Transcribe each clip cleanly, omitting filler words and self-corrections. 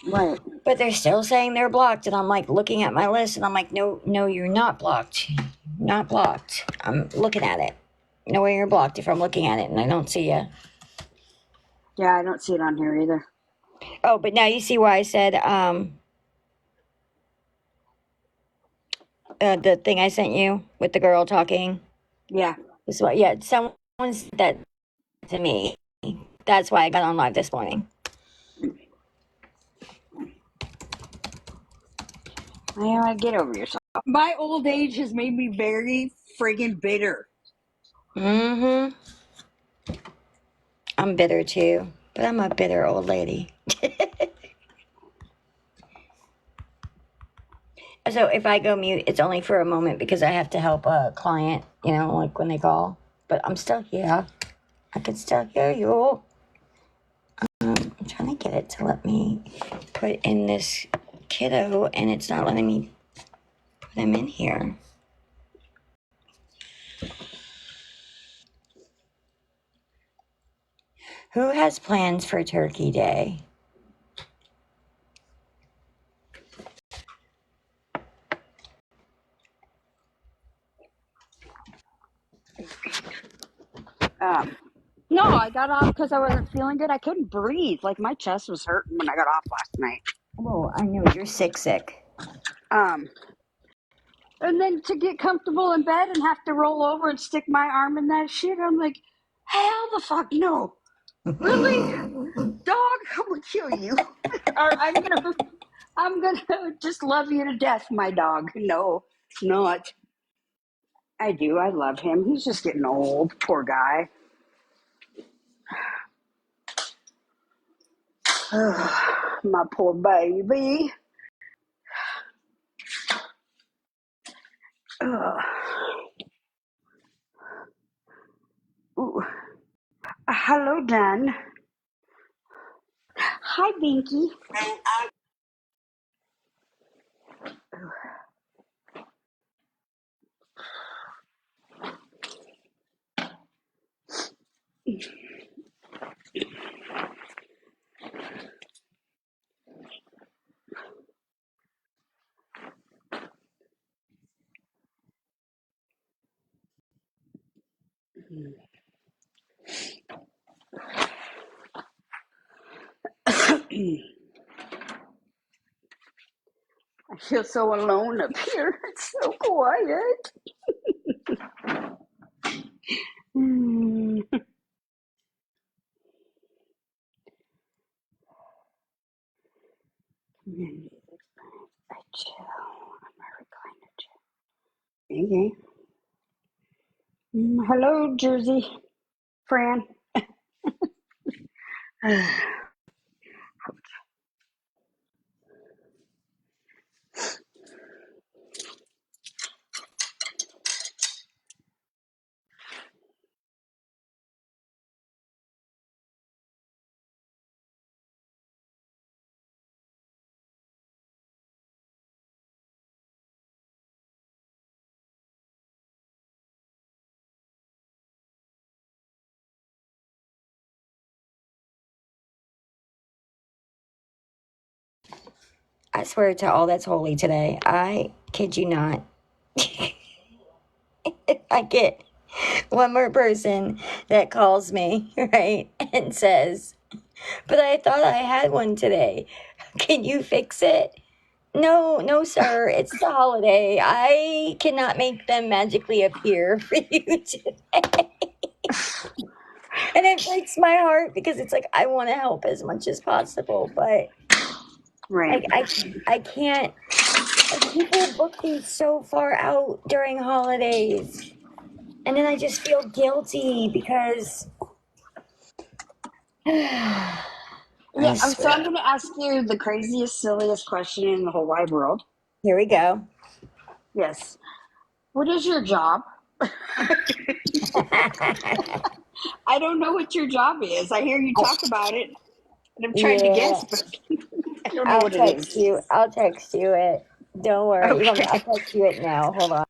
Right. But they're still saying they're blocked, and I'm like looking at my list, and I'm like, no, no, you're not blocked. Not blocked. I'm looking at it. No way you're blocked if I'm looking at it and I don't see you. Yeah, I don't see it on here either. Oh, but now you see why I said the thing I sent you with the girl talking. Yeah. This is what, yeah, someone said that to me. That's why I got on live this morning. I get over yourself. My old age has made me very friggin' bitter. Mm-hmm. I'm bitter too, but I'm a bitter old lady. So if I go mute, it's only for a moment because I have to help a client, you know, like when they call. But I'm still here. I can still hear you. I'm trying to get it to let me put in this kiddo, and it's not letting me put him in here. Who has plans for Turkey Day? No, I got off because I wasn't feeling good. I couldn't breathe. Like my chest was hurting when I got off last night. Oh, I know you're sick. Um, and then to get comfortable in bed and have to roll over and stick my arm in that shit, I'm like, hell the fuck no. Really? Dog, I'm gonna kill you. Or I'm gonna just love you to death, my dog. No, it's not. I do. I love him. He's just getting old. Poor guy. My poor baby. Ugh. Ooh. Hello, Dan. Hi, Binky. I feel so alone up here. It's so quiet. Mm. I chill on my recliner chair. Okay. Hello, Jersey. Fran. I swear to all that's holy today. I kid you not. I get one more person that calls me, right, and says, but I thought I had one today. Can you fix it? No, no, sir. It's the holiday. I cannot make them magically appear for you today. And it breaks my heart because it's like I want to help as much as possible, but Right. like I can't. Like, people book these so far out during holidays, and then I just feel guilty because I Yeah, so I'm swear. going to ask you the craziest, silliest question in the whole wide world. Here we go. Yes. What is your job? I don't know what your job is. I hear you talk about it, and I'm trying to Yeah, guess, but I don't know what it is. I'll text you it. Don't worry. I'll Okay. text you it now. Hold on.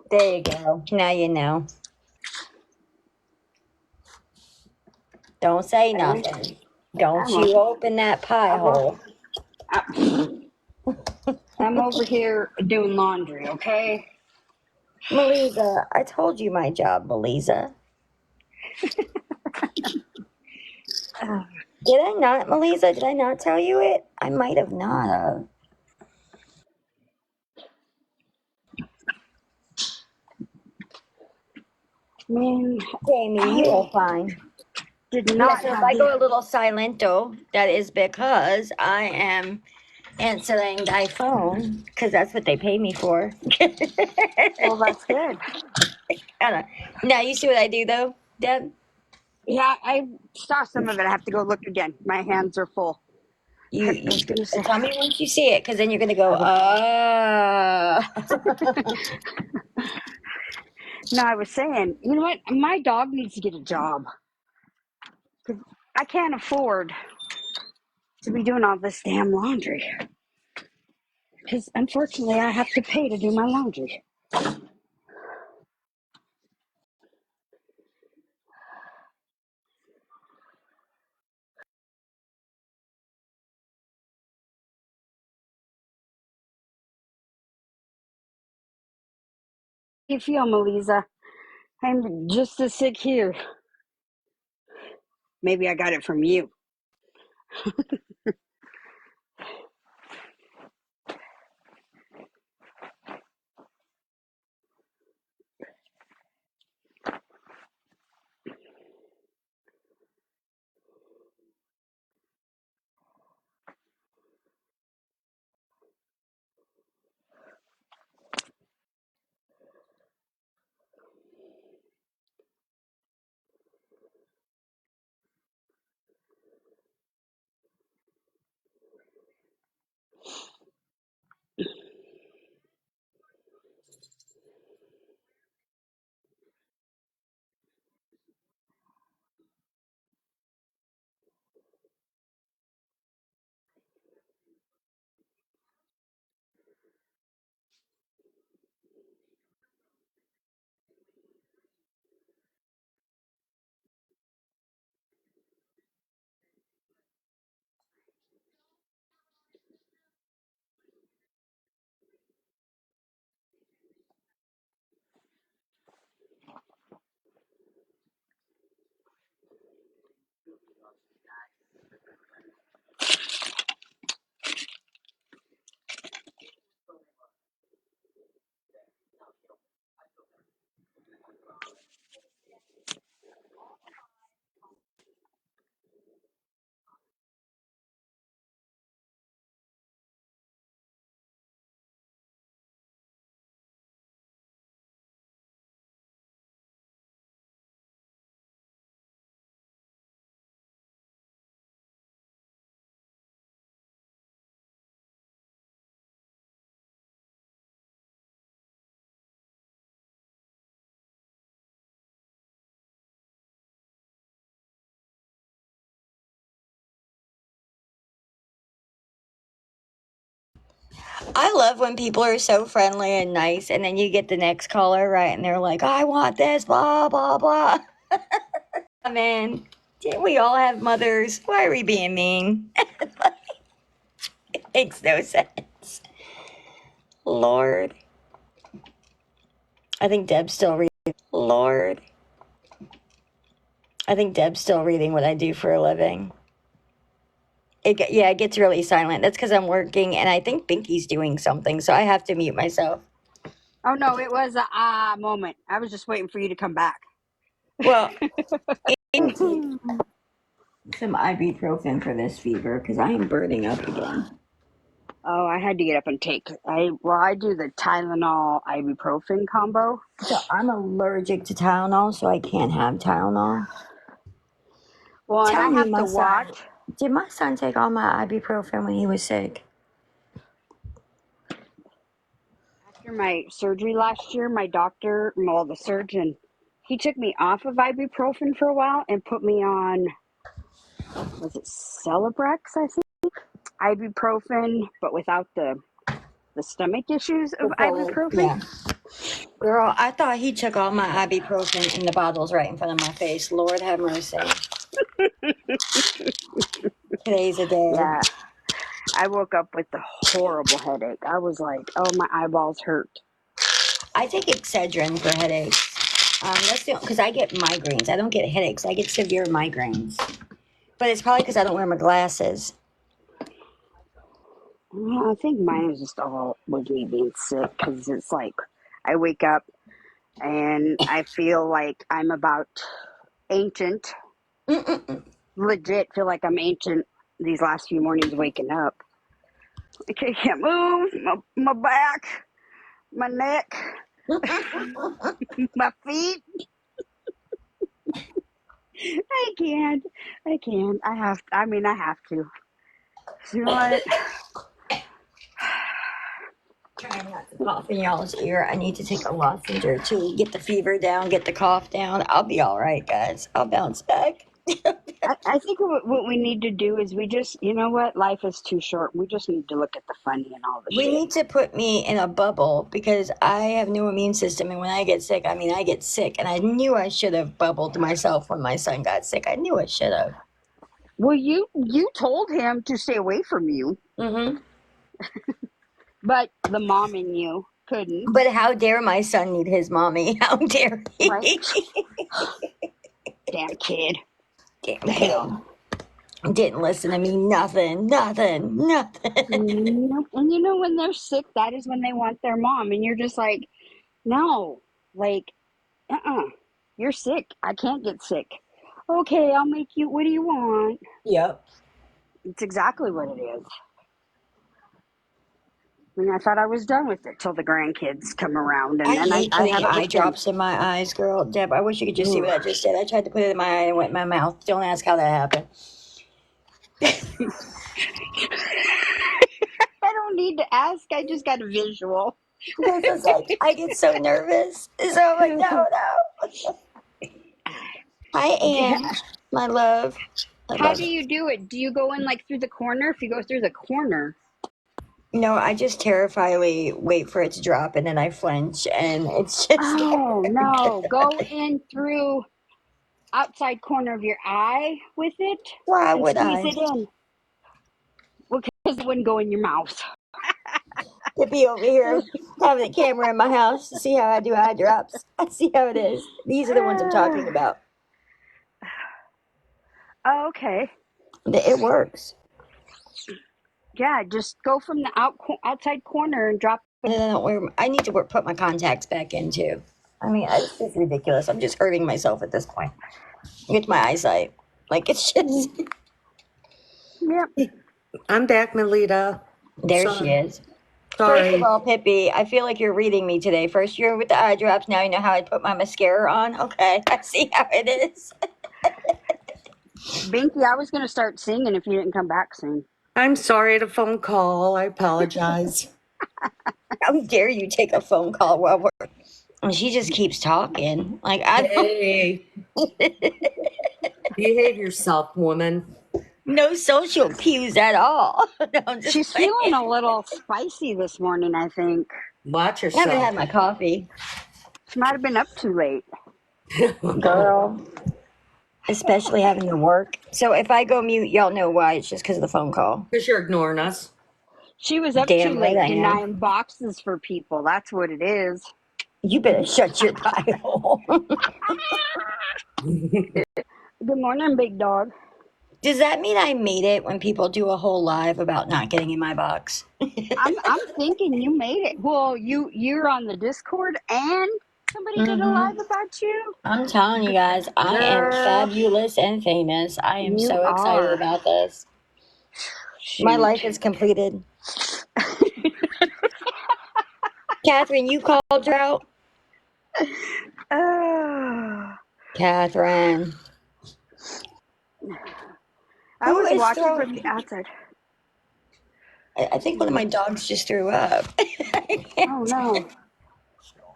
There you go. Now you know. Don't say nothing. Don't I'm, you open that pie I'm, hole. I'm over here doing laundry, okay? Melissa, I told you my job, Melissa. Did I not, Melissa? Did I not tell you it? I might have not have. Man, Jamie, you are I fine. did Yeah, not so if have I the. go a little silento, that is because I am answering thy phone, because that's what they pay me for. Well, that's good. Now, you see what I do, though, Deb? Yeah, I saw some of it. I have to go look again. My hands are full. I was gonna say. Tell me once you see it, because then you're going to go, I will. No, I was saying, you know what? My dog needs to get a job. 'Cause I can't afford to be doing all this damn laundry. Because unfortunately, I have to pay to do my laundry. How you feel, Melissa? I'm just as sick here. Maybe I got it from you. I love when people are so friendly and nice, and then you get the next caller, right? And they're like, I want this, blah, blah, blah. Man, didn't we all have mothers? Why are we being mean? It makes no sense. Lord. I think Deb's still reading. Lord. I think Deb's still reading what I do for a living. It gets really silent. That's because I'm working, and I think Binky's doing something, so I have to mute myself. Oh no, it was a moment. I was just waiting for you to come back. Well, some ibuprofen for this fever because I am burning up again. Oh, I had to get up and take. I do the Tylenol ibuprofen combo. So I'm allergic to Tylenol, so I can't have Tylenol. Well, and I Tell me, have my to son, watch. did my son take all my ibuprofen when he was sick? After my surgery last year, my doctor, well, the surgeon, he took me off of ibuprofen for a while and put me on, was it Celebrex, I think? Ibuprofen, but without the stomach issues of The full, ibuprofen. yeah. Girl, I thought he took all my ibuprofen and the bottles right in front of my face. Lord have mercy. Today's a day. Yeah. I woke up with a horrible headache. I was like, oh, my eyeballs hurt. I take Excedrin for headaches. That's because I get migraines. I don't get headaches. I get severe migraines. But it's probably because I don't wear my glasses. I think mine is just all with me being sick because it's like I wake up and I feel like I'm about ancient. Mm-mm-mm. Legit feel like I'm ancient these last few mornings waking up. I can't move. My back, my neck, my feet. I can't. I can't. I have. I mean, I have to. You know what? Trying not to cough in y'all's ear. I need to take a lozenge or two, get the fever down, get the cough down. I'll be all right, guys. I'll bounce back. I think what we need to do is we just, you know what? Life is too short. We just need to look at the funny and all the We shit. need to put me in a bubble because I have no immune system, and when I get sick, I mean, I get sick. And I knew I should have bubbled myself when my son got sick. I knew I should have. Well, you told him to stay away from you, Mm-hmm. but the mom in you couldn't, But how dare my son need his mommy? How dare right? he? Damn kid. Damn The kid. hell. Didn't listen to me. Nothing. Nope. And you know when they're sick, that is when they want their mom, and you're just like, no, like, you're sick. I can't get sick. Okay, I'll make you. What do you want? Yep. It's exactly what it is. I mean, I thought I was done with it till the grandkids come around, and I then hate I putting have it eye with them. drops in my eyes, girl. Deb, I wish you could just see Ooh. what I just did. I tried to put it in my eye and it went in my mouth. Don't ask how that happened. I don't need to ask. I just got a visual. Because it's like, I get so nervous. So I'm like, no, no. Hi, Anne. My love. I How love do it. you do it? Do you go in like through the corner? If you go through the corner, No, I just terrifiedly wait for it to drop and then I flinch and it's just oh no, go in through outside corner of your eye with it why and would squeeze I? it in. Well, because it wouldn't go in your mouth. To be over here having a camera in my house to see how I do eye drops. I see how it is. These are the ones I'm talking about. Okay. It works. Yeah, just go from the outside corner and drop. And then I don't wear. I need to put my contacts back in too. I mean, it's ridiculous. I'm just hurting myself at this point. With my eyesight, like it's just. Yep. I'm back, Melita. There she is. First of Sorry. all, Pippi, I feel like you're reading me today. First you're with the eye drops. Now you know how I put my mascara on. Okay, I see how it is. Binky, I was going to start singing if you didn't come back soon. I'm sorry at a phone call. I apologize. How dare you take a phone call while we're. And she just keeps talking. Like I don't. Hey, behave yourself, woman. No social cues at all. No, I'm just She's playing. feeling a little spicy this morning, I think. Watch I haven't had yourself. my coffee, She might have been up too late. girl. Especially having to work. So if I go mute, y'all know why. It's just because of the phone call. Because you're ignoring us. She was up too Damn right late I am. denying boxes for people. That's what it is. You better shut your pie hole. Good morning, big dog. Does that mean I made it when people do a whole live about not getting in my box? I'm thinking you made it. Well, you're on the Discord and somebody did a Mm-hmm. live about you. I'm telling you guys, I am Girl, fabulous and famous. I am you so excited are. about this. My Shoot. life is completed. Catherine, you called her out? Oh, Catherine. I Who was is watching throwing? from the outside. I think one of my dogs just threw up. Oh no.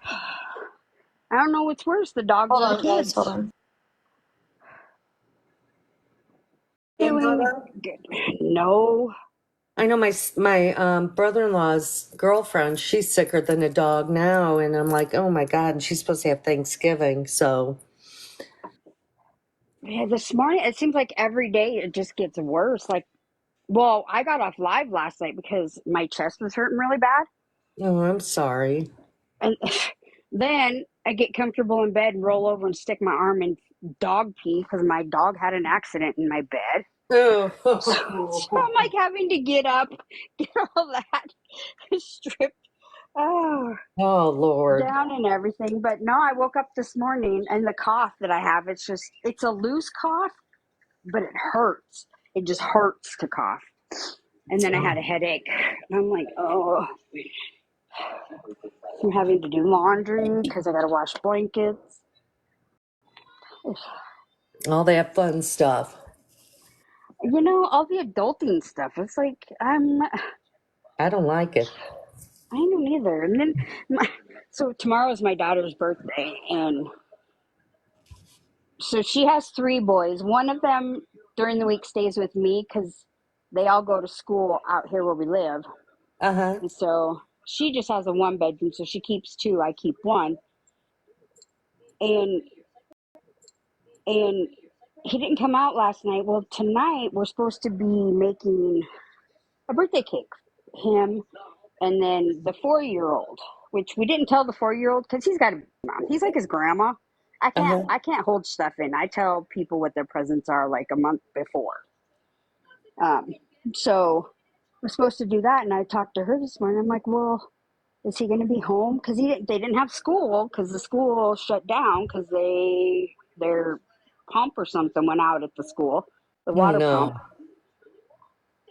I don't know what's worse, the dogs Hold or the on, guys. Hold kids. on. Doing good. No. I know my brother-in-law's girlfriend, she's sicker than a dog now, and I'm like, oh my God, and she's supposed to have Thanksgiving, so Yeah, this morning it seems like every day it just gets worse. Like, well, I got off live last night because my chest was hurting really bad, oh, I'm sorry. and then I get comfortable in bed and roll over and stick my arm in dog pee because my dog had an accident in my bed. So Oh, I'm like having to get up, get all that stripped oh, oh Lord. down and everything. But no, I woke up this morning and the cough that I have, it's a loose cough, but it hurts. It just hurts to cough. And then I had a headache. And I'm like, oh, I'm having to do laundry because I got to wash blankets. All that fun stuff. You know, all the adulting stuff. It's like, I don't like it. I don't either. And then, so tomorrow is my daughter's birthday. And so she has three boys. One of them during the week stays with me because they all go to school out here where we live. Uh-huh. And so she just has a one bedroom. So she keeps two, I keep one. And and he didn't come out last night. Well, tonight we're supposed to be making a birthday cake. Him and then the 4-year-old, which we didn't tell the 4-year-old because he's got a mom. He's like his grandma. Uh-huh. I can't hold stuff in. I tell people what their presents are like a month before. Um, so we're supposed to do that, and I talked to her this morning. I'm like, well, is he going to be home? Because they didn't have school because the school shut down because their pump or something went out at the school, the Oh water pump. no.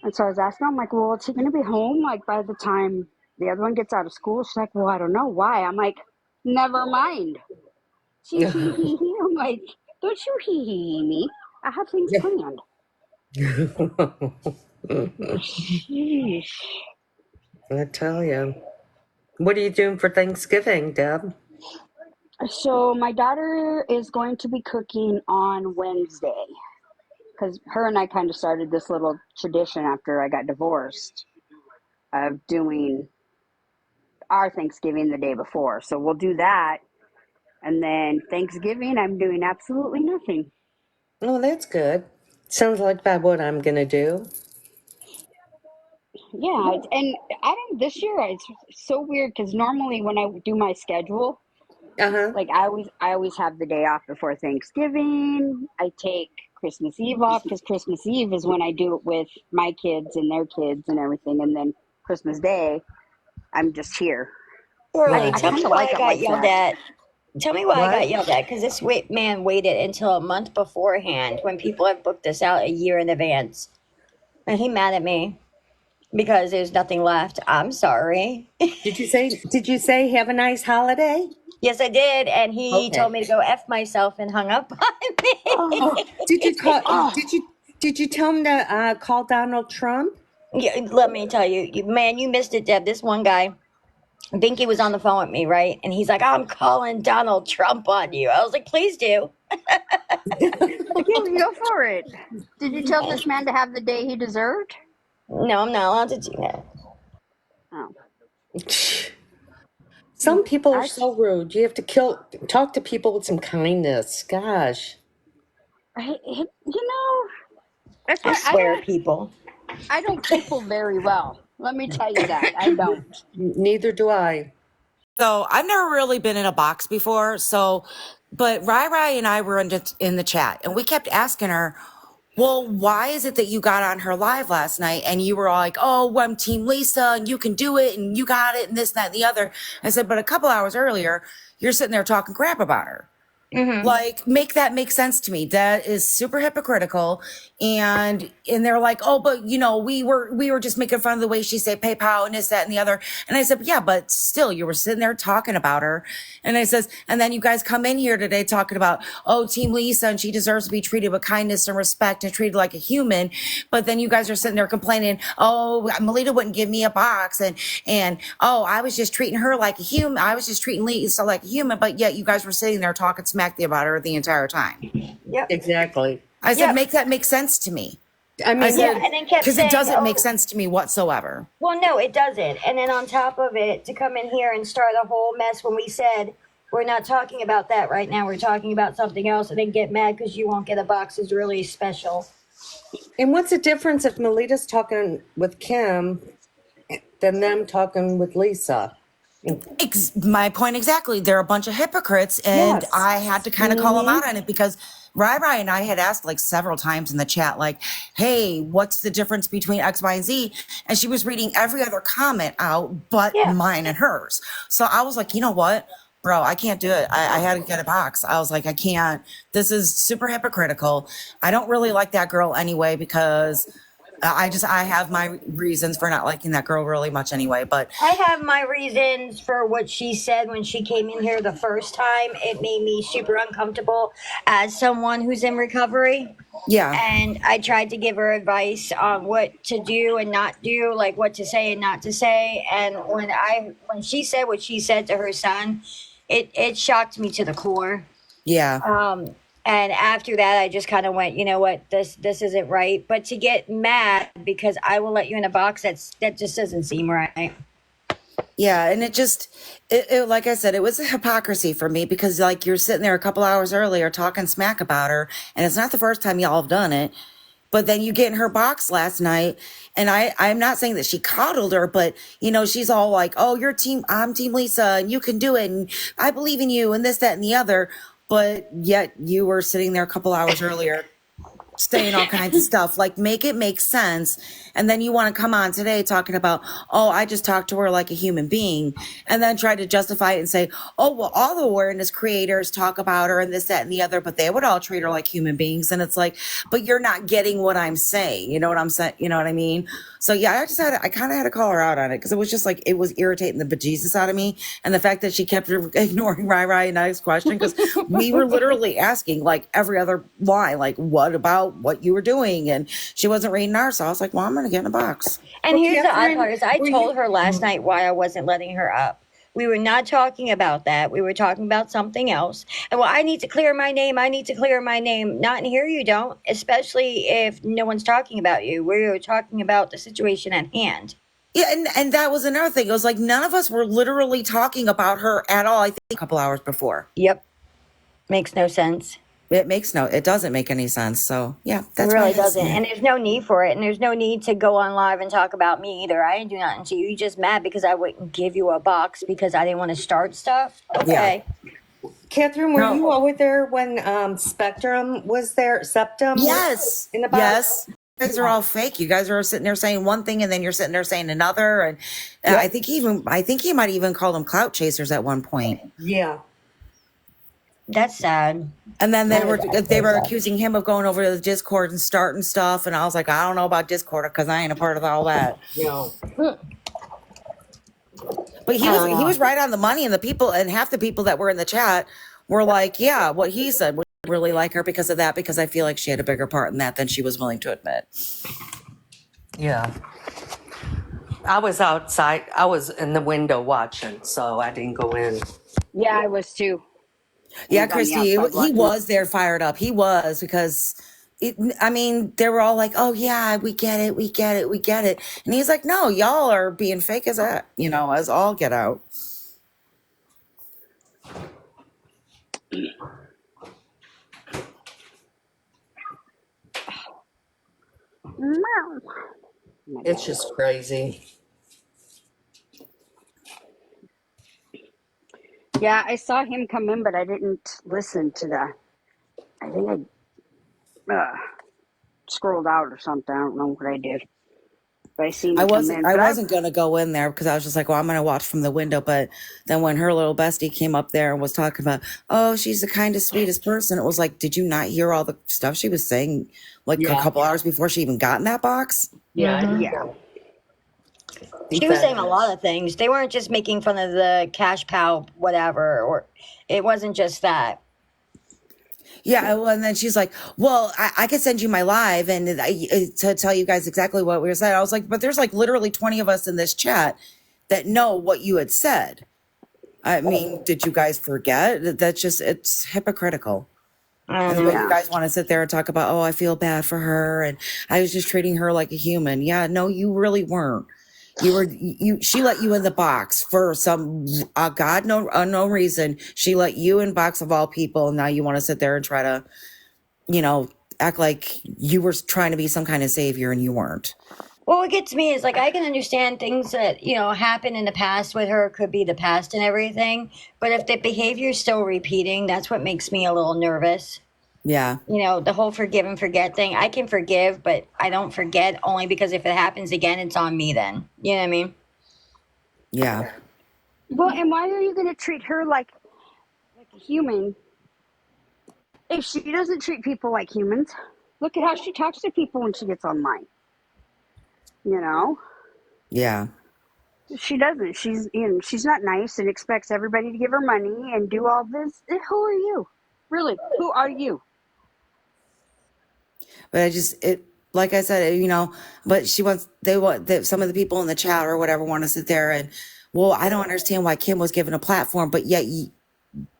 And so I was asking, I'm like, well, is he going to be home like by the time the other one gets out of school? She's like, well, I don't know why. I'm like, never mind. She hee hee hee. I'm like, don't you hee hee hee me. I have things planned. Sheesh. I tell you. What are you doing for Thanksgiving, Deb? So my daughter is going to be cooking on Wednesday because her and I kind of started this little tradition after I got divorced of doing our Thanksgiving the day before. So we'll do that. And then Thanksgiving, I'm doing absolutely nothing. Oh, that's good. Sounds like about what I'm gonna do. Yeah. And I don't, this year, it's so weird because normally when I do my schedule, Uh-huh. like I always have the day off before Thanksgiving. I take Christmas Eve off because Christmas Eve is when I do it with my kids and their kids and everything. And then Christmas Day, I'm just here. Really, Yeah. I tell me kind of why like I it got like yelled that. at. Tell me why I got What? yelled at because this man waited until a month beforehand when people have booked this out a year in advance. And he mad at me because there's nothing left. I'm sorry. Did you say have a nice holiday? Yes, I did. And he told Okay. me to go F myself and hung up on Oh, Oh, did you call oh, did you tell him to call Donald Trump? me. Yeah, let me tell you, man, you missed it, Deb. This one guy, Binky was on the phone with me, right? And he's like, I'm calling Donald Trump on you. I was like, please do. you go for it. Did you tell this man to have the day he deserved? No, I'm not allowed to do that. Oh, Some people are I, so rude. You have to talk to people with some kindness. Gosh. that's I why swear, people. I don't people very well. Let me tell you that I don't. Neither do I. So I've never really been in a box before. But Rai and I were in the chat and we kept asking her, well, why is it that you got on her live last night and you were all like, oh, well, I'm Team Lisa and you can do it and you got it and this, that, and the other. I said, but a couple hours earlier, you're sitting there talking crap about her. Mm-hmm. Like, make that make sense to me. That is super hypocritical. And they're like, oh, but we were just making fun of the way she said PayPal and this, that, and the other. And I said, yeah, but still, you were sitting there talking about her. And I says, and then you guys come in here today talking about, oh, Team Lisa, and she deserves to be treated with kindness and respect and treated like a human. But then you guys are sitting there complaining, oh, Melita wouldn't give me a box. And oh, I was just treating her like a human. I was just treating Lisa like a human. But yet you guys were sitting there talking smack about her the entire time. Yep. Exactly. I said, Yep. make that make sense to me. I mean, Yeah, and then kept because it saying, doesn't make "Oh, sense to me whatsoever. well, no, it doesn't." And then on top of it, to come in here and start a whole mess when we said we're not talking about that right now, we're talking about something else, and then get mad because you won't get a box is really special. and what's the difference if Melitta's talking with Kim than them talking with Lisa? My point exactly. They're a bunch of hypocrites, and Yes. I had to kind of call them out on it because Rai and I had asked like several times in the chat, like, "Hey, what's the difference between X, Y, and Z?" And she was reading every other comment out but Yeah. mine and hers. So I was like, you know what, bro, I can't do it. I had to get a box. I was like, I can't. This is super hypocritical. I don't really like that girl anyway because I have my reasons for not liking that girl really much anyway. But I have my reasons for what she said when she came in here the first time. It made me super uncomfortable as someone who's in recovery. yeah. And I tried to give her advice on what to do and not do, like what to say and not to say. And when she said what she said to her son, it shocked me to the core. Yeah. And after that, I just kind of went, you know what, this isn't right. But to get mad because I will let you in a box, that just doesn't seem right. Yeah, and it like I said, it was a hypocrisy for me because like you're sitting there a couple hours earlier talking smack about her, and it's not the first time y'all have done it. But then you get in her box last night, and I'm not saying that she coddled her, but you know, she's all like, "Oh, I'm team Lisa, and you can do it, and I believe in you, and this, that, and the other." But yet you were sitting there a couple hours earlier saying all kinds of stuff. Like, make it make sense. And then you want to come on today talking about, oh, I just talked to her like a human being, and then try to justify it and say, oh, well, all the awareness creators talk about her and this, that, and the other, but they would all treat her like human beings. And it's like, but you're not getting what I'm saying. You know what I'm saying? You know what I mean? So yeah, I kind of had to call her out on it because it was just like, it was irritating the bejesus out of me. And the fact that she kept ignoring Rai and I's question, because we were literally asking like every other line, like, what about what you were doing? And she wasn't reading ours. So I was like, well, I'm going to get in a box. And Well, here's the odd Catherine, part is I were told you- her last night why I wasn't letting her up. We were not talking about that. We were talking about something else. And well, I need to clear my name. I need to clear my name. Not in here, you don't, especially if no one's talking about you. We were talking about the situation at hand. Yeah, and that was another thing. It was like none of us were literally talking about her at all. I think a couple hours before. Yep. Makes no sense. It doesn't make any sense. So yeah, It that's really why doesn't. And there's no need for it. And there's no need to go on live and talk about me either. I didn't do nothing to you. You just mad because I wouldn't give you a box because I didn't want to start stuff. Okay. Catherine, were you over there when Spectrum was there? Septum? Yes. In the box? Yes. You guys are all fake. You guys are sitting there saying one thing and then you're sitting there saying another. And I think he might even call them clout chasers at one point. Yeah. That's sad. And then they were accusing him of going over to the Discord and starting stuff. And I was like, I don't know about Discord because I ain't a part of all that. No. But he was right on the money, and half the people that were in the chat were like, yeah, what he said would really like her because of that, because I feel like she had a bigger part in that than she was willing to admit. Yeah. I was outside. I was in the window watching, so I didn't go in. Yeah, I was too. Yeah, I was on the Christy, he outside was there fired up. He was because they were all like, oh yeah, we get it. And he's like, no, y'all are being fake as that, as all get out. It's just crazy. Yeah, I saw him come in, but I didn't listen to I think I scrolled out or something. I don't know what I did. But I seen him come in. I wasn't gonna go in there because I was just like, well, I'm gonna watch from the window. But then when her little bestie came up there and was talking about, oh, she's the kindest, sweetest person, it was like, did you not hear all the stuff she was saying a couple hours before she even got in that box? Yeah. Yeah. She was saying a lot of things. They weren't just making fun of the cash cow, whatever, or it wasn't just that. Yeah, well, and then she's like, well, I could send you my live and to tell you guys exactly what we were saying. I was like, but there's like literally 20 of us in this chat that know what you had said. I mean, did you guys forget? It's hypocritical. And but you guys want to sit there and talk about, oh, I feel bad for her, and I was just treating her like a human. Yeah, no, you really weren't. You were she let you in the box for some God no unknown reason. She let you in box of all people, and now you want to sit there and try to, act like you were trying to be some kind of savior and you weren't. Well, what gets me is like I can understand things that happened in the past with her could be the past and everything, but if the behavior is still repeating, that's what makes me a little nervous. Yeah. The whole forgive and forget thing. I can forgive, but I don't forget only because if it happens again, it's on me then. You know what I mean? Yeah. Well, and why are you going to treat her like a human if she doesn't treat people like humans? Look at how she talks to people when she gets online. Yeah. She doesn't. She's not nice and expects everybody to give her money and do all this. Who are you? Really? Who are you? But like I said, but some of the people in the chat or whatever want to sit there and, well, I don't understand why Kim was given a platform, but yet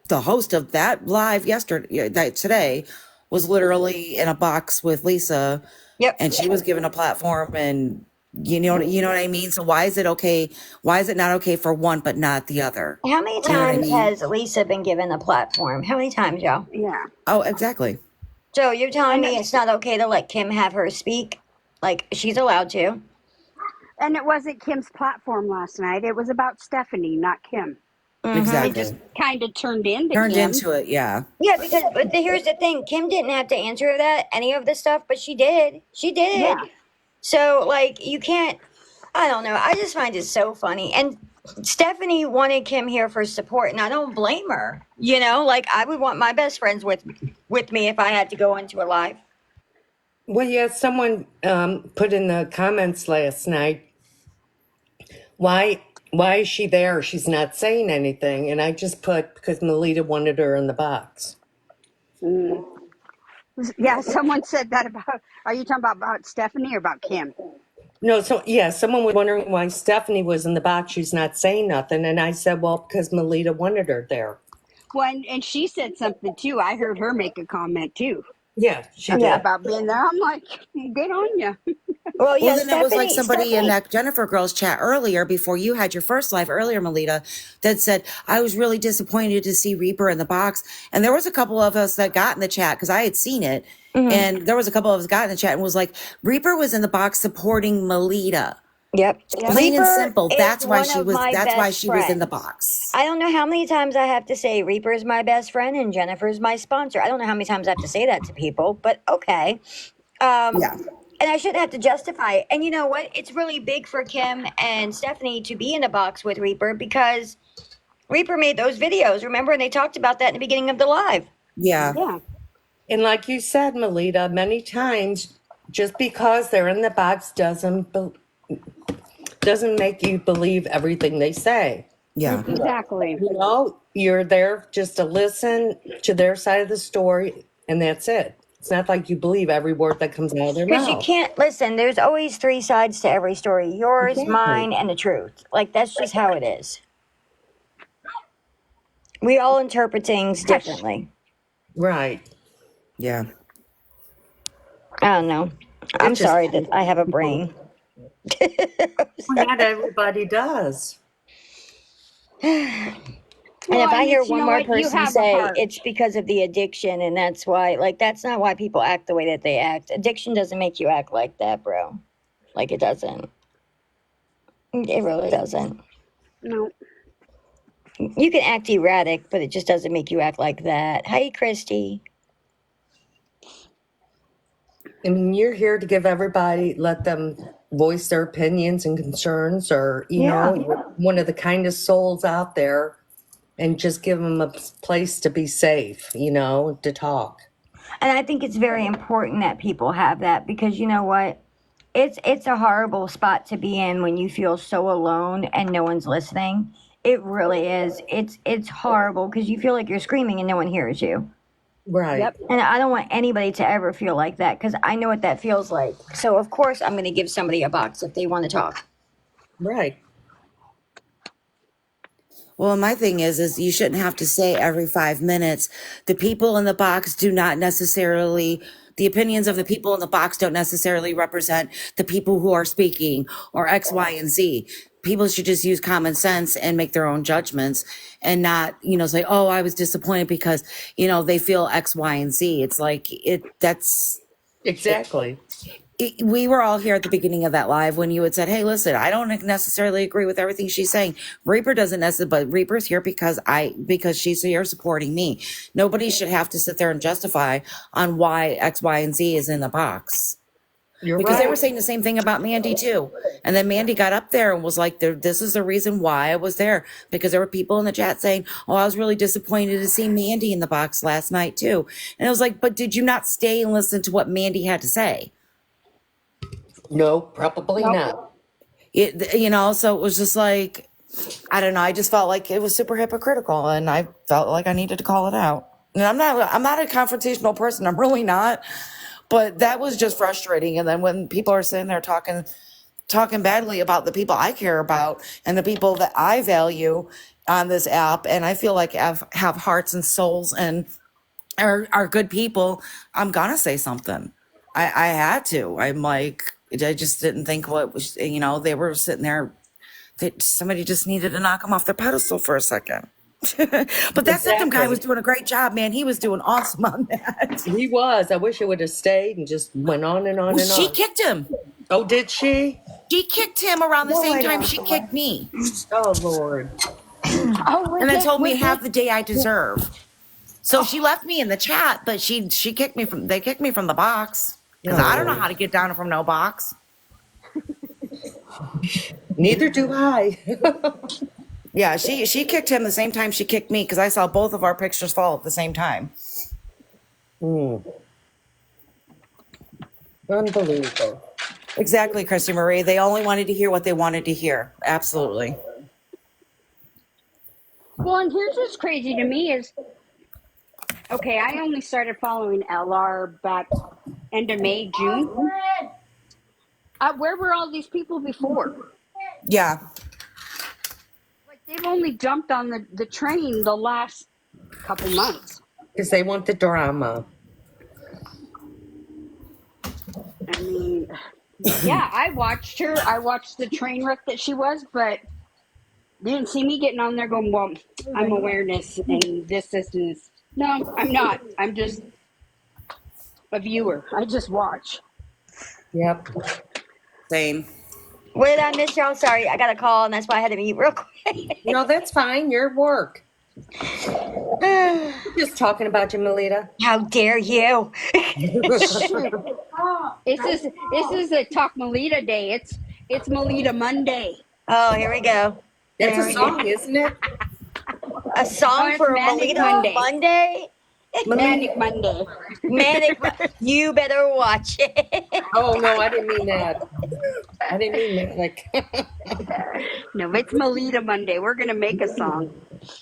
the host of that live today was literally in a box with Lisa. Yep. And she was given a platform, and you know what I mean? So why is it okay? Why is it not okay for one but not the other? How many times has Lisa been given a platform? How many times, Joe? Yeah. Oh, exactly. Joe, you're telling me it's not okay to let Kim have her speak? Like, she's allowed to. And it wasn't Kim's platform last night. It was about Stephanie, not Kim. Exactly. It just kind of turned into it, yeah. Yeah, but here's the thing. Kim didn't have to answer any of the stuff, but she did. She did. Yeah. So, like, you can't, I don't know. I just find it so funny. And Stephanie wanted Kim here for support, and I don't blame her. Like, I would want my best friends with me if I had to go into a live. Well, yeah, someone put in the comments last night, why is she there? She's not saying anything. And I just put, because Melitta wanted her in the box. Yeah, someone said that are you talking about Stephanie or about Kim? No, someone was wondering why Stephanie was in the box. She's not saying nothing. And I said, well, because Melitta wanted her there. Well, and she said something too. I heard her make a comment too. Yeah, she did. About being there. I'm like, good on you. Well, yeah, then there was like somebody in that Jennifer Girls chat earlier before you had your first live earlier, Melitta, that said, I was really disappointed to see Reaper in the box. And there was a couple of us that got in the chat because I had seen it. And there was a couple of us got in the chat and was like, Reaper was in the box supporting Melitta. Yep. Plain and simple. That's why she was in the box. I don't know how many times I have to say Reaper is my best friend and Jennifer is my sponsor. I don't know how many times I have to say that to people, but okay. Yeah. And I shouldn't have to justify it. And you know what? It's really big for Kim and Stephanie to be in a box with Reaper because Reaper made those videos, remember? And they talked about that in the beginning of the live. Yeah. Yeah. And like you said, Melitta, many times, just because they're in the box doesn't make you believe everything they say. Yeah. Exactly. You're there just to listen to their side of the story, and that's it. It's not like you believe every word that comes out of their mouth. Because you can't listen. There's always three sides to every story: yours, mine, and the truth. Like that's just how it is. We all interpret things differently. Right. Yeah. I don't know. I'm sorry that I have a brain. Not everybody does. And if I hear one more person say it's because of the addiction and that's why, like, that's not why people act the way that they act. Addiction doesn't make you act like that, bro. Like, it doesn't. It really doesn't. No. You can act erratic, but it just doesn't make you act like that. Hi, Christy. I mean, you're here to give everybody, let them voice their opinions and concerns, or, you're one of the kindest souls out there. And just give them a place to be safe, to talk. And I think it's very important that people have that because you know what? It's a horrible spot to be in when you feel so alone and no one's listening. It really is. It's horrible because you feel like you're screaming and no one hears you. Right. Yep. And I don't want anybody to ever feel like that because I know what that feels like. So, of course, I'm going to give somebody a box if they want to talk. Right. Well, my thing is you shouldn't have to say every 5 minutes. The people in the box do not necessarily, the opinions of the people in the box don't necessarily represent the people who are speaking or X, Y, and Z. People should just use common sense and make their own judgments and not, say, oh, I was disappointed because, they feel X, Y, and Z. It's like Exactly. we were all here at the beginning of that live when you had said, hey, listen, I don't necessarily agree with everything she's saying. Reaper doesn't necessarily, but Reaper's here because she's here supporting me. Nobody should have to sit there and justify on why X, Y, and Z is in the box. You're Because right. they were saying the same thing about Mandy too. And then Mandy got up there and was like, this is the reason why I was there. Because there were people in the chat saying, oh, I was really disappointed to see Mandy in the box last night too. And I was like, but did you not stay and listen to what Mandy had to say? No, probably Nope. not. So it was just like, I don't know. I just felt like it was super hypocritical and I felt like I needed to call it out. And I'm not a confrontational person. I'm really not, but that was just frustrating. And then when people are sitting there talking badly about the people I care about and the people that I value on this app, and I feel like have hearts and souls and are good people, I'm gonna say something. I had to. I'm like, I just didn't think what was, they were sitting there. Somebody just needed to knock them off their pedestal for a second. But that Septum guy was doing a great job, man. He was doing awesome on that. He was. I wish he would have stayed and just went on and on and on. She kicked him. Oh, did she? She kicked him around the same time she kicked me. Oh, Lord. And then told me half the day I deserve. So she left me in the chat, but they kicked me from the box. Because I don't know how to get down from no box. Neither do I. Yeah, she kicked him the same time she kicked me because I saw both of our pictures fall at the same time. Unbelievable. Exactly, Christy Marie. They only wanted to hear what they wanted to hear. Absolutely. Well, and here's what's crazy to me is, okay, I only started following LR back end of May, June. Where were all these people before? Yeah. Like, they've only jumped on the train the last couple months. Because they want the drama. I mean, yeah, I watched her. I watched the train wreck that she was, but you didn't see me getting on there going, well, I'm awareness and this. No, I'm not. I'm just a viewer. I just watch. Yep. Same. Wait, I missed y'all. Sorry, I got a call, and that's why I had to mute real quick. No, that's fine. You're at work. Just talking about you, Melitta. How dare you? This is a Talk Melitta day. It's Melitta Monday. Oh, here we go. That's a song, isn't it? A song for Manic Melitta Monday. Monday? Manic Monday. Manic. You better watch it. Oh, no, I didn't mean that. I didn't mean that. Like, No, it's Melitta Monday. We're going to make a song.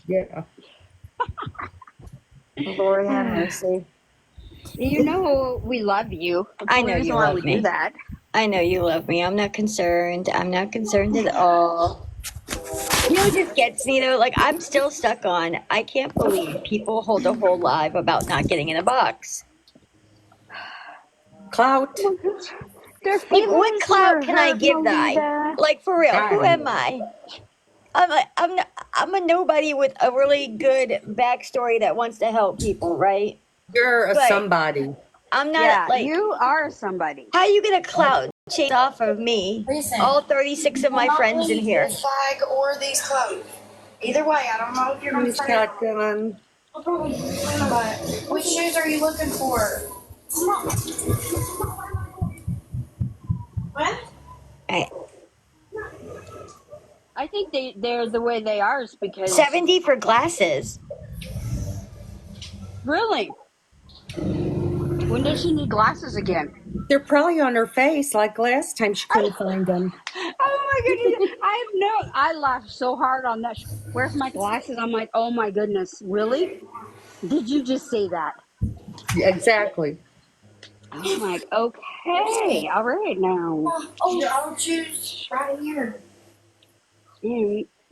yeah. Lord have mercy. You know we love you. That's I the know reason you why love we me. do that. I know you love me. I'm not concerned. I'm not concerned at all. You know what just gets me though? Like, I'm still stuck on, I can't believe people hold a whole live about not getting in a box. Clout. Like, what clout can I give thy? Like, for real, who am I? I'm a nobody with a really good backstory that wants to help people, right? You're a But somebody. I'm not, Yeah, like, you are somebody. how you get a clout chase off of me? All 36 of my friends in here. Flag or these clothes. Either way, I don't know if you're gonna start. Shotgun. I'll probably but which shoes are you looking for? What? I think they're the way they are is because 70 for glasses. really. When does she need glasses again? They're probably on her face like last time she couldn't find them. Oh my goodness! I laughed so hard on that. Where's my glasses? I'm like, oh my goodness, really? Did you just say that? Exactly. I'm like, okay, all right now. Oh, I'll choose right here.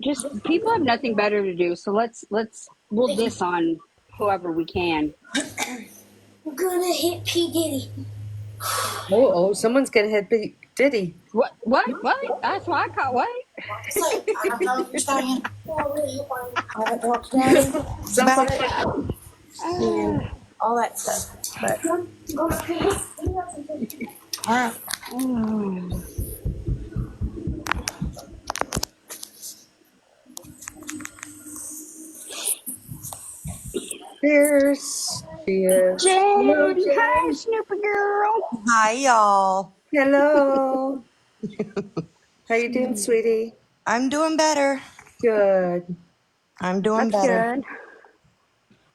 just people have nothing better to do, so we'll diss on whoever we can. I'm gonna hit P. Diddy. Oh, someone's gonna hit Diddy. What? That's why I caught what? So, I'm not trying. All that walk down, Sounds like and all that stuff. But, alright. Oh. Cheers. Cheers. Hello, Jen, hi, Jen. Snoopy girl. Hi, y'all. Hello. How you doing, sweetie? I'm doing better. Good. I'm doing That's better. good.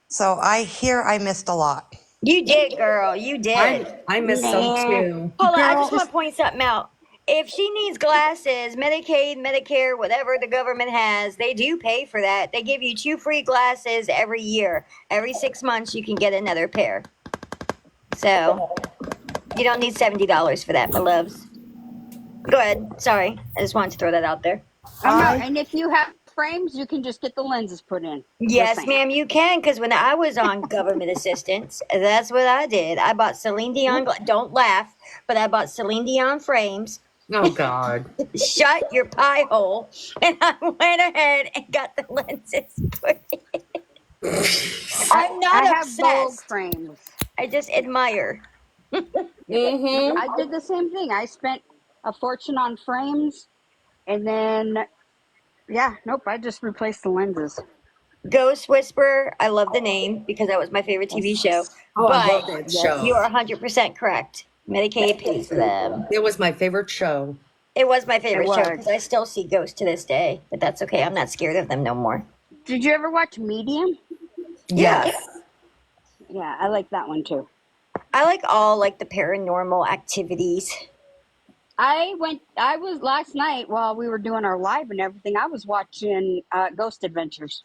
So I hear I missed a lot. You did, girl. You did. I missed some Nah, too. Hold on, I girl. just want to point something out. If she needs glasses, Medicaid, Medicare, whatever the government has, they do pay for that. They give you 2 free glasses every year. Every 6 months, you can get another pair. So you don't need $70 for that, my loves. Go ahead. Sorry, I just wanted to throw that out there. Oh no, I and if you have frames, you can just get the lenses put in. Just Yes, saying. ma'am, you can. Because when I was on government assistance, that's what I did. I bought Celine Dion. Don't laugh, but I bought Celine Dion frames. Oh God. Shut your pie hole, and I went ahead and got the lenses put in. I'm I not have Vogue obsessed. frames. I just admire. Yeah, but Mm-hmm. I did the same thing. I spent a fortune on frames, and then yeah, nope. I just replaced the lenses. Ghost Whisperer, I love the name because that was my favorite TV show. Oh, I But love that Yes. show. you are 100% correct. Medicaid pays for them. It was my favorite show. It was my It favorite show was. because I still see ghosts to this day. But that's okay. I'm not scared of them no more. Did you ever watch Medium? Yeah. Yes. Yeah, I like that one too. I like all like the paranormal activities. I was last night while we were doing our live and everything. I was watching Ghost Adventures.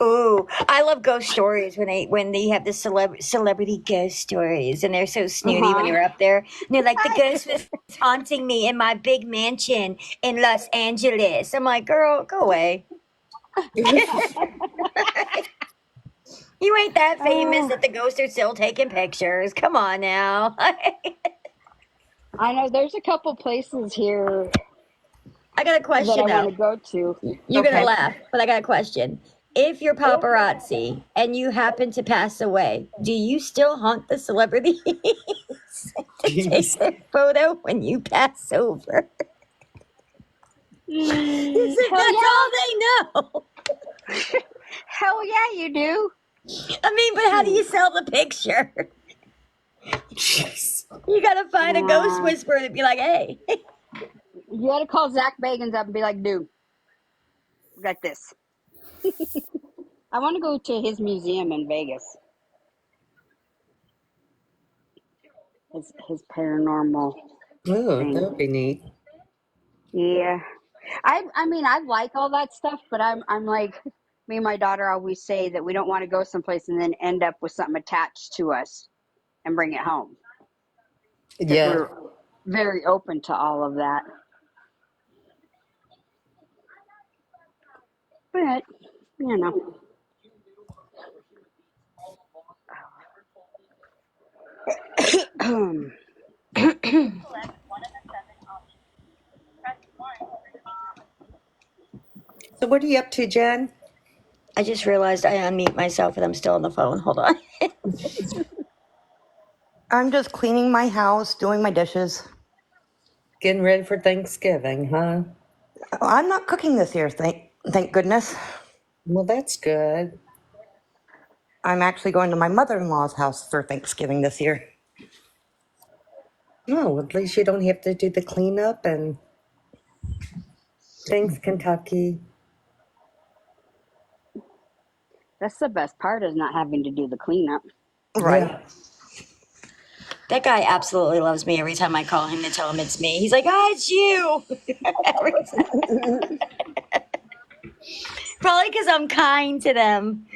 Ooh, I love ghost stories when they have the celebrity ghost stories and they're so snooty when you're up there. And they're like, the ghost was haunting me in my big mansion in Los Angeles. I'm like, girl, go away. You ain't that famous that the ghosts are still taking pictures. Come on now. I know there's a couple places here I got a that question I want though. to go to. You're gonna Okay. laugh, but I got a question. If you're paparazzi and you happen to pass away, do you still haunt the celebrities to take their photo when you pass over? As if Hell that's yeah, all they know. hell yeah, you do. I mean, but how do you sell the picture? Jeez. You gotta find a ghost Nah. whisperer to be like, hey. You got to call Zach Bagans up and be like, dude, we got this. I want to go to his museum in Vegas. His paranormal Oh, that thing. would be neat. Yeah. I mean I like all that stuff, but I'm like me and my daughter always say that we don't want to go someplace and then end up with something attached to us and bring it home because Yeah. we're very open to all of that. But you know, So what are you up to, Jen? I just realized I unmute myself and I'm still on the phone. Hold on. I'm just cleaning my house, doing my dishes. Getting ready for Thanksgiving, huh? I'm not cooking this year, thank goodness. Well, that's good. I'm actually going to my mother-in-law's house for Thanksgiving this year. Oh, at least you don't have to do the cleanup and thanks, Kentucky. that's the best part is not having to do the cleanup. Right. Yeah. That guy absolutely loves me every time I call him to tell him it's me. He's like, ah, it's you. Every time. Probably because I'm kind to them.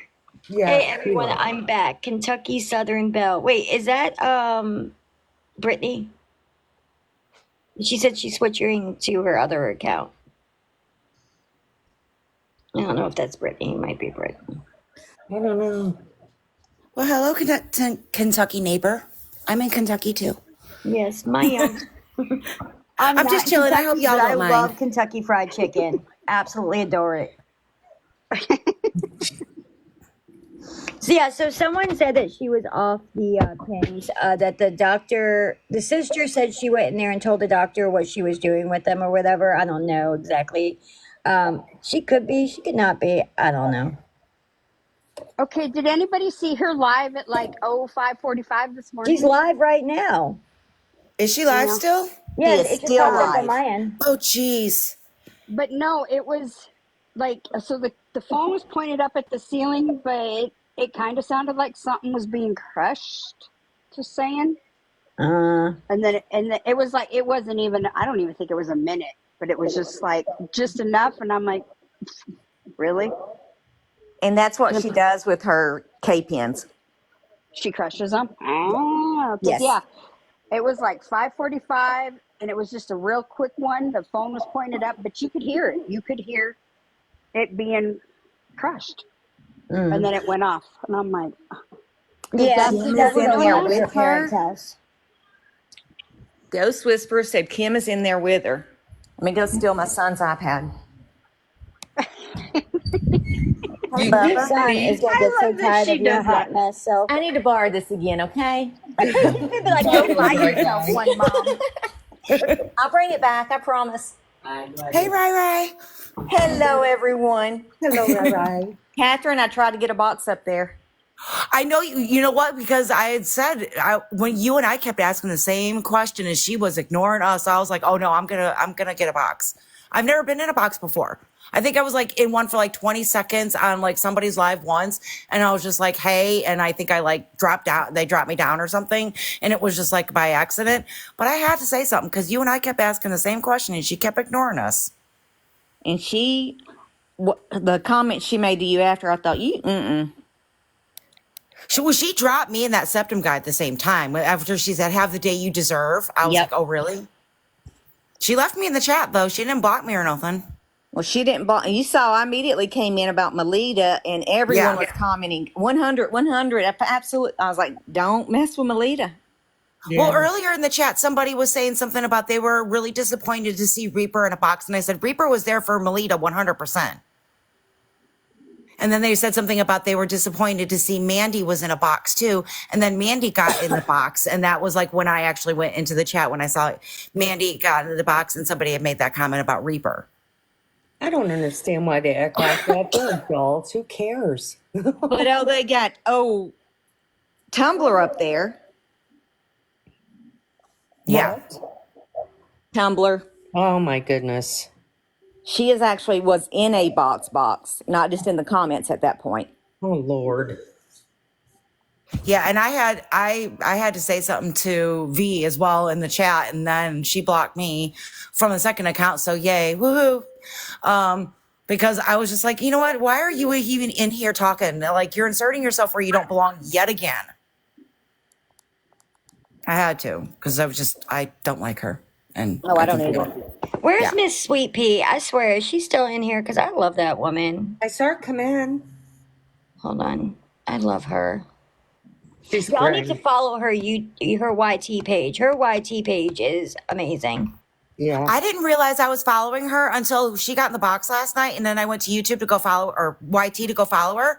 Yeah, Hey everyone, sure. I'm back. Kentucky Southern Belle. Wait, is that Brittany? She said she's switching to her other account. I don't know if that's Brittany. It might be Brittany. I don't know. Well, hello, Kentucky neighbor. I'm in Kentucky too. Yes, I'm I'm not just in chilling. I hope Kentucky, y'all but I don't mind. love Kentucky Fried Chicken. Absolutely adore it. So someone said that she was off the pins, that the sister said she went in there and told the doctor what she was doing with them or whatever. I don't know exactly. She could be, she could not be. I don't know. Okay, did anybody see her live at like 5:45 this She's morning? live right now. Is she live Yeah. still? Yeah, He is it just still popped up on live. my end. Oh, jeez. But no, it was like, so the phone was pointed up at the ceiling, but it kind of sounded like something was being crushed. Just saying. Uh, It was like, it wasn't even, I don't even think it was a minute, but it was just like just enough, and I'm like, really? And that's what she does with her K-pins. She crushes them. Because Yes. yeah, it was like 5:45, and it was just a real quick one. The phone was pointed up, but you could hear it. You could hear it being crushed, and then it went off, and I'm like, is yeah, that she Kim what is does we're it in over doing there at now? her with parents' her. house. Ghost Whisperer said Kim is in there with her. Let me go steal my son's iPad. Hey, Your Bubba. son is gonna get I so love that tired she of your does hot that. mess self. I need to borrow this again, okay? He's gonna be like, go buy yourself one, mom. I'll bring it back, I promise. Hey, Rai Hello, everyone. Hello, Rai. Catherine, I tried to get a box up there. I know you. You know what? Because I had said when you and I kept asking the same question, and she was ignoring us. I was like, "Oh no, I'm gonna get a box." I've never been in a box before. I think I was like in one for like 20 seconds on like somebody's live once, and I was just like, "Hey," and I think I like dropped out. They dropped me down or something, and it was just like by accident. But I had to say something because you and I kept asking the same question, and she kept ignoring us. And the comment she made to you after, I thought, She dropped me and that septum guy at the same time. After she said, "Have the day you deserve," I was like, Yep. "Oh, really?" She left me in the chat though. She didn't block me or nothing. Well, she didn't. You saw I immediately came in about Melita, and everyone Yeah. was commenting 100, 100. Absolutely. I was like, don't mess with Melita. Well, Yeah. earlier in the chat, somebody was saying something about they were really disappointed to see Reaper in a box. And I said, Reaper was there for Melita 100%. And then they said something about they were disappointed to see Mandy was in a box too. And then Mandy got in the box. And that was like when I actually went into the chat when I saw Mandy got into the box and somebody had made that comment about Reaper. I don't understand why they act like that. They're adults. Who cares? But they got Tumblr up there. Yeah. What? Tumblr. Oh my goodness. She was in a box, not just in the comments at that point. Oh Lord. Yeah, and I had to say something to V as well in the chat, and then she blocked me from the second account. So yay, woohoo! Because I was just like, you know what? Why are you even in here talking? Like you're inserting yourself where you don't belong yet again. I had to because I don't like her, and Oh, I don't think either. Where's Yeah. Miss Sweet Pea? I swear, is she still in here? Because I love that woman. I saw her come in. Hold on. I love her. She's Y'all great. need to follow her her YT page. Her YT page is amazing. Yeah. I didn't realize I was following her until she got in the box last night, and then I went to YouTube to go follow or YT to go follow her.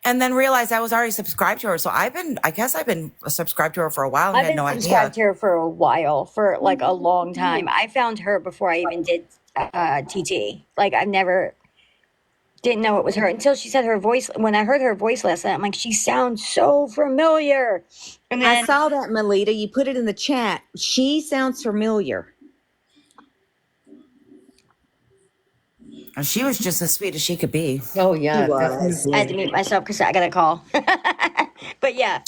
And then realized I was already subscribed to her. So I guess I've been subscribed to her for a while and I've had been no subscribed idea. to her for a while, for like a long time. I found her before I even did TT. Like I've never didn't know it was her until she said her voice. When I heard her voice last night, I'm like, she sounds so familiar. And then I saw that, Melita. You put it in the chat. She sounds familiar. And she was just as sweet as she could be. Oh yeah, I had to definitely. mute myself because I got a call. But yeah,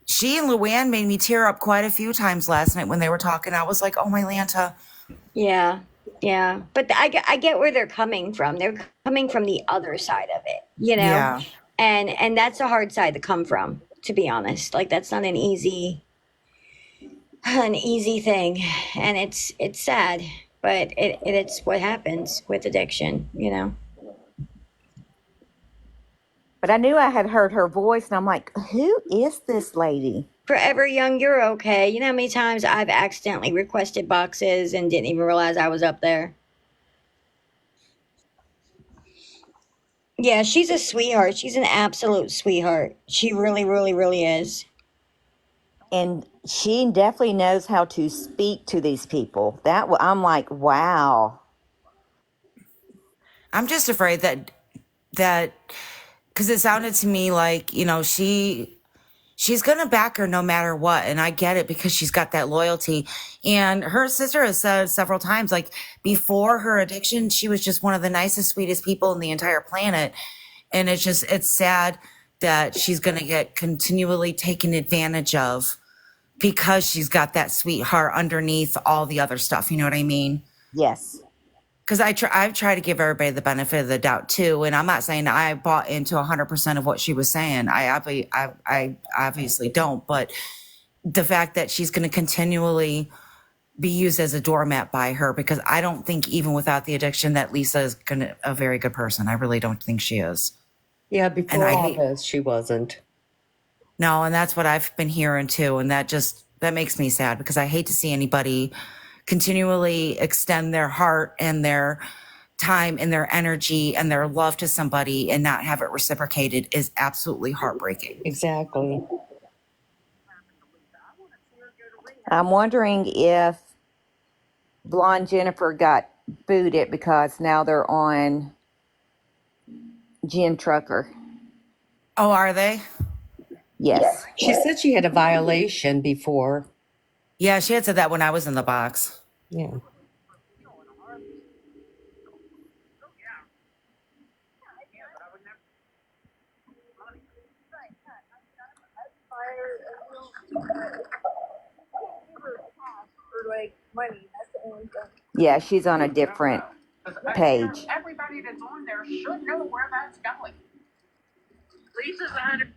She and Luann made me tear up quite a few times last night when they were talking. I was like, oh my Lanta. yeah. But I get where they're coming from. They're coming from the other side of it, you know? Yeah. And that's a hard side to come from, to be honest. Like that's not an easy thing. And it's sad, but it's what happens with addiction, you know? But I knew I had heard her voice, and I'm like, who is this lady? Forever Young, you're okay. You know how many times I've accidentally requested boxes and didn't even realize I was up there? Yeah, she's a sweetheart. She's an absolute sweetheart. She really, really, really is. And she definitely knows how to speak to these people. I'm like, wow. I'm just afraid that because it sounded to me like, you know, she's going to back her no matter what. And I get it because she's got that loyalty. And her sister has said several times, like before her addiction, she was just one of the nicest, sweetest people in the entire planet. And it's sad that she's going to get continually taken advantage of because she's got that sweetheart underneath all the other stuff. You know what I mean? Yes. Because I've tried to give everybody the benefit of the doubt too, and I'm not saying I bought into 100% of what she was saying. I obviously don't, but the fact that she's going to continually be used as a doormat by her, because I don't think even without the addiction that Lisa is a very good person. I really don't think she is. Yeah, And before all this, she wasn't. No, and that's what I've been hearing too, and that makes me sad because I hate to see anybody continually extend their heart and their time and their energy and their love to somebody and not have it reciprocated is absolutely heartbreaking. Exactly. I'm wondering if Blonde Jennifer got booted because now they're on Jen Trucker. Oh, are they? Yes. She said she had a violation before. Yeah, she had said that when I was in the box. Yeah. Yeah, she's on a different page. Everybody that's on there should know where that's going. Lisa's 100.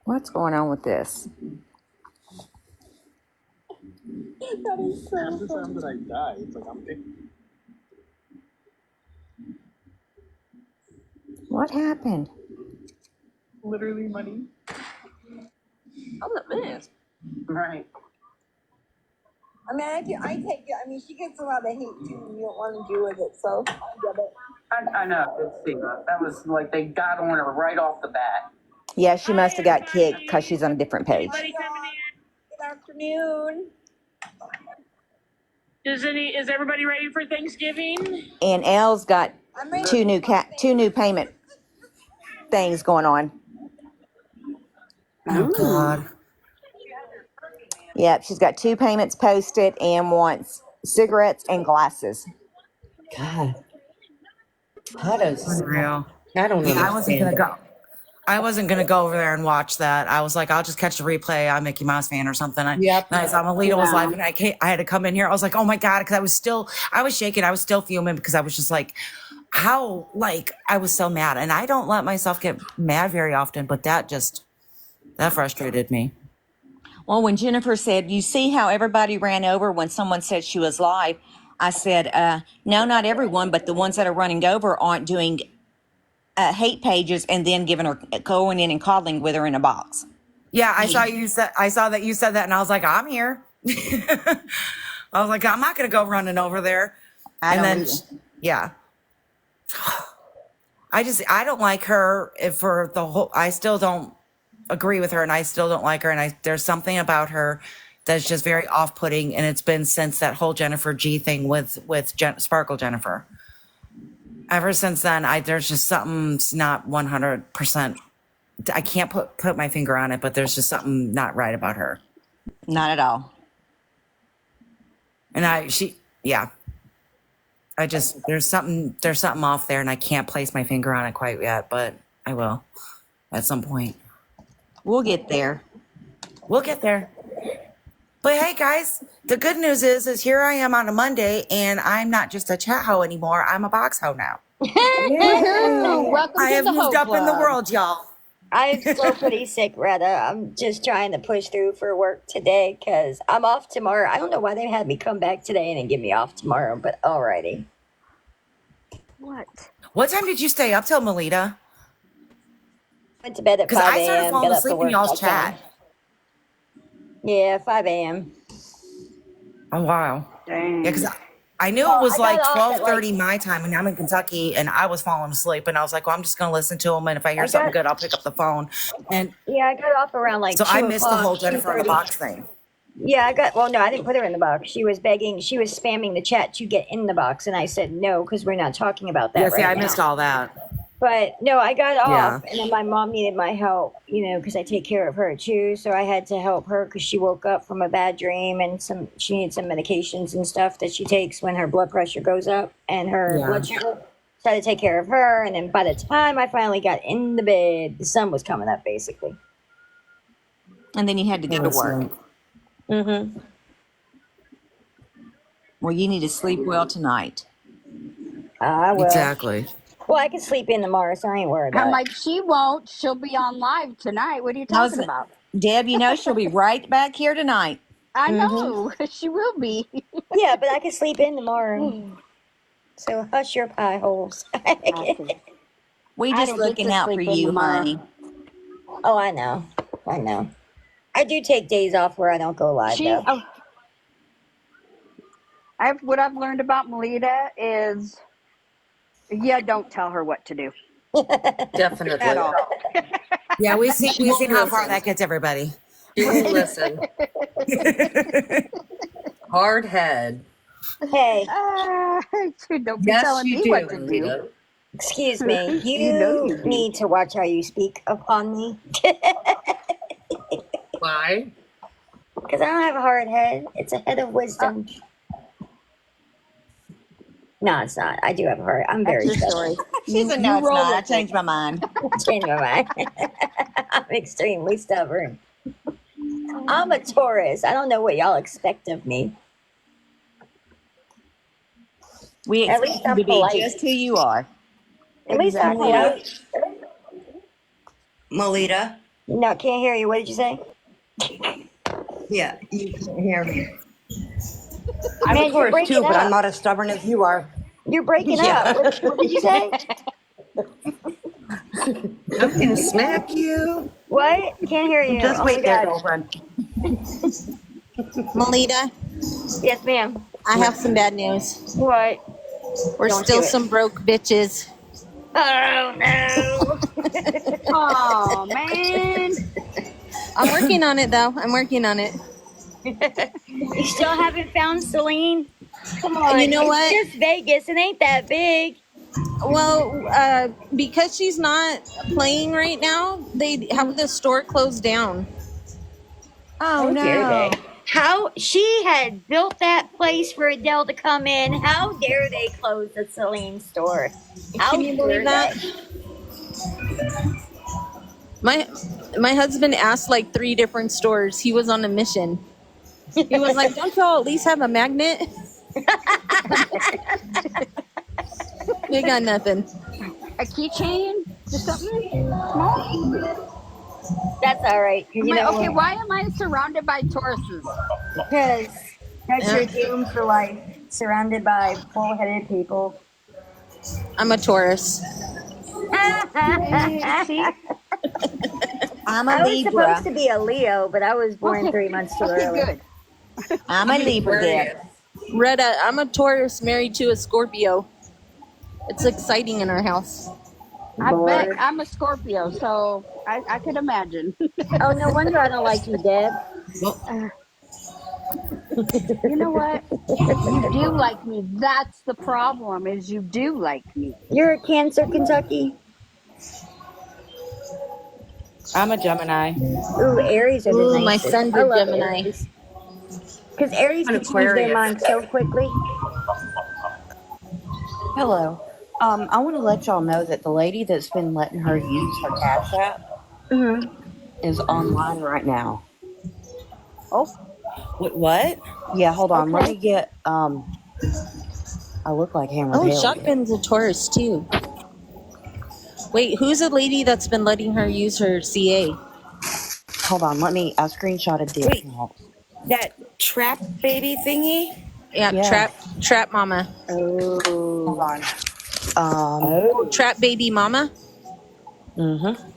What's going on with this? That is so funny. The time that I die, it's like I'm picking. What happened? Literally money. I'm the best. Right. I mean, I take it. I mean, she gets a lot of hate too, and you don't want to deal with it, so I get it. I know. Let's see. That was like they got on her right off the bat. Yeah, she must have got kicked because she's on a different page. Good afternoon. Is everybody ready for Thanksgiving? And Elle's got two new payment things going on. Oh, God. Yep, she's got 2 payments posted and wants cigarettes and glasses. God. How does... Real. I don't Yeah, understand. I wasn't gonna go over there and watch that. I was like, I'll just catch the replay. I'm a Mickey Mouse fan or something. Yep. I saw Melitta was live, and I had to come in here. I was like, oh my God, because I was shaking. I was still fuming because I was just like, I was so mad. And I don't let myself get mad very often, but that frustrated me. Well, when Jennifer said, you see how everybody ran over when someone said she was live, I said, no, not everyone, but the ones that are running over aren't doing hate pages and then going in and coddling with her in a box. Yeah, I saw that you said that, and I was like, I'm here. I was like, I'm not gonna go running over there. Yeah. I don't like her for the whole. I still don't agree with her, and I still don't like her, and there's something about her that's just very off-putting, and it's been since that whole Jennifer G thing with Sparkle Jennifer. Ever since then, there's just something's not 100%. I can't put my finger on it, but there's just something not right about her. Not at all. And there's something off there, and I can't place my finger on it quite yet, but I will at some point. We'll get there. We'll get there. But hey, guys, the good news is here I am on a Monday, and I'm not just a chat hoe anymore. I'm a box hoe now. Welcome I to have the moved Hoe up in the Club. world, y'all. I'm still pretty sick, Retta. I'm just trying to push through for work today because I'm off tomorrow. I don't know why they had me come back today and then give me off tomorrow, but alrighty. What? What time did you stay up till, Melitta? Went to bed at Because 5 I started a.m., got falling up for asleep in work y'all's by 10. chat. Yeah, 5 a.m. Oh, wow. Yeah, because Dang. I knew Well, it was I got like off at 12:30 my time, and I'm in Kentucky, and I was falling asleep, and I was like, well, I'm just going to listen to them, and if I hear something good, I'll pick up the phone. And I got off around like so I 2 missed the o'clock, whole Jennifer in the 2:30. box thing. Yeah, no, I didn't put her in the box. She was spamming the chat to get in the box, and I said no, because we're not talking about that Yeah, see, right I now. missed all that. But no, I got Yeah. off, and then my mom needed my help, because I take care of her too. So I had to help her because she woke up from a bad dream, and she needs some medications and stuff that she takes when her blood pressure goes up and her Yeah. blood sugar. So I had to take care of her, and then by the time I finally got in the bed, the sun was coming up, basically. And then you had to go to work. Mm-hmm. Well, you need to sleep well tonight. I will. Exactly. Well, I can sleep in tomorrow, so I ain't worried about I'm it. like, she won't. She'll be on live tonight. What are you talking about? Deb, she'll be right back here tonight. I know. She will be. Yeah, but I can sleep in tomorrow. So hush your pie holes. We I just don't get looking to out for sleep in you, tomorrow. honey. Oh, I know. I do take days off where I don't go live, though. What I've learned about Melitta is, don't tell her what to do Definitely. at all. Yeah, we've She seen won't how far listen. that gets everybody. She won't listen. Hard head. Hey, Don't be Yes, telling you me do, what to do. Anita. excuse me. You know you You do. need to watch how you speak upon me. Why? Because I don't have a hard head. It's a head of wisdom. No, it's not. I do have a hard. I'm very That's your story. stubborn. She said, no, it's not. I changed my mind. Change my mind. I'm extremely stubborn. I'm a Taurus. I don't know what y'all expect of me. We At expect least you I'm to be polite. just who you are. At least I'm polite. Melitta? No, can't hear you. What did you say? Yeah, you can't hear me. I'm Man, a you're Taurus breaking too, but I'm up. not as stubborn as you are. You're breaking Yeah. up. What did you say? I'm gonna smack you. What? Can't hear you. Just Oh my wait there, God. girlfriend. Melita, Yes, ma'am. I have some bad news. What? We're Don't still do it. some broke bitches. Oh no. Oh man. I'm working on it though. I'm working on it. You still haven't found Celine? Come on. You know what? It's just Vegas. It ain't that big. Well, because she's not playing right now, they have the store closed down. Oh, How dare no. they? How she had built that place for Adele to come in. How dare they close the Celine store? How Can you believe dare that? My husband asked like 3 different stores. He was on a mission. He was like, "Don't y'all at least have a magnet?" They got nothing. A keychain? Just something small? That's all right. Okay, why am I surrounded by Tauruses? Because you're doomed for life, surrounded by bull-headed people. I'm a Taurus. See? I'm a I was Libra. supposed to be a Leo, but I was born 3 months too early. Good. I'm a Libra, Deb. Retta, I'm a Taurus married to a Scorpio. It's exciting in our house. I bet I'm a Scorpio, so I could imagine. Oh, no wonder I don't like you, Deb. You know what? You do like me. That's the problem, is you do like me. You're a Cancer, Kentucky. I'm a Gemini. Ooh, Aries are the Ooh, my nicest. son's I a love Gemini. Aries. Because Aries An can change their Aquarius. mind so quickly. Hello. I want to let y'all know that the lady that's been letting her use her Cash App is online right now. Oh, What? Yeah, hold on. Let okay. me get I look like Hammer Oh, Bailey. Shotgun's a Taurus too. Wait, who's the lady that's been letting her use her CA? Hold on, I screenshotted the Wait. account. That trap baby thingy? Yeah, Yeah. trap mama. Hold Oh. on. Trap baby mama. Mm-hmm.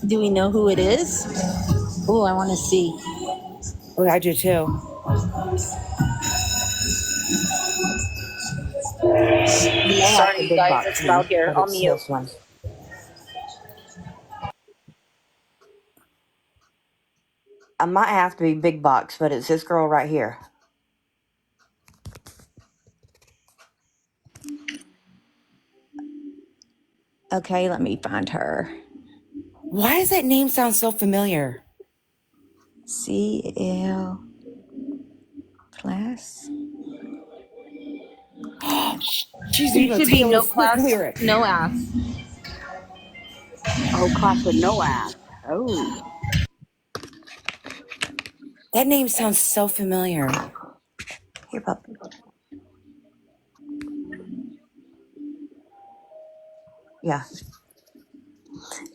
Do we know who it is? Oh, I want to see. Oh, I do too. You may have Sorry, the you big guys. box It's loud one, here. but I'll it's mute. this one. I might have to be big box, but it's this girl right here. Okay, let me find her. Why does that name sound so familiar? CL class. She's You doing a should be Taylor no Swift class, lyric. no ass. Oh, class with no ass. Oh. That name sounds so familiar. Here, puppy. Yeah.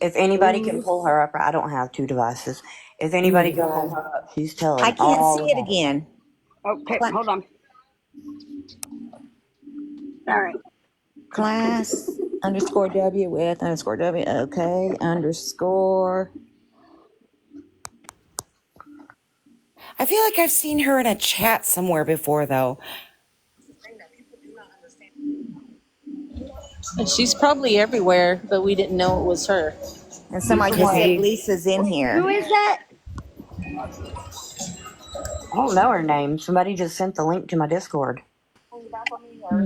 If anybody can pull her up, I don't have two devices. If anybody can pull her up, she's I telling can't see all it about it. again. Okay, Cla- hold on. All right. class underscore W with underscore W. Okay, underscore. I feel like I've seen her in a chat somewhere before, though. And she's probably everywhere, but we didn't know it was her. And somebody Could just said be. Lisa's in Who here. is that? I don't know her name. Somebody just sent the link to my Discord.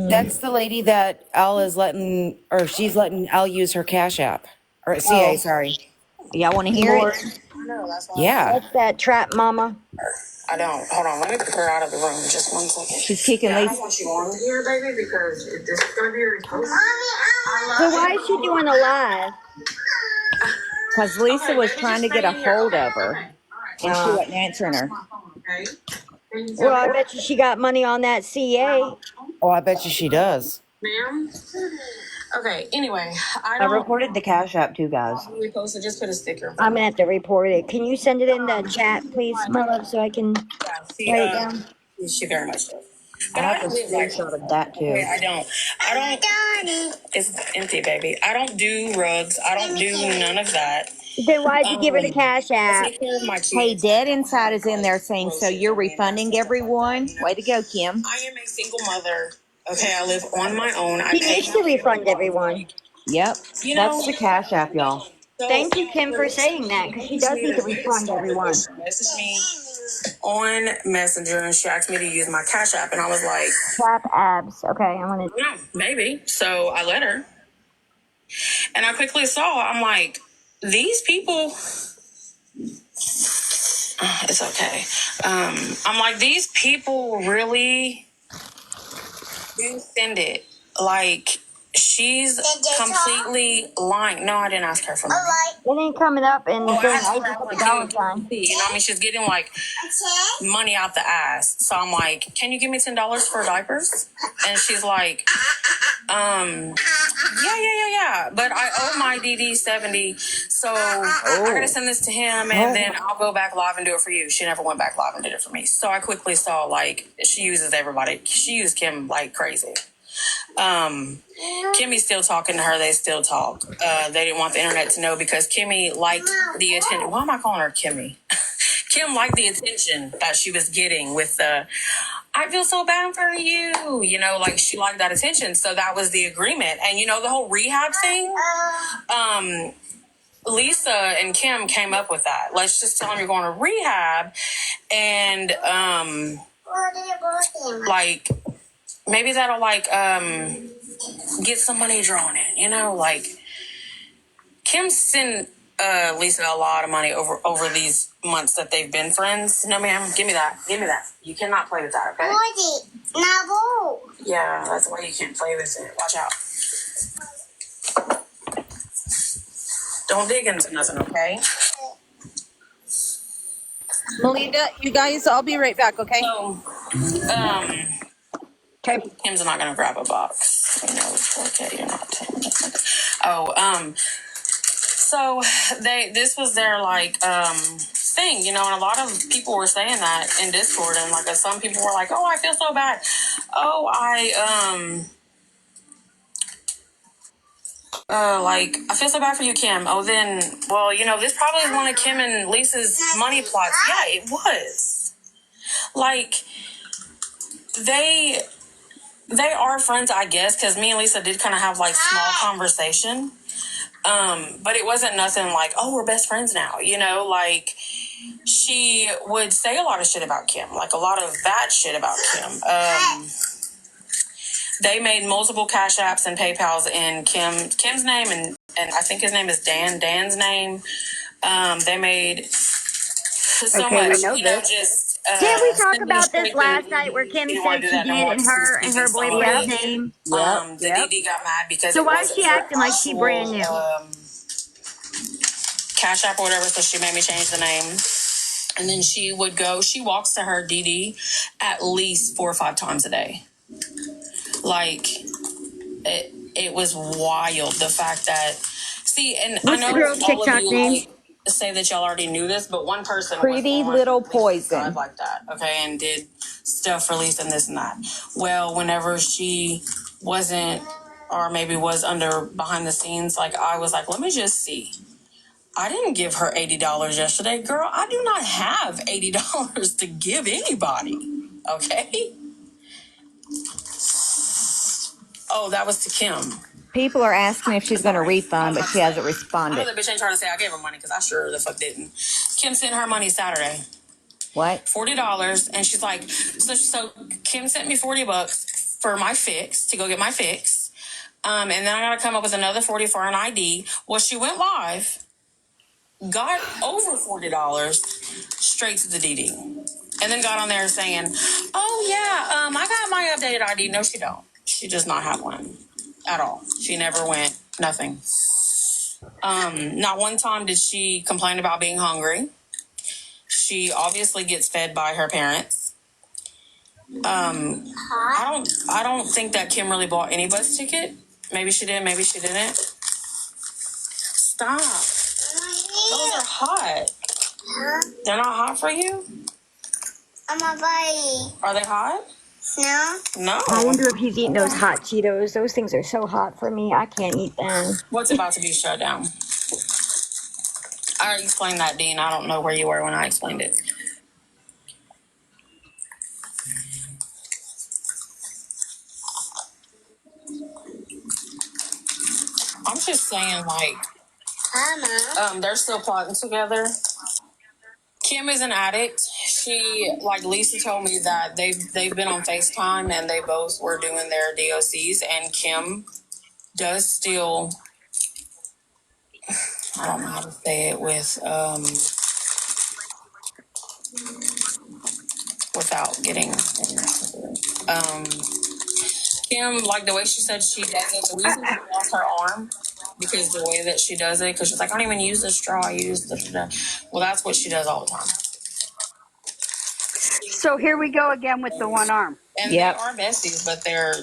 That's the lady that Al is letting, or she's letting Al use her Cash App. Or CA, Oh, sorry. Y'all want to hear it? Lord. Yeah. That's that trap mama. I don't. Hold on. Let me put her out of the room just 1 second. She's kicking Yeah, I don't Lisa. want you on here, baby, because this is going to be your post. So why is she doing a live? Because Lisa Okay, was baby, trying just to get stay a in here. hold Okay, of her, okay. All right. and she Uh, wasn't answering her. My phone, okay? Can you tell well, me I that? bet you she got money on that CA. Oh, I bet you she does. Ma'am? Okay, anyway, I I don't reported the Cash App too, guys. really post it. Just put a sticker in I'm front of gonna it. have to report it. Can you send it in the chat, please, my love, so I can Yeah, write it down? she very much does. I But I have a don't live like screenshot of that okay, too. I don't. It's empty, baby. I don't do rugs. I don't do none of that. Then why'd you give her the Um, Cash I App? take care of my Hey, kids. I Dead don't Inside have is in like there saying, so groceries you're or maintenance refunding and stuff like that. everyone? Way to go, Kim. I am a single mother. Okay, I live on my own. I She pay needs my to bill. refund everyone. Like, Yep. you That's know. the Cash App, y'all. So, Thank you, Kim, for saying that, because she does need to refund everyone. message me on Messenger and she asked me to use my Cash App, and I was like, Trap abs. Okay, I'm gonna. no, maybe. So I let her, and I quickly saw. I'm like, these people. It's okay. I'm like, these people really do send it. Like, she's completely lying. No, I didn't ask her for money. It ain't coming up in the Oh, I thing. asked I her. just I was put the like, can dollar you sign. see? You know what I mean? She's getting like money out the ass. So I'm like, can you give me $10 for diapers? And she's like, yeah. But I owe my DD 70, so I gotta send this to him, and then I'll go back live and do it for you. She never went back live and did it for me. So I quickly saw like she uses everybody. She used Kim like crazy. Kimmy's still talking to her. They still talk. They didn't want the internet to know because Kimmy liked the attention. Why am I calling her Kimmy? Kim liked the attention that she was getting with the I feel so bad for you. You know, like she liked that attention. So that was the agreement. And you know, the whole rehab thing, Lisa and Kim came up with that. Let's just tell them you're going to rehab and like maybe that'll like get some money drawn in, you know, like Kim sent Lisa a lot of money over these months that they've been friends. No, ma'am, give me that. You cannot play with that, okay? Yeah, that's why you can't play with it. Watch out. Don't dig into nothing, okay? Melinda, you guys, I'll be right back, okay? So, Kim's not gonna grab a box. You know, okay, you're not. So this was their like thing, you know, and a lot of people were saying that in Discord, and like some people were like, "Oh, I feel so bad. Oh, like, I feel so bad for you, Kim. Oh, then, well, you know, this probably is one of Kim and Lisa's money plots. Yeah, it was. Like, they are friends, I guess, because me and Lisa did kind of have, like, small conversation. But it wasn't nothing like, oh, we're best friends now, you know? Like, she would say a lot of shit about Kim, like a lot of bad shit about Kim. They made multiple Cash Apps and PayPals in Kim's name, and I think his name is Dan's name. They made so Okay, we much, know you know, this. just Didn't we talk sending about this straight to last night where you Kim don't want said to do she that no did more it in because he's her and speaking her boyfriend's Yep. sorry. name? The DD got mad because So it why is wasn't she her acting like she brand actual new? Cash App or whatever, so she made me change the name. And then she walks to her DD at least 4 or 5 times a day. Like, it was wild, the fact that, see, and What's I the know girl's all of TikTok you, name? like, say that y'all already knew this, but one person was Pretty on Little Lisa's Poison. side like that, okay, and did stuff for Lisa and this and that. Well, whenever she wasn't, or maybe was under behind the scenes, like, I was like, let me just see. I didn't give her $80 yesterday. Girl, I do not have $80 to give anybody. Okay? Oh, that was to Kim. People are asking if she's going to Sorry. refund, but she hasn't I know responded. that bitch ain't trying to say I gave her money because I sure the fuck didn't. Kim sent her money Saturday. What? $40. And she's like, so Kim sent me $40 for my fix, to go get my fix. And then I got to come up with another $40 for an ID. Well, she went live, got over $40 straight to the DD, and then got on there saying, oh yeah, I got my updated ID. No, she don't. She does not have one at all. She never went, nothing. Not one time did she complain about being hungry. She obviously gets fed by her parents. I don't think that Kim really bought any bus ticket. Maybe she did, maybe she didn't. Stop. Those are hot. They're not hot for you? I'm a body. Are they hot? No. No. I wonder if he's eating those hot Cheetos. Those things are so hot for me. I can't eat them. What's about to be shut down? I already explained that, Dean. I don't know where you were when I explained it. I'm just saying, like, they're still plotting together. Kim is an addict. She, like Lisa told me that they've been on FaceTime and they both were doing their DOCs, and Kim does still, I don't know how to say it without getting Kim, like the way she said she does it, the reason she lost her arm because the way that she does it, because she's like, I don't even use the straw, I use the. Well, that's what she does all the time. So here we go again with the one arm. And they are besties, but they're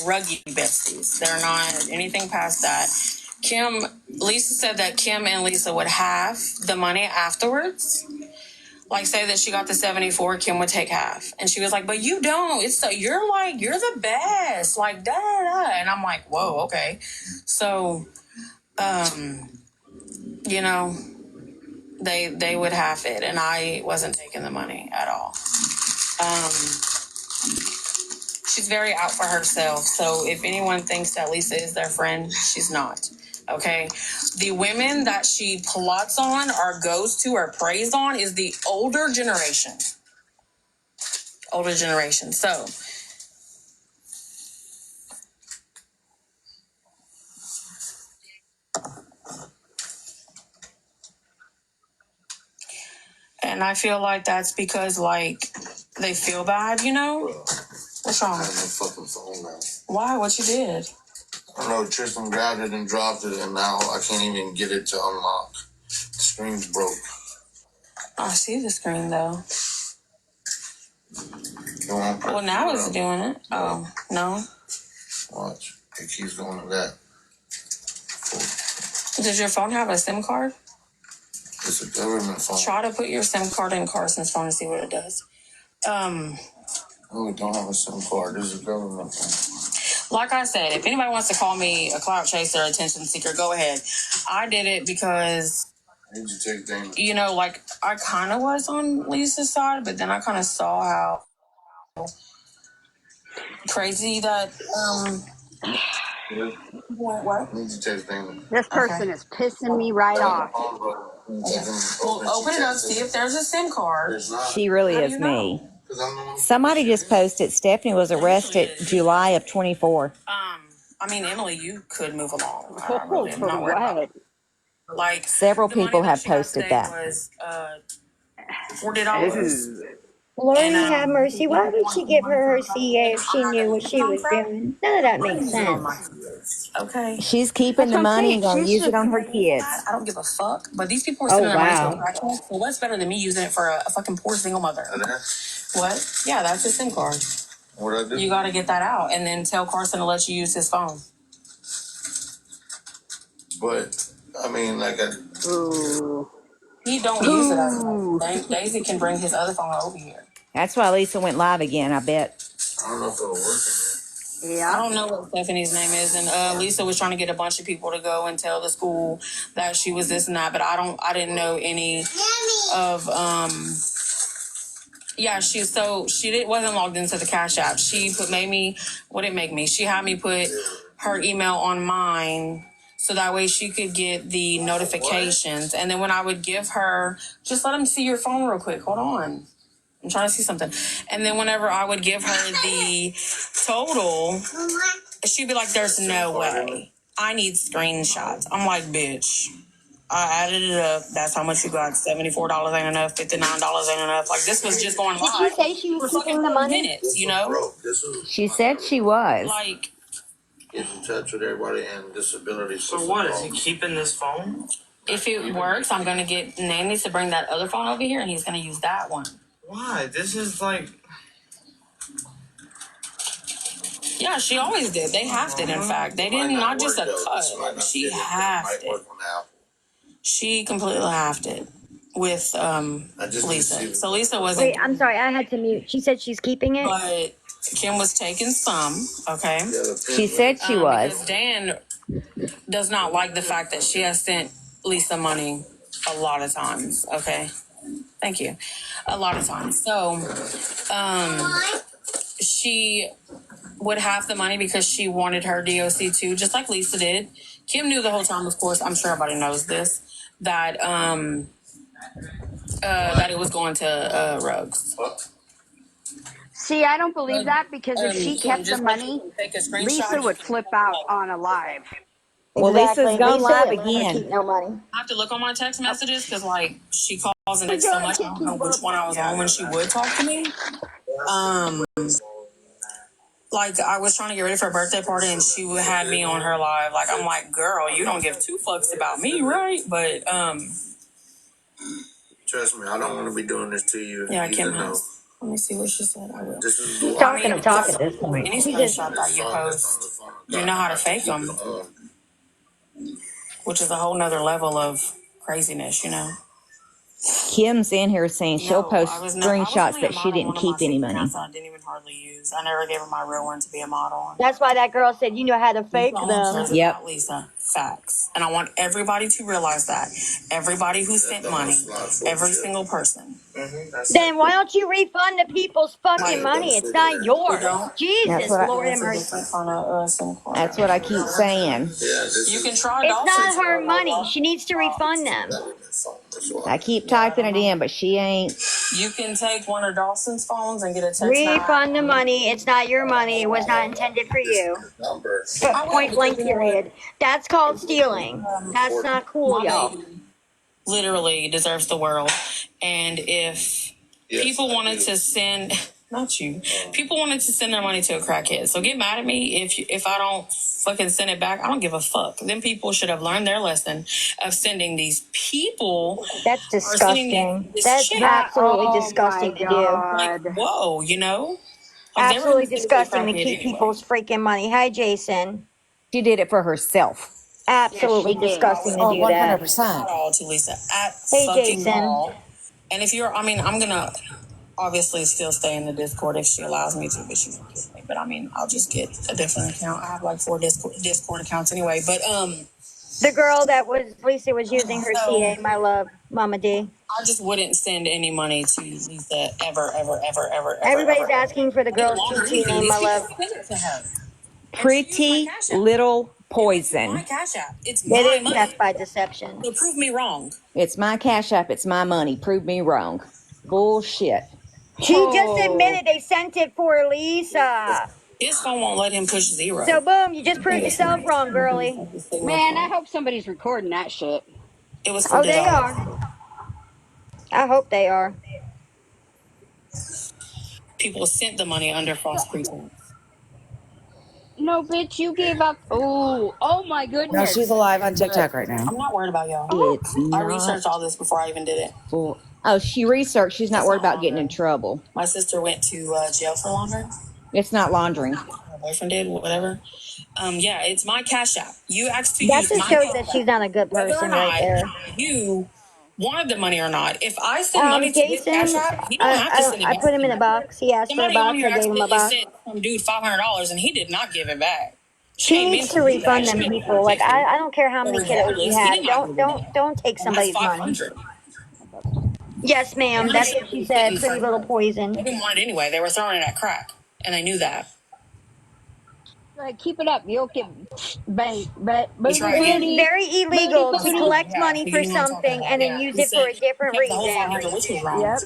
ruggy besties. They're not anything past that. Lisa said that Kim and Lisa would have the money afterwards. Like, say that she got the 74, Kim would take half. And she was like, but you don't. You're the best. Like, da da da. And I'm like, whoa, okay. So, you know, they would have it. And I wasn't taking the money at all. She's very out for herself. So if anyone thinks that Lisa is their friend, she's not. Okay. The women that she plots on or goes to or preys on is the older generation. So and I feel like that's because, like, they feel bad, you know? Bro, What's wrong? I have my fucking phone now. Why? What you did? I don't know. Tristan grabbed it and dropped it, and now I can't even get it to unlock. The screen's broke. I see the screen, though. Go on, Well, now it's doing it. Oh, no. Watch. It keeps going to that. Does your phone have a SIM card? It's a government phone. Try to put your SIM card in Carson's phone and see what it does. No, we don't have a SIM card. This is a government phone. Like I said, if anybody wants to call me a clout chaser, attention seeker, go ahead. I did it because, you know, like I kind of was on Lisa's side, but then I kind of saw how crazy that what? This person is pissing me right off. Well, open it up, see if there's a SIM card. She really is me. Somebody just posted Stephanie was arrested July of 24. I mean, Emily, you could move along. I Oh, really am for not worried about it. what? Like Several the money people that have she got posted today that. was $40. Ooh. Lord And have mercy. Why would she give her CA if I'm she not knew gonna what use it she on was crack. doing? None of that I makes use it on my sense. kids. Okay. She's keeping That's the what I'm money saying. and gonna She use it should. on her kids. I don't give a fuck. But these people are Oh, sending their money to a wow. crack house. So what's better than me using it for a fucking poor single mother? What? Yeah, that's his SIM card. What I do? You got to get that out and then tell Carson to let you use his phone. But I mean, like, Ooh. He don't use it as Ooh. much. Daisy can bring his other phone over here. That's why Lisa went live again, I bet. I don't know if it'll work in there. I Yeah. don't know what Stephanie's name is, and Lisa was trying to get a bunch of people to go and tell the school that she was this and that, but I didn't know any of yeah, wasn't logged into the Cash App. She she had me put her email on mine so that way she could get the notifications. And then when I would give her, just let them see your phone real quick. Hold on. I'm trying to see something. And then whenever I would give her the total, she'd be like, there's no way. I need screenshots. I'm like, bitch. I added it up. That's how much you got. $74 ain't enough. $59 ain't enough. Like, this was just going Did she live say she was for fucking keeping the 30 money? minutes, you know? She said she was. Like, Get in touch with everybody and disability. So what, is he keeping this phone? if it works, I'm going to get Nanny to bring that other phone over here, and he's going to use that one. Why? This is like... Yeah, she always did. They halved it, in fact. They didn't, not just a cut. She halved it. She completely halved it with Lisa. So Lisa wasn't. Wait, I'm sorry. I had to mute. She said she's keeping it? But Kim was taking some, okay? She said she was. Because Dan does not like the fact that she has sent Lisa money a lot of times, okay? Thank you. A lot of times. So she would have the money because she wanted her DOC too, just like Lisa did. Kim knew the whole time, of course, I'm sure everybody knows this, that that it was going to Rogues. See, I don't believe that because if she Kim, kept the just like you money, can take a Lisa screenshot, you would can flip pull it out up. on a live. Well, Lisa's Exactly. gone Lisa live wouldn't let her again. keep no money. I have to look on my text messages because, like, she calls and My texts so God, I much. I can't don't know keep which up. one I was on when she would talk to me. Like, I was trying to get ready for a birthday party and she had me on her live. Like, I'm like, girl, you don't give two fucks about me, right? But Trust me, I don't want to be doing this to you. yeah, You Kim know. has. Let me see what she said. I will. This is She's the talking to talk at this point. Any She just, screenshot that you post, you know how to fake them, which is a whole nother level of craziness, you know? Kim's in here saying she'll No, post I was screenshots only a that she model on didn't one of my keep any secret money. accounts that I didn't even hardly use. I never gave her my real one to be a model on. that's why that girl said you know how to Lisa fake only them. cares Yep. about Lisa. Facts. And I want everybody to realize that. Everybody who sent money, every single person. Then why don't you refund the people's fucking Like, money? It's not we yours. don't. That's Jesus, what Lord have It's a mercy. different kind of SIM card. That's what I keep saying. You can try It's Dolphins not her for money. She needs to refund them. I keep typing it in, but she ain't. You can take one of Dawson's phones and get a text now. Refund the money. It's not your money. It was not intended for you. I will, Point because blank you know what? period. That's called stealing. That's not cool, My y'all. baby literally deserves the world. And if people wanted to send, not you, people wanted to send their money to a crackhead. So get mad at me if I don't fucking send it back. I don't give a fuck. Then people should have learned their lesson of sending these people. That's Or sending disgusting. this That's chick. That, absolutely oh my disgusting to do. Like, God. whoa, you know? Like, they were Absolutely just going to be a disgusting to crackhead keep anyway. people's freaking money. Hi, Jason. She did it for herself. Yes, Absolutely she did. disgusting to Oh, do that. 100%. At all to Lisa. At Hey, fucking Jason. all. And if you're, I mean, I'm gonna. obviously still stay in the Discord if she allows me to, but she won't give me. But I mean, I'll just get a different account. I have like 4 Discord accounts anyway. But The girl that was Lisa was using her so CA, my love, Mama D. I just wouldn't send any money to Lisa ever. Everybody's asking for the Any girl's longer TT anything. name, These my people love. send it to her. Pretty little poison. My Cash App. It's It my is money. death by deception. So prove me wrong. It's my Cash App. It's my money. Prove me wrong. Bullshit. She just Oh. admitted they sent it for Lisa. His phone won't let him push 0. So boom, you just proved yourself wrong, girlie. Man, I hope somebody's recording that shit. It was for Oh, they Didal. are. I hope they are. People sent the money under false pretense. No, bitch, you gave up. Oh my No, goodness. she's alive on TikTok right now. I'm not worried about y'all. It's I not researched all this before I even did it. for. Oh, she researched. She's not worried about getting in trouble. My sister went to jail for longer. It's not laundering. My boyfriend did, whatever. Yeah, it's my Cash App. You actually That use just my shows Cash that App, she's not a good whether or person right not there. you wanted the money or not. If I send money to his Cash Jason, App, he don't have to send it I back put to him in a me. box. He asked for a Somebody on box. here I gave him a accidentally box. sent some dude $500 and he did not give it back. She She ain't needs meant to to do that. refund She them meant to people. Like 50. I don't care how But many kiddos you regardless, he have. did not give it back. Don't take And that's somebody's money. 500. Yes, ma'am. That's what she said. Pretty little poison. They didn't want it anyway. They were throwing it at crack, and they knew that. Like, keep it up. You'll get bang, He's booty, right. It is booty, very booty, illegal to booty. collect money for You know what I'm talking something about. and then Yeah, use he it for said a he different kept the whole reason. 500, which was wrong. Yep.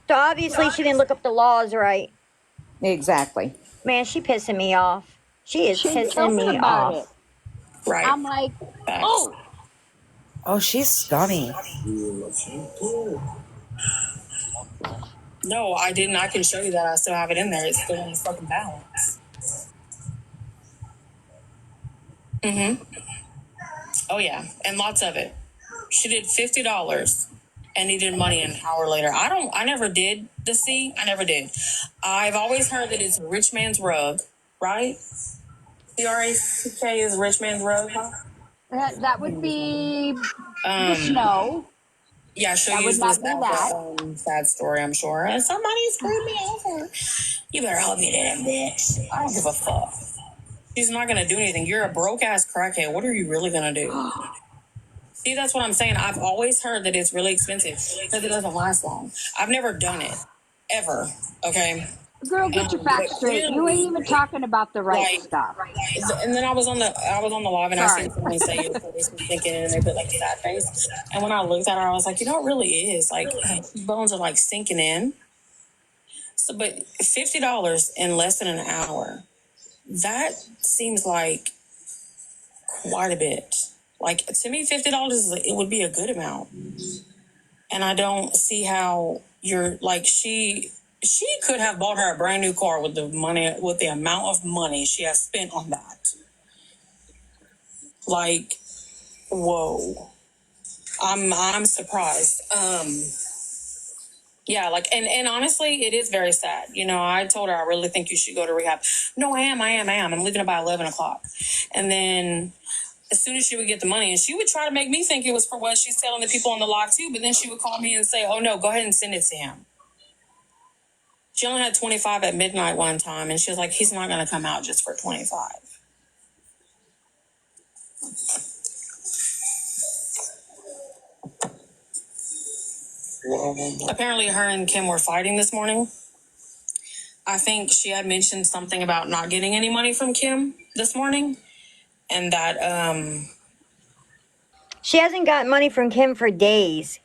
So obviously she didn't look up the laws right. Exactly. Man, she pissing me off. She is She's pissing open me about off. it. Right. I'm like, oh, Oh, she's scummy. No, I didn't. I can show you that. I still have it in there. It's still in the fucking balance. Mm-hmm. Oh yeah, and lots of it. She did $50 and needed money an hour later. I never did the C. I never did. I've always heard that it's a rich man's rug, right? CRACK is rich man's rug, huh? that would be the Um, snow. yeah, she'll That would use this not be as that. a sad story, I'm sure. And somebody screwed me over. You better hope you didn't, bitch. I don't give a fuck. She's not gonna do anything. You're a broke ass crackhead. What are you really gonna do? See, that's what I'm saying. I've always heard that it's really expensive because it doesn't last long. I've never done it, ever. Okay. Girl, get your But facts straight. You ain't clearly, even talking about the right like, stuff. and then I was on the live and I Sorry. seen someone say your face was thinking and they put like a sad face. And when I looked at her, I was like, you know, it really is like bones are like sinking in. So, but $50 in less than an hour, that seems like quite a bit. Like to me, $50 it would be a good amount, and I don't see how you're like she could have bought her a brand new car with the amount of money she has spent on that. Like, whoa, I'm surprised. Yeah, like and honestly, it is very sad. You know, I told her I really think you should go to rehab. No, I am. I'm leaving by 11:00, and then. As soon as she would get the money, and she would try to make me think it was for what she's telling the people on the live too, but then she would call me and say, oh no, go ahead and send it to him. She only had 25 at midnight one time, and she was like, he's not going to come out just for 25. Apparently her and Kim were fighting this morning. I think she had mentioned something about not getting any money from Kim this morning, and that She hasn't gotten money from Kim for days.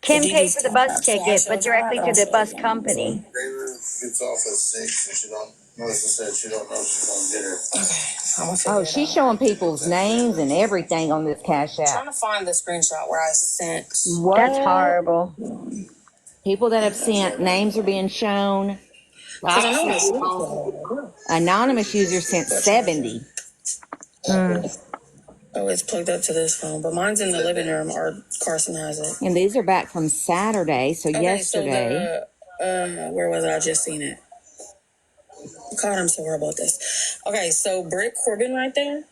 Kim paid for the bus ticket, but directly to the bus company. David gets off at 6 and she don't. Melissa said she don't know if she's gonna get her. Okay. Oh, she's showing people's names and everything on this Cash I'm App. trying to find the screenshot where I sent. What? That's horrible. People that have sent names are being shown. Because I know this Anonymous user sent 70. Oh, it's plugged up to this phone, but mine's in the living room, or Carson has it. And these are back from Saturday, so Okay, yesterday. So where was it? I just seen it. God, I'm so horrible at this. Okay, so Britt Corbin right there.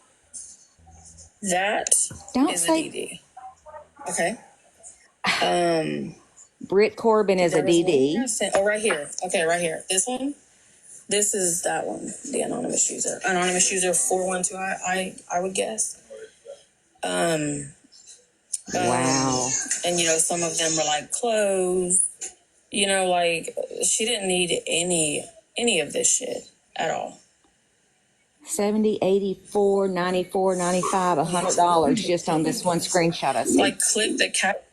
That Don't is say. a DD. Okay. Britt Corbin is a DD. Oh, right here. Okay, right here. This one. This is that one. The anonymous user. Anonymous user 412. I would guess. Wow. And some of them were like clothes. Like she didn't need any of this shit at all. 70, 84, 94, 95, $100 just on this one screenshot I see. Like click the cap.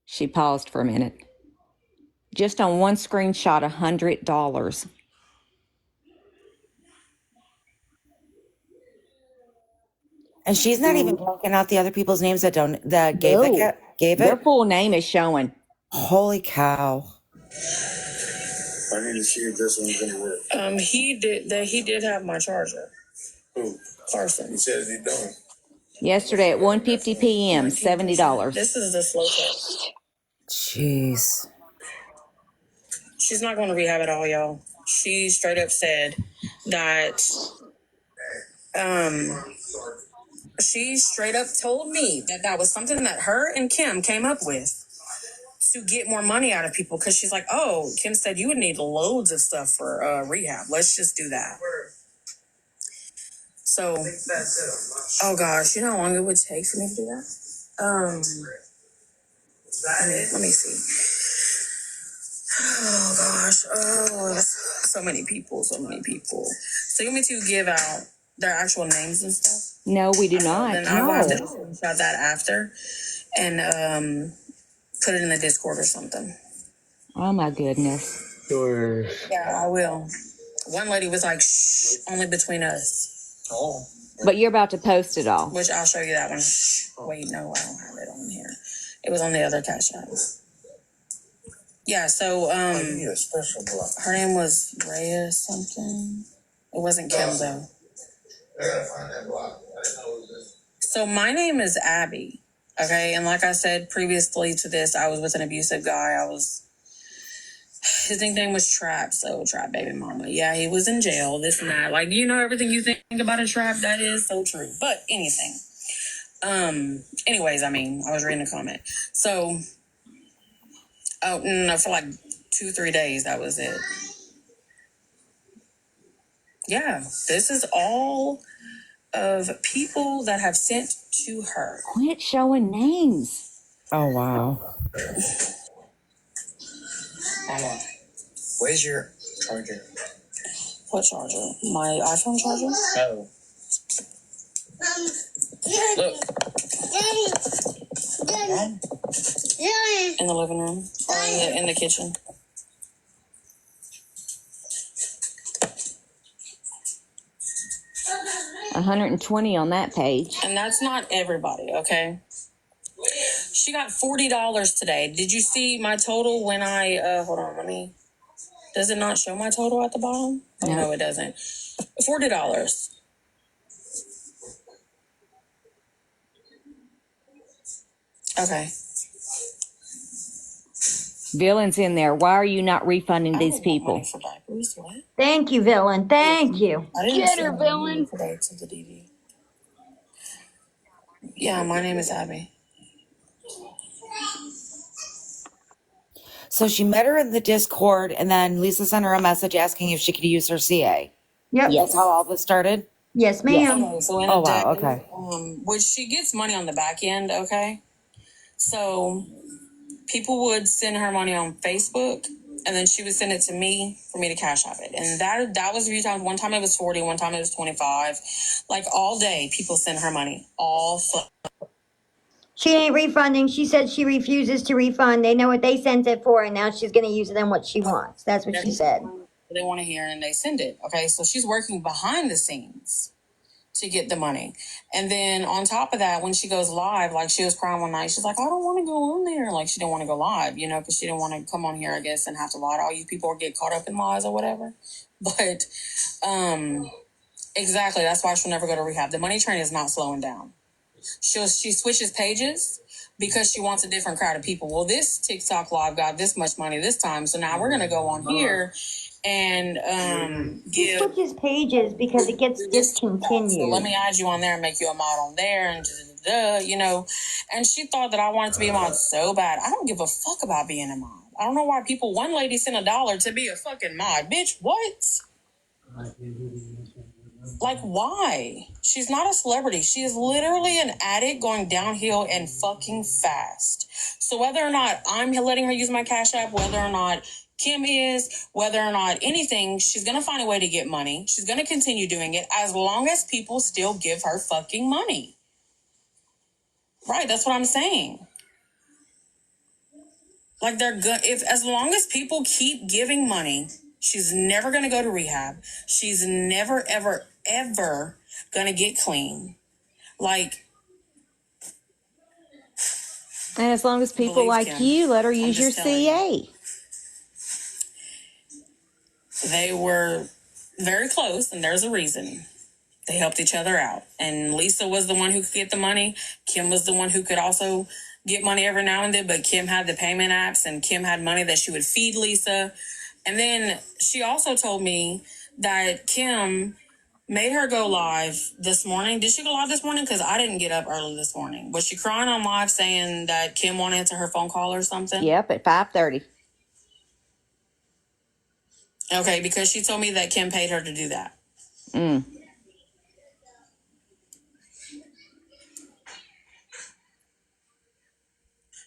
She paused for a minute. Just on one screenshot, $100. And she's not even blocking out the other people's names that gave Their it. full name is showing. Holy cow. I need to see if this one's gonna work. He did have my charger. Who? Carson. He says he don't. Yesterday at 1:50 p.m., $70. This is the slow test. Jeez. She's not going to rehab at all, y'all. She straight up said that. She straight up told me that was something that her and Kim came up with to get more money out of people, because she's like, oh, Kim said you would need loads of stuff for rehab. Let's just do that. So, oh gosh, you know how long it would take for me to do that? Let me see. Oh gosh, so many people. So you want me to give out their actual names and stuff? No, we do not. Then I'll have to screenshot that after and put it in the Discord or something. Oh my goodness. Sure. Yeah, I will. One lady was like, shh, only between us. Oh. But you're about to post it all. Which I'll show you that one. Wait, no, I don't have it on here. It was on the other Cash App. Yeah, so You need a special block. her name was Rhea something. It wasn't Kim though. I gotta find that block. I didn't know it was this. So my name is Abby. Okay, and like I said previously to this, I was with an abusive guy. His nickname was Trap, so Trap Baby Mama. Yeah, he was in jail, this and that. Like, everything you think about a trap, that is so true. But anything. Anyways, I was reading the comment. So, oh, no, for like 2-3 days, that was it. Yeah, this is all of people that have sent to her. Quit showing names. Oh, wow. Mama, where's your charger? What charger? My iPhone charger? No. Look. In the living room or in the kitchen. $120 on that page. And that's not everybody, okay? She got $40 today. Did you see my total when I hold on, does it not show my total at the bottom? Oh, no, it doesn't. $40. Okay. Villain's in there. Why are you not refunding these people? For diapers, what? Thank you, Villain. Thank you. I didn't Get see her, my Villain. name today to the DD. Yeah, my name is Abby. So she met her in the Discord, and then Lisa sent her a message asking if she could use her CA. Yep. That's how all this started? Yes, ma'am. Okay, so in Oh, a day, wow, okay. which she gets money on the back end, okay? So people would send her money on Facebook, and then she would send it to me for me to cash out it. And that was a few times. One time it was 40, one time it was 25. Like all day, people send her money. She ain't refunding. She said she refuses to refund. They know what they sent it for, and now she's going to use it on what she wants. That's what she said. They want to hear, and they send it. Okay, so she's working behind the scenes to get the money. And then on top of that, when she goes live, like she was crying one night, she's like, I don't want to go on there. Like she didn't want to go live, because she didn't want to come on here, I guess, and have to lie to all you people or get caught up in lies or whatever. But exactly, that's why she'll never go to rehab. The money train is not slowing down. She switches pages because she wants a different crowd of people. Well, this TikTok live got this much money this time, so now we're going to go on here and He give. switches pages because it gets So discontinued. let me add you on there and make you a mod on there, and you know. And she thought that I wanted to be a mod so bad. I don't give a fuck about being a mod. I don't know why people. One lady sent $1 to be a fucking mod, bitch. What? Like, why? She's not a celebrity. She is literally an addict going downhill and fucking fast. So whether or not I'm letting her use my Cash App, whether or not Kim is, whether or not anything, she's going to find a way to get money. She's going to continue doing it as long as people still give her fucking money. Right, that's what I'm saying. Like, they're good. If as long as people keep giving money, she's never going to go to rehab. She's never, ever, ever going to get clean. Like, And as long as people like Kim. you let her I'm use your just telling you. CA. They were very close, and there's a reason. They helped each other out. And Lisa was the one who could get the money. Kim was the one who could also get money every now and then, but Kim had the payment apps, and Kim had money that she would feed Lisa. And then she also told me that Kim made her go live this morning. Did she go live this morning? Because I didn't get up early this morning. Was she crying on live saying that Kim won't answer her phone call or something? Yep, at 5:30. Okay, because she told me that Kim paid her to do that.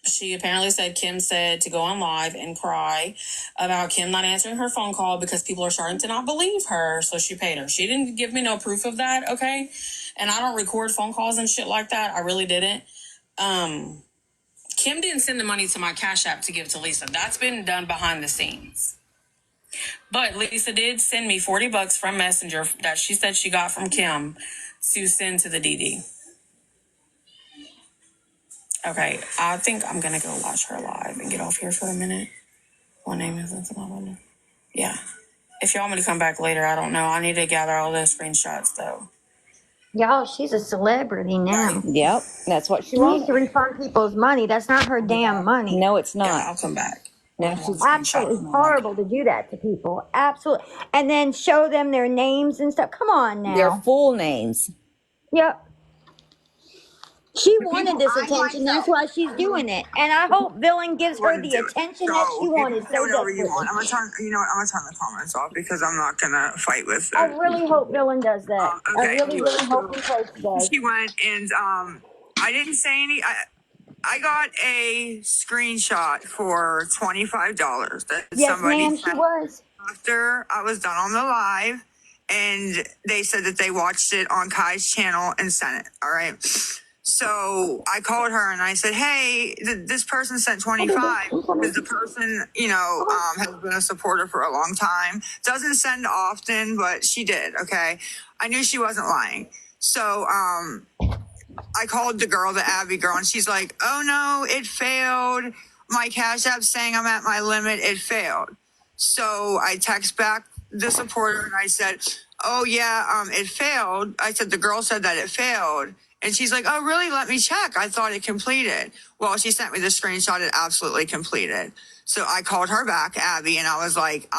She apparently said Kim said to go on live and cry about Kim not answering her phone call because people are starting to not believe her. So she paid her. She didn't give me no proof of that, okay? And I don't record phone calls and shit like that. I really didn't. Kim didn't send the money to my Cash App to give to Lisa. That's been done behind the scenes. But Lisa did send me $40 from Messenger that she said she got from Kim to send to the DD. Okay, I think I'm going to go watch her live and get off here for a minute. What name is this? Yeah. If y'all want me to come back later, I don't know. I need to gather all those screenshots, though. Y'all, she's a celebrity now. Yep, that's what she She needs wants. to refund people's money. That's not her damn money. No, it's not. Yeah, I'll come back. No, she's Absolutely horrible to do that to people. Absolutely. And then show them their names and stuff. Come on now. their full names. Yep. She wanted this attention. That's why she's doing it. And I hope Villain gives her the attention that she wanted so desperately. I'm gonna turn. You know what? I'm gonna turn the comments off because I'm not gonna fight with. I really hope Villain does that. I really hope and pray she does. She went and I didn't say any. I got a screenshot for $25 that Yes, somebody ma'am, she sent was. after I was done on the live, and they said that they watched it on Kai's channel and sent it. All right. So I called her and I said, "Hey, this person sent 25 because the person, has been a supporter for a long time. Doesn't send often, but she did. Okay, I knew she wasn't lying. So I called the girl, the Abby girl, and she's like, "Oh no, it failed. My Cash App saying I'm at my limit. It failed." So I text back the supporter and I said, "Oh yeah, it failed." I said the girl said that it failed, and she's like, "Oh really? Let me check. I thought it completed." Well, she sent me the screenshot. It absolutely completed. So I called her back, Abby, and I was like,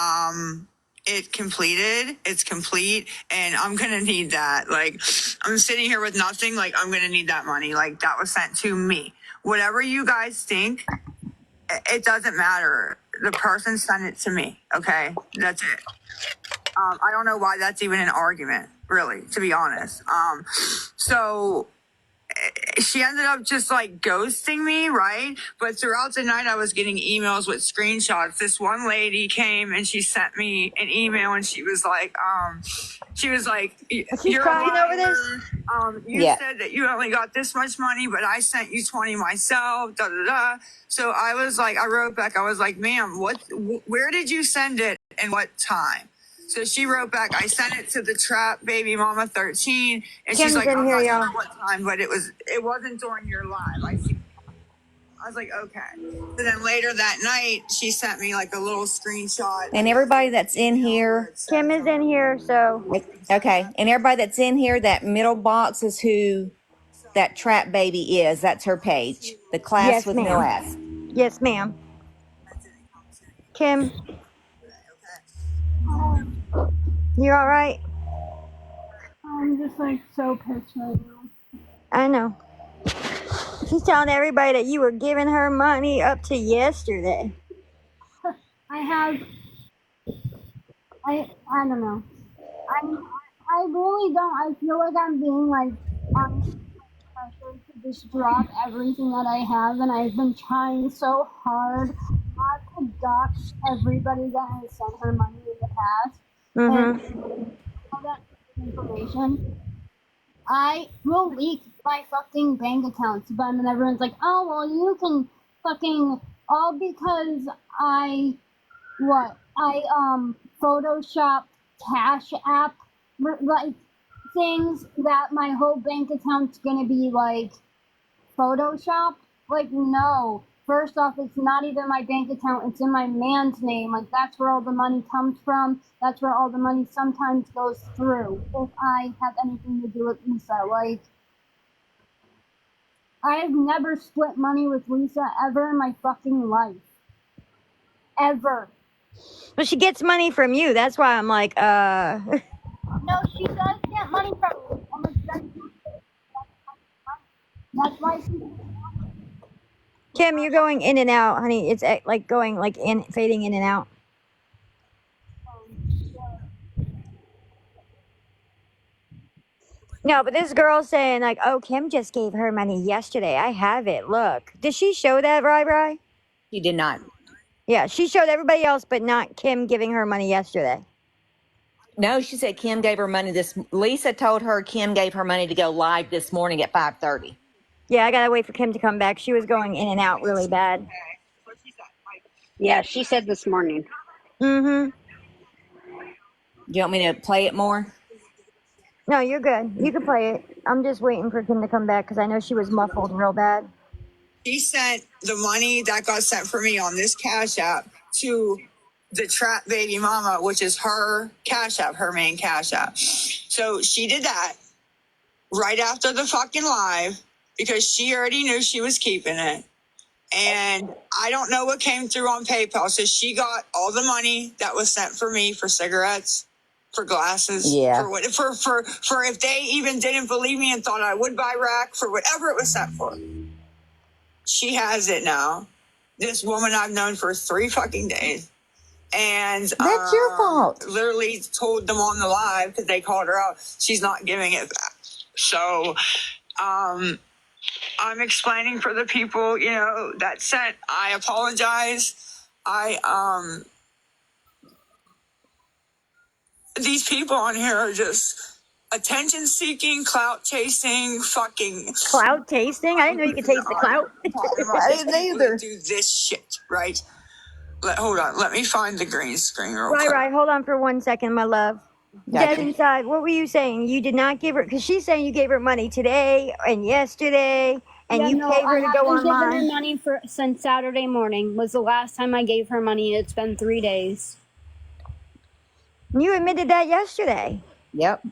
it completed, it's complete, and I'm gonna need that. Like, I'm sitting here with nothing, like, I'm gonna need that money. Like, that was sent to me. Whatever you guys think, it doesn't matter. The person sent it to me, okay? That's it. I don't know why that's even an argument, really, to be honest. So she ended up just like ghosting me, right? But throughout the night, I was getting emails with screenshots. This one lady came and she sent me an email, and she was like, "You're crying over this? You said that you only got this much money, but I sent you 20 myself." Da da da. So I was like, I wrote back. I was like, "Ma'am, where did you send it and what time?" So she wrote back, "I sent it to the Trap Baby Mama 13. And Kim's she's like, in "I'm here, not y'all. sure what time, but it wasn't during your live." I was like, "Okay." So then later that night, she sent me like a little screenshot. And everybody that's in here. Kim is in here, so. Okay. And everybody that's in here, that middle box is who that Trap Baby is. That's her page. The class Yes, with no ma'am. ass. Yes, ma'am. Kim. You all right? I'm just like so pissed right now. I know. She's telling everybody that you were giving her money up to yesterday. I don't know. I really don't. I feel like I'm being like pressure to just drop everything that I have, and I've been trying so hard not to dox everybody that has sent her money in the past and all that information. I will leak my fucking bank account to them, and everyone's like, "Oh well, you can fucking all because I Photoshop Cash App like things that my whole bank account's gonna be like Photoshop." Like, no. First off, it's not even my bank account, it's in my man's name. Like, that's where all the money comes from. That's where all the money sometimes goes through. If I have anything to do with Lisa. Like, I've never split money with Lisa ever in my fucking life. Ever. But she gets money from you. That's why I'm like, No, she does get money from me. I'm like, that's why she. Kim, you're going in and out, honey. It's like going like in, fading in and out. No, but this girl's saying like, oh, Kim just gave her money yesterday. I have it. Look. Did she show that, Rai? She did not. Yeah, she showed everybody else, but not Kim giving her money yesterday. No, she said Kim gave her money Lisa told her Kim gave her money to go live this morning at 5:30. Yeah, I gotta wait for Kim to come back. She was going in and out really bad. Yeah, she said this morning. Mm-hmm. Do you want me to play it more? No, you're good. You can play it. I'm just waiting for Kim to come back because I know she was muffled real bad. She sent the money that got sent for me on this Cash App to the Trap Baby Mama, which is her Cash App, her main Cash App. So she did that right after the fucking live because she already knew she was keeping it. And I don't know what came through on PayPal. So she got all the money that was sent for me for cigarettes, for glasses, Yeah. for if they even didn't believe me and thought I would buy rack, for whatever it was sent for. She has it now. This woman I've known for 3 fucking days. And that's your fault. Literally told them on the live because they called her out. She's not giving it back. So I'm explaining for the people, that sent. I apologize. These people on here are just attention seeking, clout chasing, fucking clout tasting. I didn't know you could taste the clout. I didn't either. Do this shit, right? Hold on. Let me find the green screen real quick. Right. Hold on for 1 second, my love. Gotcha. Dead inside. What were you saying? You did not give her, because she's saying you gave her money today and yesterday, and you paid her to go I haven't given online. her money since Saturday morning. Was the last time I gave her money. It's been 3 days. You admitted that yesterday. Yep.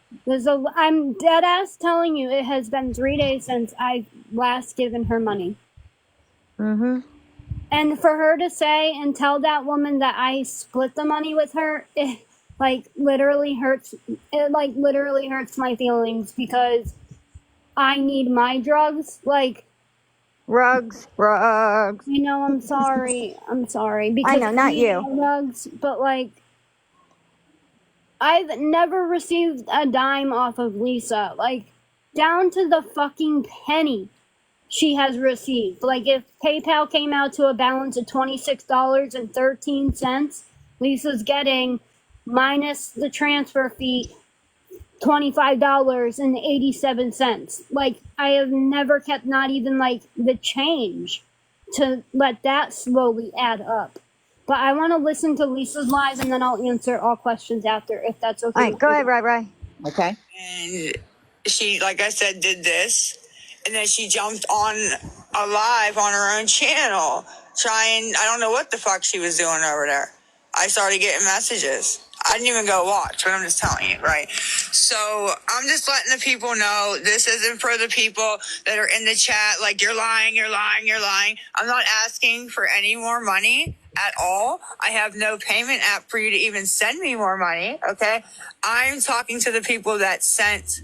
I'm dead ass telling you, it has been 3 days since I've last given her money. Mm-hmm. And for her to say and tell that woman that I split the money with her, it literally hurts. It literally hurts my feelings because I need my drugs. Rugs. I know. I'm sorry. Because I know, not you. Rugs, but I've never received a dime off of Lisa. Down to the fucking penny. She has received. If PayPal came out to a balance of $26.13, Lisa's getting, minus the transfer fee, $25.87. I have never kept not even the change to let that slowly add up. But I want to listen to Lisa's live and then I'll answer all questions after, if that's okay. All right, go ahead, Rai. Okay. And she, like I said, did this. And then she jumped on a live on her own channel I don't know what the fuck she was doing over there. I started getting messages. I didn't even go watch, but I'm just telling you, right? So I'm just letting the people know this isn't for the people that are in the chat. You're lying. I'm not asking for any more money. at all. I have no payment app for you to even send me more money. Okay. I'm talking to the people that sent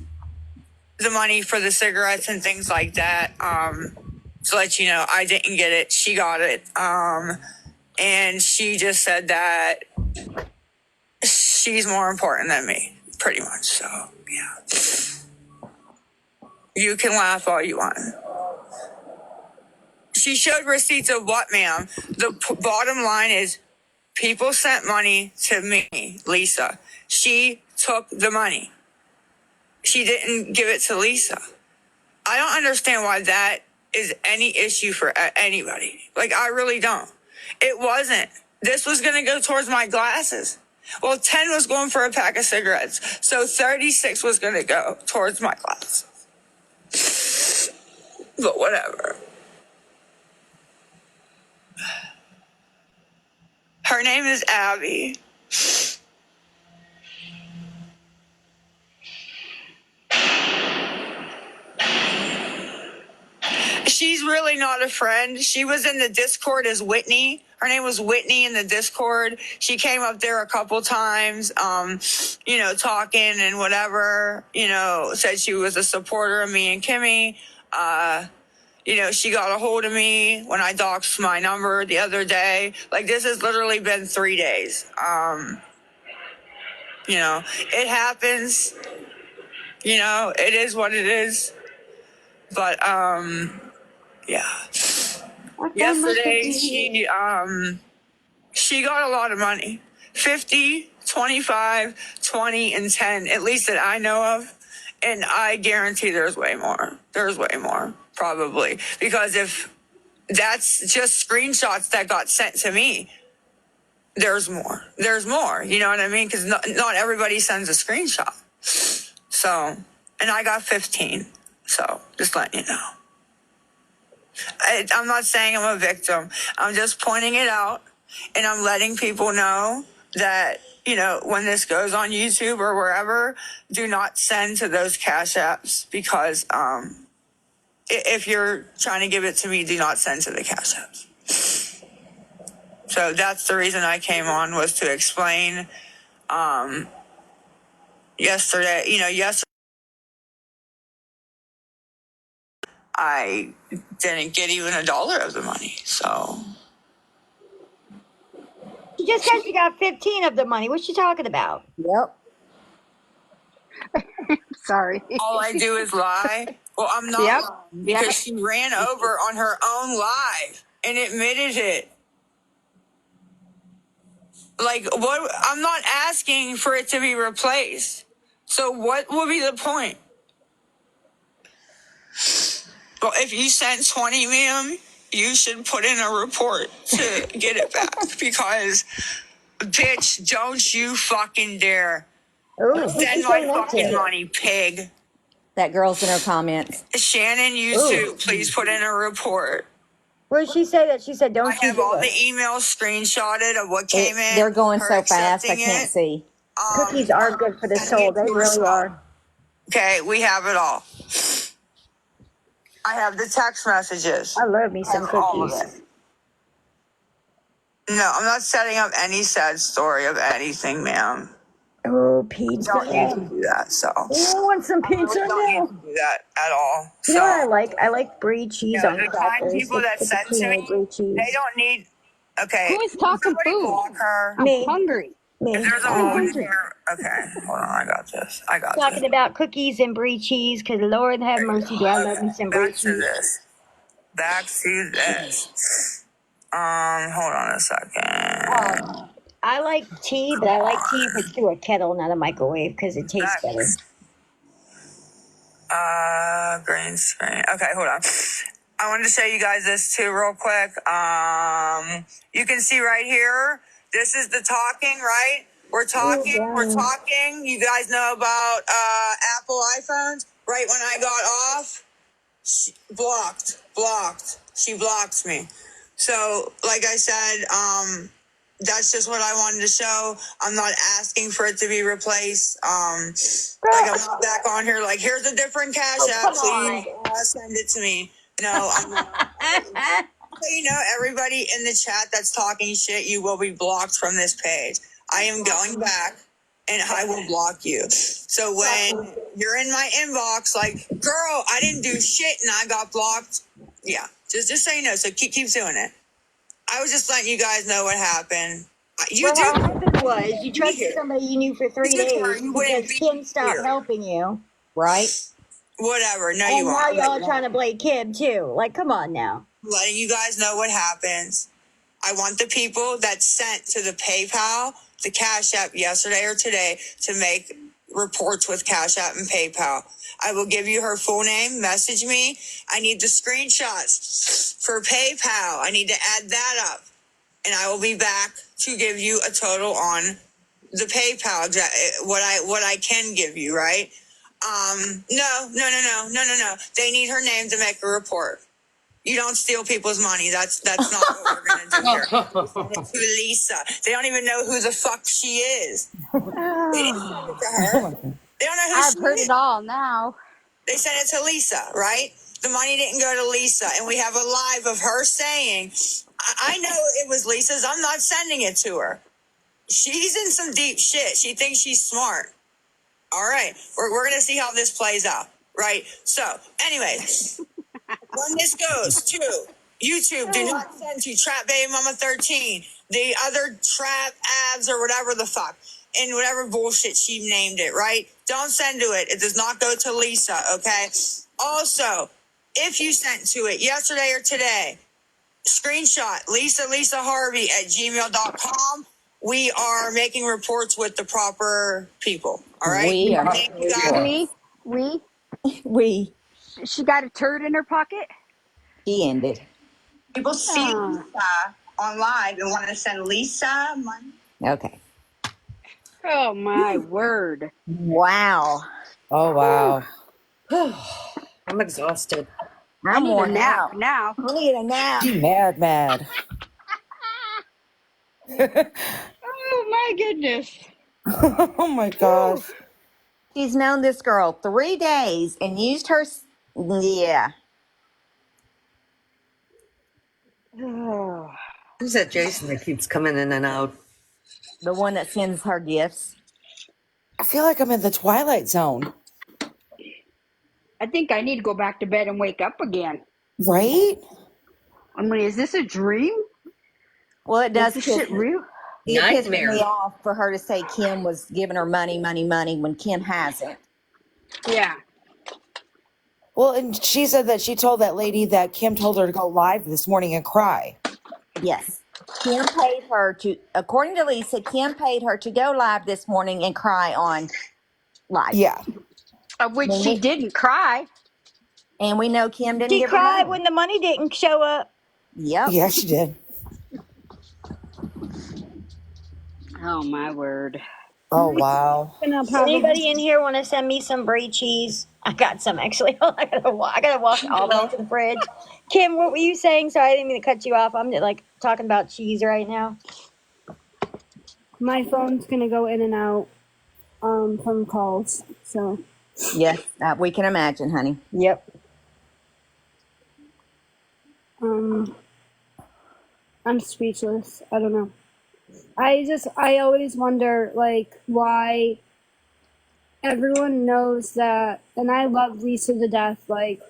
the money for the cigarettes and things like that. To let you know, I didn't get it. She got it. And she just said that she's more important than me, pretty much. So, yeah. You can laugh all you want. She showed receipts of what, ma'am? The bottom line is people sent money to me, Lisa. She took the money. She didn't give it to Lisa. I don't understand why that is any issue for anybody. Like, I really don't. It wasn't. This was going to go towards my glasses. Well, 10 was going for a pack of cigarettes. So 36 was going to go towards my glasses. But whatever. Her name is Abby. She's really not a friend. She was in the Discord as Whitney. Her name was Whitney in the Discord. She came up there a couple times, talking and whatever, said she was a supporter of me and Kimmy. She got a hold of me when I doxed my number the other day. Like, this has literally been 3 days. It happens. It is what it is. But, yeah. Yesterday, she got a lot of money. 50, 25, 20, and 10, at least that I know of. And I guarantee there's way more. There's way more, probably. Because if that's just screenshots that got sent to me, there's more. There's more. You know what I mean? Because not everybody sends a screenshot. So, and I got 15. So, just letting you know. I'm not saying I'm a victim. I'm just pointing it out, and I'm letting people know that, when this goes on YouTube or wherever, do not send to those cash apps because if you're trying to give it to me, do not send to the cash apps. So that's the reason I came on, was to explain. Yesterday, I didn't get even $1 of the money, so. She just said she got 15 of the money. What's she talking about? Yep. Sorry. All I do is lie. Well, I'm not lying because she ran over on her own live and admitted it. Like, what? I'm not asking for it to be replaced. So what would be the point? Well, if you sent 20, ma'am, you should put in a report to get it back because, bitch, don't you fucking dare. Ooh, Send my fucking money, pig. That girl's in her comments. Shannon, you too. Please put in a report. Where did she say that? She said, don't I have all the emails screenshotted of what came in. They're going her so fast, I accepting can't it. see. Cookies are good for the soul. They really are. Okay, we have it all. I have the text messages. I love me some All of cookies. it. No, I'm not setting up any sad story of anything, ma'am. Oh, pizza. Don't need to do that, so. Oh, I want some pizza I don't now. need to do that at all. You know what I like? I like brie cheese on The crackers. kind people that send to me, brie cheese. they don't need. Okay. Who is talking somebody food? block her. Me. I'm hungry. Me. If there's a woman here. Okay, hold on. I got this. Talking about cookies and brie cheese, because Lord have mercy, do I love me some brie cheese. Back to this. Hold on a second. I like tea, but I like tea if it's through a kettle, not a microwave, because it tastes better. Green screen. Okay, hold on. I wanted to show you guys this too real quick. You can see right here, this is the talking, right? We're talking. You guys know about Apple iPhones. Right when I got off, blocked. She blocked me. So, like I said, that's just what I wanted to show. I'm not asking for it to be replaced. Like, I'm not back on here like, here's a different cash app, please send it to me. No, I'm not. So you know, everybody in the chat that's talking shit, you will be blocked from this page. I am going back and I will block you. So when you're in my inbox, like, girl, I didn't do shit and I got blocked. Yeah, just so you know. So keep doing it. I was just letting you guys know what happened. You What do happened was you be trusted here. somebody you knew for 3 This is where days you wouldn't because be Kim stopped here. helping you, right? Whatever. No, you And now won't. y'all trying to blame Kim too. Like, come on now. Letting you guys know what happens. I want the people that sent to the PayPal, the Cash App yesterday or today to make reports with Cash App and PayPal. I will give you her full name. Message me. I need the screenshots for PayPal. I need to add that up. And I will be back to give you a total on the PayPal, what I can give you, right? No. They need her name to make a report. You don't steal people's money. That's not what we're gonna do here. We send it to Lisa. They don't even know who the fuck she is. They didn't send it to her. They don't know who I've she heard is. it all now. They sent it to Lisa, right? The money didn't go to Lisa, and we have a live of her saying, I know it was Lisa's. I'm not sending it to her. She's in some deep shit. She thinks she's smart. All right. We're going to see how this plays out, right? So, anyway, when this goes to YouTube, do not send to Trap Baby Mama 13, the other Trap Abs or whatever the fuck, and whatever bullshit she named it, right? Don't send to it. It does not go to Lisa, okay? Also, if you sent to it yesterday or today, screenshot Lisa Harvey at gmail.com. We are making reports with the proper people. All right. We are Thank you guys. we She got a turd in her pocket. she ended. People see Lisa on live and want to send Lisa money. Okay. Oh my word. Wow. Oh, wow. I'm exhausted. I I'm need a worn nap out. now. I need a nap. She mad. Oh my goodness. Oh my gosh. She's known this girl 3 days and used her. Yeah. Oh. Who's that Jason that keeps coming in and out? The one that sends her gifts. I feel like I'm in the Twilight Zone. I think I need to go back to bed and wake up again. Right? I mean, is this a dream? Well, it Is does this piss shit real? it pissed me Nightmare. off for her to say Kim was giving her money when Kim hasn't. Yeah. Well, and she said that she told that lady that Kim told her to go live this morning and cry. Yes. Kim paid her to, according to Lisa, Kim paid her to go live this morning and cry on live. Yeah. Of which she didn't cry. And we know Kim didn't She give her cried money. when the money didn't show up. Yep. Yeah, she did. Oh my word. Oh, wow. Anybody in here want to send me some brie cheese? I got some actually. I gotta walk all the way to the fridge. Kim, what were you saying? Sorry, I didn't mean to cut you off. I'm like talking about cheese right now. My phone's gonna go in and out from calls, so. Yes, we can imagine, honey. Yep. I'm speechless. I don't know. I always wonder, like, why everyone knows that, and I love Lisa to death, like,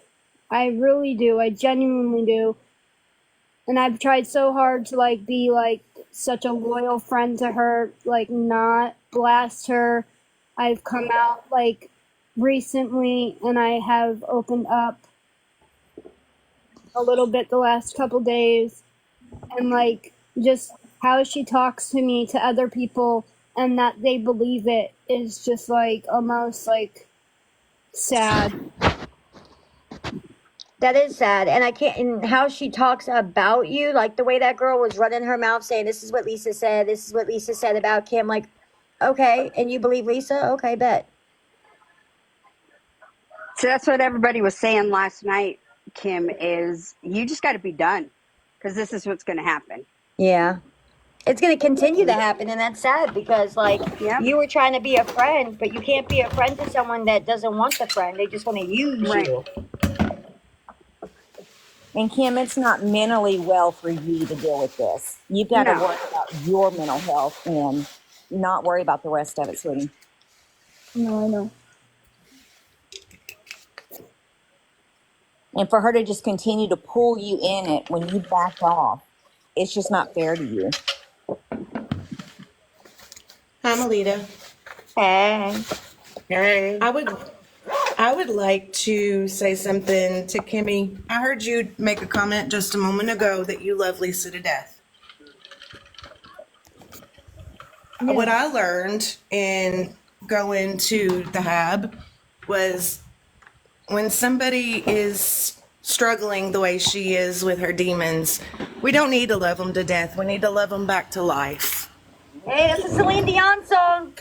I really do, I genuinely do, and I've tried so hard to, like, be, like, such a loyal friend to her, like, not blast her. I've come out, like, recently, and I have opened up a little bit the last couple days, and, like, just how she talks to me to other people and that they believe it is just, like, almost, like, sad. That is sad. And I can't, and how she talks about you, like the way that girl was running her mouth saying, this is what Lisa said, this is what Lisa said about Kim. Like, okay, and you believe Lisa? Okay, bet. So that's what everybody was saying last night, Kim, is you just got to be done because this is what's going to happen. Yeah. It's going to continue to happen, and that's sad because, like, you were trying to be a friend, but you can't be a friend to someone that doesn't want the friend. They just want to use you. And Kim, it's not mentally well for you to deal with this. You've got to No. worry about your mental health and not worry about the rest of it, sweetie. No, I know. And for her to just continue to pull you in it when you backed off, it's just not fair to you. Hi, Melitta. Hey. Hey. I would like to say something to Kimmy. I heard you make a comment just a moment ago that you love Lisa to death. Yeah. What I learned in going to the Hab was when somebody is struggling the way she is with her demons, we don't need to love them to death. We need to love them back to life. Hey, that's a Celine Dion song.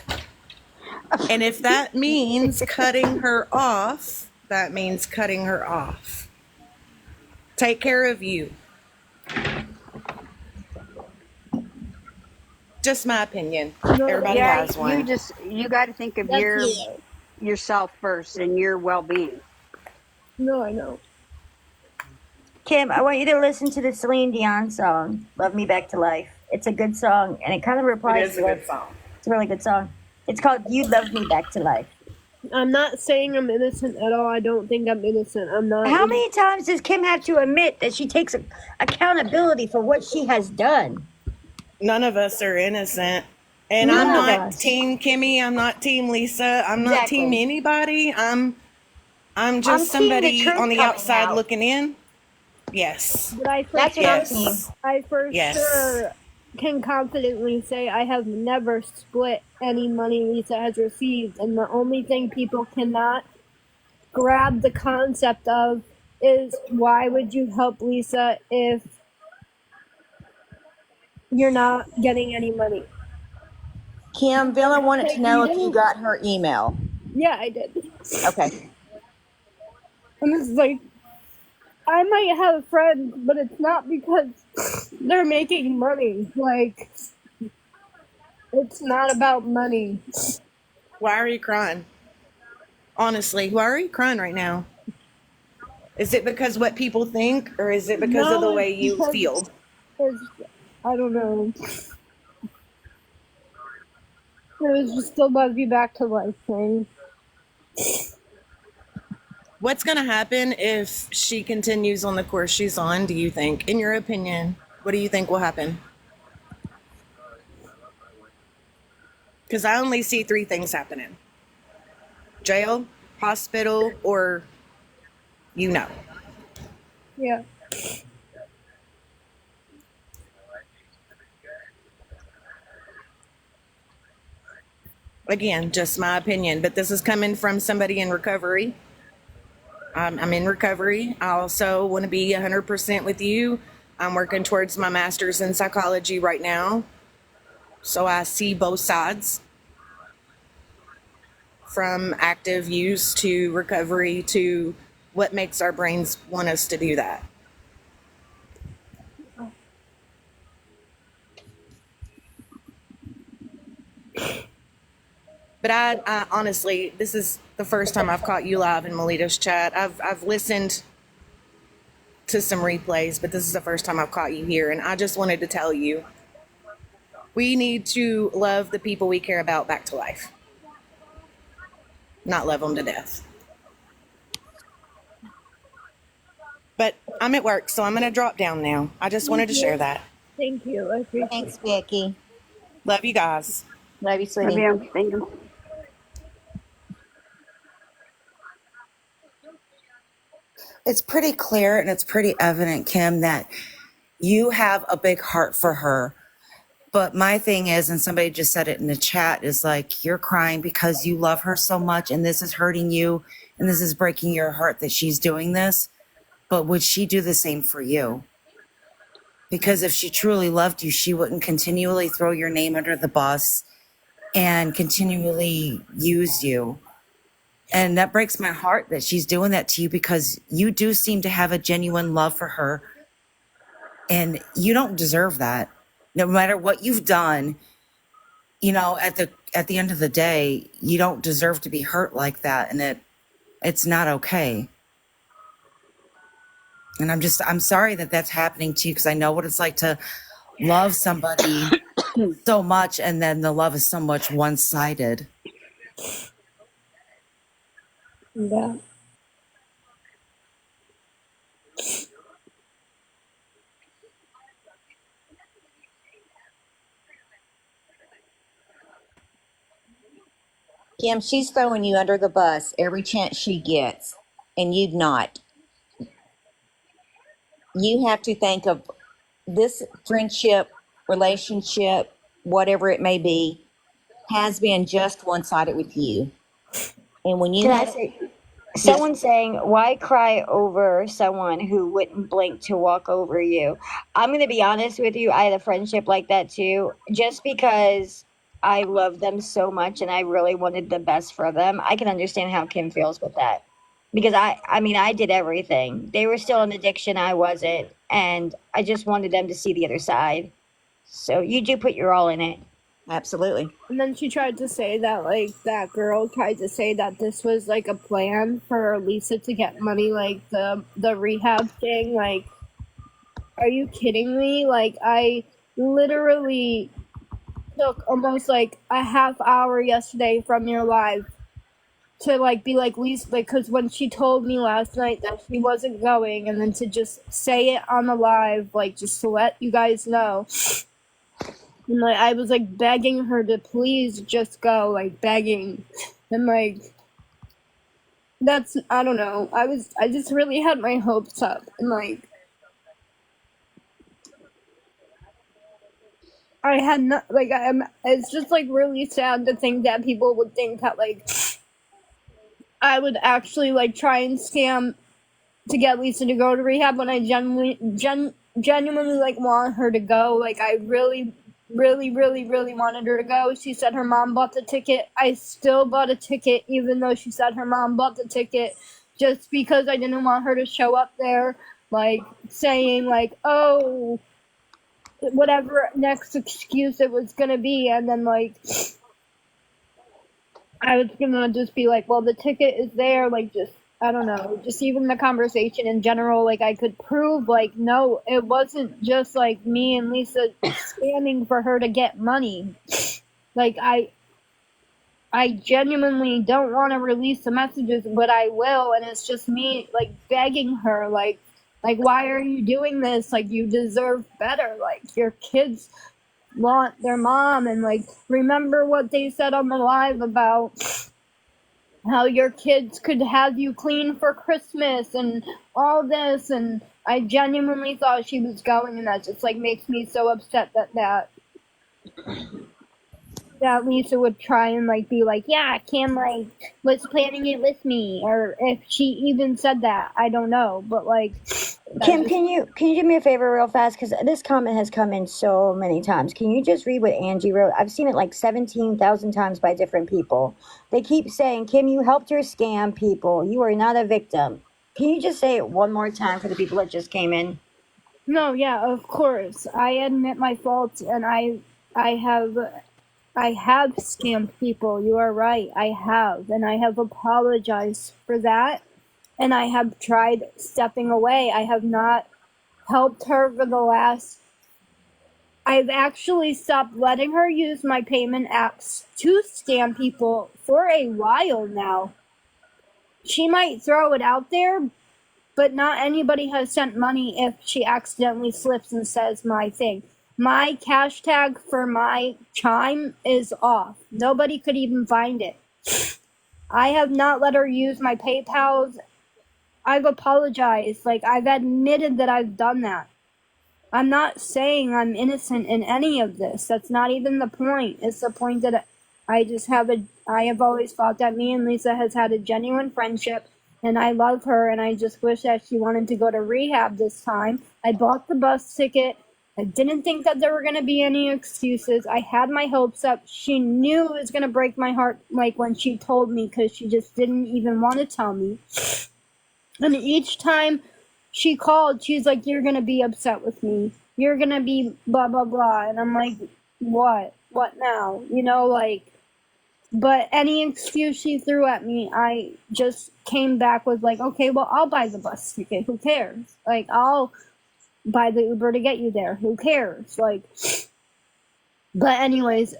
And if that means cutting her off, that means cutting her off. Take care of you. Just my opinion. Everybody Yeah, has one. you got to think of yourself first and your well-being. No, I know. Kim, I want you to listen to the Celine Dion song, Love Me Back to Life. It's a good song, and it kind of It replies is to a that. good song. It's a really good song. It's called You Love Me Back to Life. I'm not saying I'm innocent at all. I don't think I'm innocent. I'm not. How many times does Kim have to admit that she takes accountability for what she has done? None of us are innocent. And None I'm of not us. Team Kimmy. I'm not Team Lisa. I'm not Exactly. Team anybody. I'm I'm just team the somebody truth on the coming outside out. looking in. Yes. But I for That's what I'm sure, team. I for Yes. sure can confidently say I have never split any money Lisa has received, and the only thing people cannot grab the concept of is why would you help Lisa if you're not getting any money? Kim, Villa wanted to know if you didn't. got her email. Yeah, I did. Okay. And it's like, I might have friends, but it's not because they're making money. Like, it's not about money. Why are you crying? Honestly, why are you crying right now? Is it because what people think, or is it because of the No, way it's you because feel? I don't know. It was just the love you back to life thing. What's going to happen if she continues on the course she's on, do you think? In your opinion, what do you think will happen? Because I only see three things happening: jail, hospital, or you know. Yeah. Again, just my opinion, but this is coming from somebody in recovery. I'm in recovery. I also want to be 100% with you. I'm working towards my master's in psychology right now. So I see both sides, from active use to recovery to what makes our brains want us to do that. But I honestly, this is the first time I've caught you live in Melitta's chat. I've listened to some replays, but this is the first time I've caught you here. And I just wanted to tell you, we need to love the people we care about back to life, not love them to death. But I'm at work, so I'm going to drop down now. I just wanted to share that. Thank you. I appreciate Thanks, Vicky. Love you guys. Love you, sweetie. Maybe I'm thinking. It's pretty clear and it's pretty evident, Kim, that you have a big heart for her. But my thing is, and somebody just said it in the chat, is like, you're crying because you love her so much and this is hurting you and this is breaking your heart that she's doing this. But would she do the same for you? Because if she truly loved you, she wouldn't continually throw your name under the bus and continually use you. And that breaks my heart that she's doing that to you, because you do seem to have a genuine love for her. And you don't deserve that. No matter what you've done, you know, at the end of the day, you don't deserve to be hurt like that. And it's not okay. And I'm sorry that that's happening to you, because I know what it's like to love somebody so much and then the love is so much one-sided. Yeah. Kim, she's throwing you under the bus every chance she gets, and you've not. You have to think of this friendship, relationship, whatever it may be, has been just one sided with you. And when you Can I have, say, yes, someone saying, why cry over someone who wouldn't blink to walk over you? I'm going to be honest with you. I had a friendship like that too. Just because I love them so much and I really wanted the best for them, I can understand how Kim feels with that. Because I mean, I did everything. They were still in addiction. I wasn't. And I just wanted them to see the other side. So you do put your all in it. absolutely. And then she tried to say that, like, that girl tried to say that this was, like, a plan for Lisa to get money, like, the rehab thing. Like, are you kidding me? Like, I literally took almost, like, a half hour yesterday from your live to, like, be like, Lisa, like, because when she told me last night that she wasn't going, and then to just say it on the live, like, just to let you guys know. And, like, I was, like, begging her to please just go, like, begging. And, like, that's, I don't know. I just really had my hopes up. And, like, I had not, like, it's just, like, really sad to think that people would think that, like, I would actually, like, try and scam to get Lisa to go to rehab when I genuinely, like, want her to go. Like, I really, really, really, really wanted her to go. She said her mom bought the ticket. I still bought a ticket, even though she said her mom bought the ticket, just because I didn't want her to show up there, like, saying, like, oh, whatever next excuse it was gonna be, and then, like, I was gonna just be like, well, the ticket is there, like, just, I don't know, just even the conversation in general, like, I could prove, like, no, it wasn't just, like, me and Lisa standing for her to get money. Like, I genuinely don't want to release the messages, but I will, and it's just me, like, begging her, like, why are you doing this? Like, you deserve better. Like, your kids want their mom, and, like, remember what they said on the live about how your kids could have you clean for Christmas and all this, and I genuinely thought she was going, and that just, like, makes me so upset that Lisa would try and, like, be like, yeah, Kim, like, was planning it with me, or if she even said that, I don't know, but, like, Kim, can you do me a favor real fast? Because this comment has come in so many times. Can you just read what Angie wrote? I've seen it like 17,000 times by different people. They keep saying, Kim, you helped her scam people. You are not a victim. Can you just say it one more time for the people that just came in? No, yeah, of course. I admit my faults, and I have scammed people. You are right. I have, and I have apologized for that. And I have tried stepping away. I have not helped her for the last. I've actually stopped letting her use my payment apps to scam people for a while now. She might throw it out there, but not anybody has sent money if she accidentally slips and says my thing. My cash tag for my chime is off. Nobody could even find it. I have not let her use my PayPals. I've apologized. Like, I've admitted that I've done that. I'm not saying I'm innocent in any of this. That's not even the point. It's the point that I have always thought that me and Lisa has had a genuine friendship, and I love her, and I just wish that she wanted to go to rehab this time. I bought the bus ticket. I didn't think that there were going to be any excuses. I had my hopes up. She knew it was going to break my heart, like, when she told me, because she just didn't even want to tell me. And each time she called, she's like, you're going to be upset with me. You're going to be blah, blah, blah. And I'm like, what? What now? You know, like, But any excuse she threw at me, I just came back with like, okay, well, I'll buy the bus ticket. Who cares? Like, I'll buy the Uber to get you there. Who cares? Like, but anyways,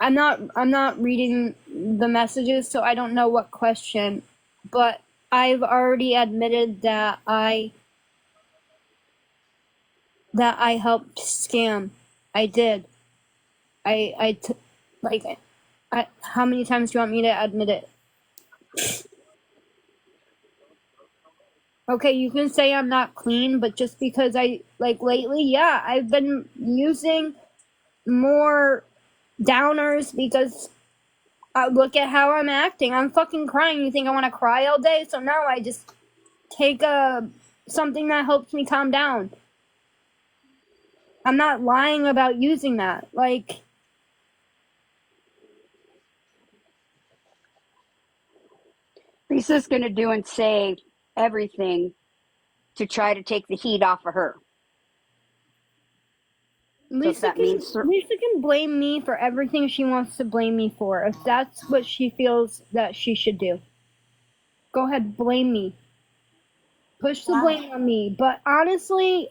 I'm not reading the messages, so I don't know what question, but I've already admitted that I helped scam. I did. How many times do you want me to admit it? Okay, you can say I'm not clean, but just because lately, yeah, I've been using more downers because look at how I'm acting. I'm fucking crying. You think I want to cry all day? So now I just take something that helps me calm down. I'm not lying about using that. Like, Lisa's going to do and say everything to try to take the heat off of her. So if that means Lisa can blame me for everything she wants to blame me for, if that's what she feels that she should do. Go ahead, blame me. Push the blame on me. But honestly,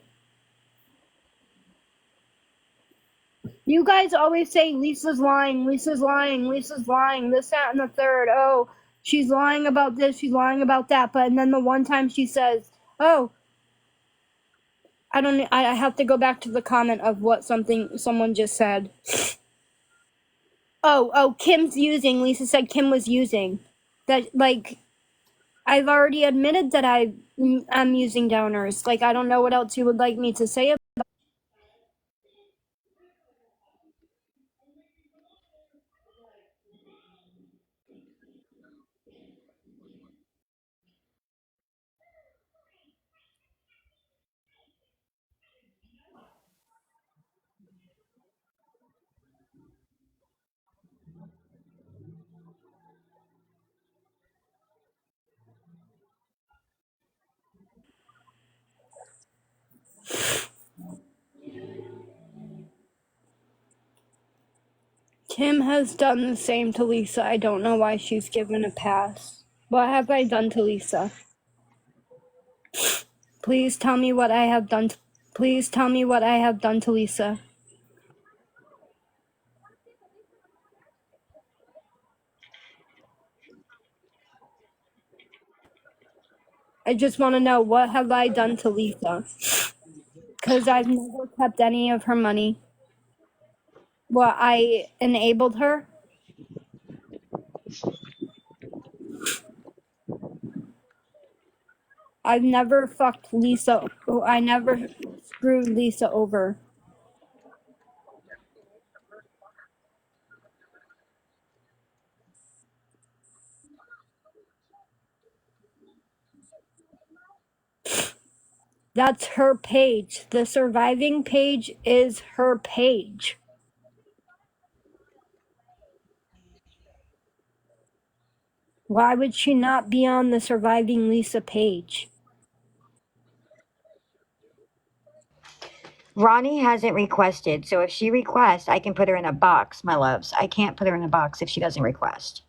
you guys always say Lisa's lying, Lisa's lying, Lisa's lying, this, that, and the third. Oh, she's lying about this, she's lying about that. But and then the one time she says, oh, I have to go back to the comment of what someone just said. Oh, Kim's using. Lisa said Kim was using. That, like, I've already admitted that I'm using downers. Like, I don't know what else you would like me to say about. Kim has done the same to Lisa. I don't know why she's given a pass. What have I done to Lisa? Please tell me what I have done. Please tell me what I have done to Lisa. I just want to know, what have I done to Lisa? Because I've never kept any of her money. Well, I enabled her. I've never fucked Lisa. I never screwed Lisa over. That's her page. The surviving page is her page. Why would she not be on the surviving Lisa page? Ronnie hasn't requested, so if she requests, I can put her in a box, my loves. I can't put her in a box if she doesn't request.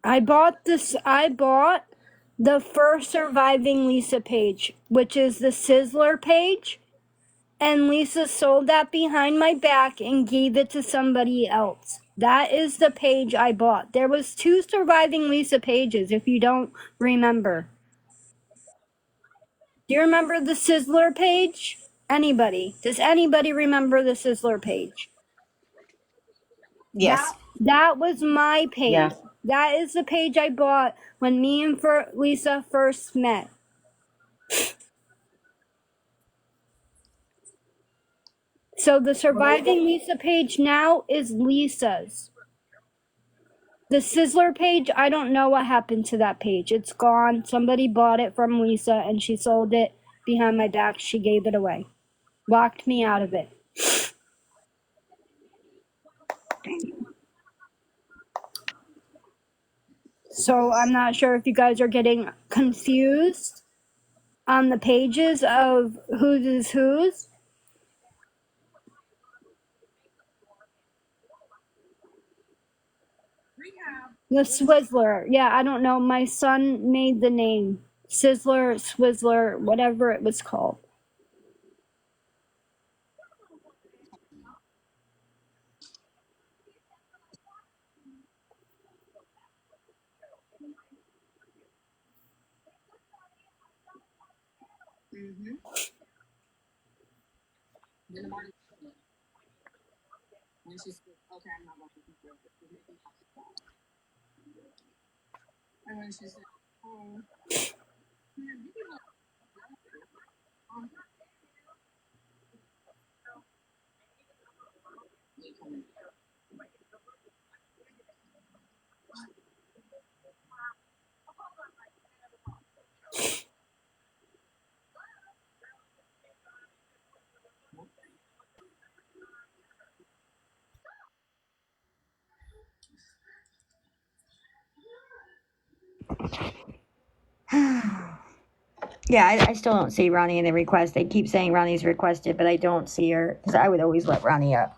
I bought the first surviving Lisa page, which is the Sizzler page, and Lisa sold that behind my back and gave it to somebody else. That is the page I bought. There was 2 surviving Lisa pages, if you don't remember. Do you remember the Sizzler page? Anybody? Does anybody remember the Sizzler page? Yes. That was my page. Yeah. That is the page I bought when me and Lisa first met. So the surviving Lisa page now is Lisa's. The Sizzler page, I don't know what happened to that page. It's gone. Somebody bought it from Lisa and she sold it behind my back. She gave it away. Locked me out of it. So I'm not sure if you guys are getting confused on the pages of whose is whose. The Swizzler. Yeah, I don't know. My son made the name. Sizzler, Swizzler, whatever it was called. Yeah, I still don't see Ronnie in the request. They keep saying Ronnie's requested, but I don't see her because I would always let Ronnie up.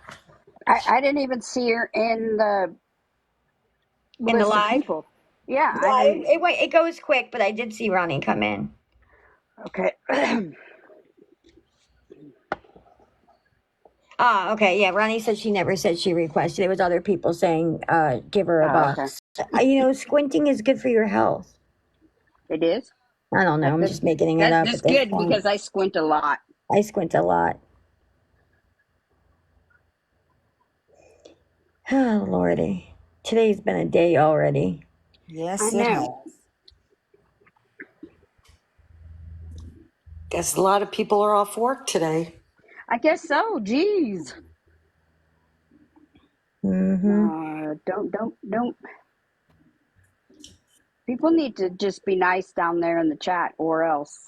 I didn't even see her in the In the list of live? people. Yeah, I Yeah, mean, it goes quick, but I did see Ronnie come in. okay. Ah, okay, yeah. Ronnie said she never said she requested. It was other people saying, give her a Oh, okay. box. Squinting is good for your health. It is. I don't know. I'm just making it up That's at this good point. because I squint a lot. I squint a lot. Oh, Lordy. Today's been a day already. I Yes, it has. know. Guess a lot of people are off work today. I guess so. Jeez. Don't. People need to just be nice down there in the chat, or else.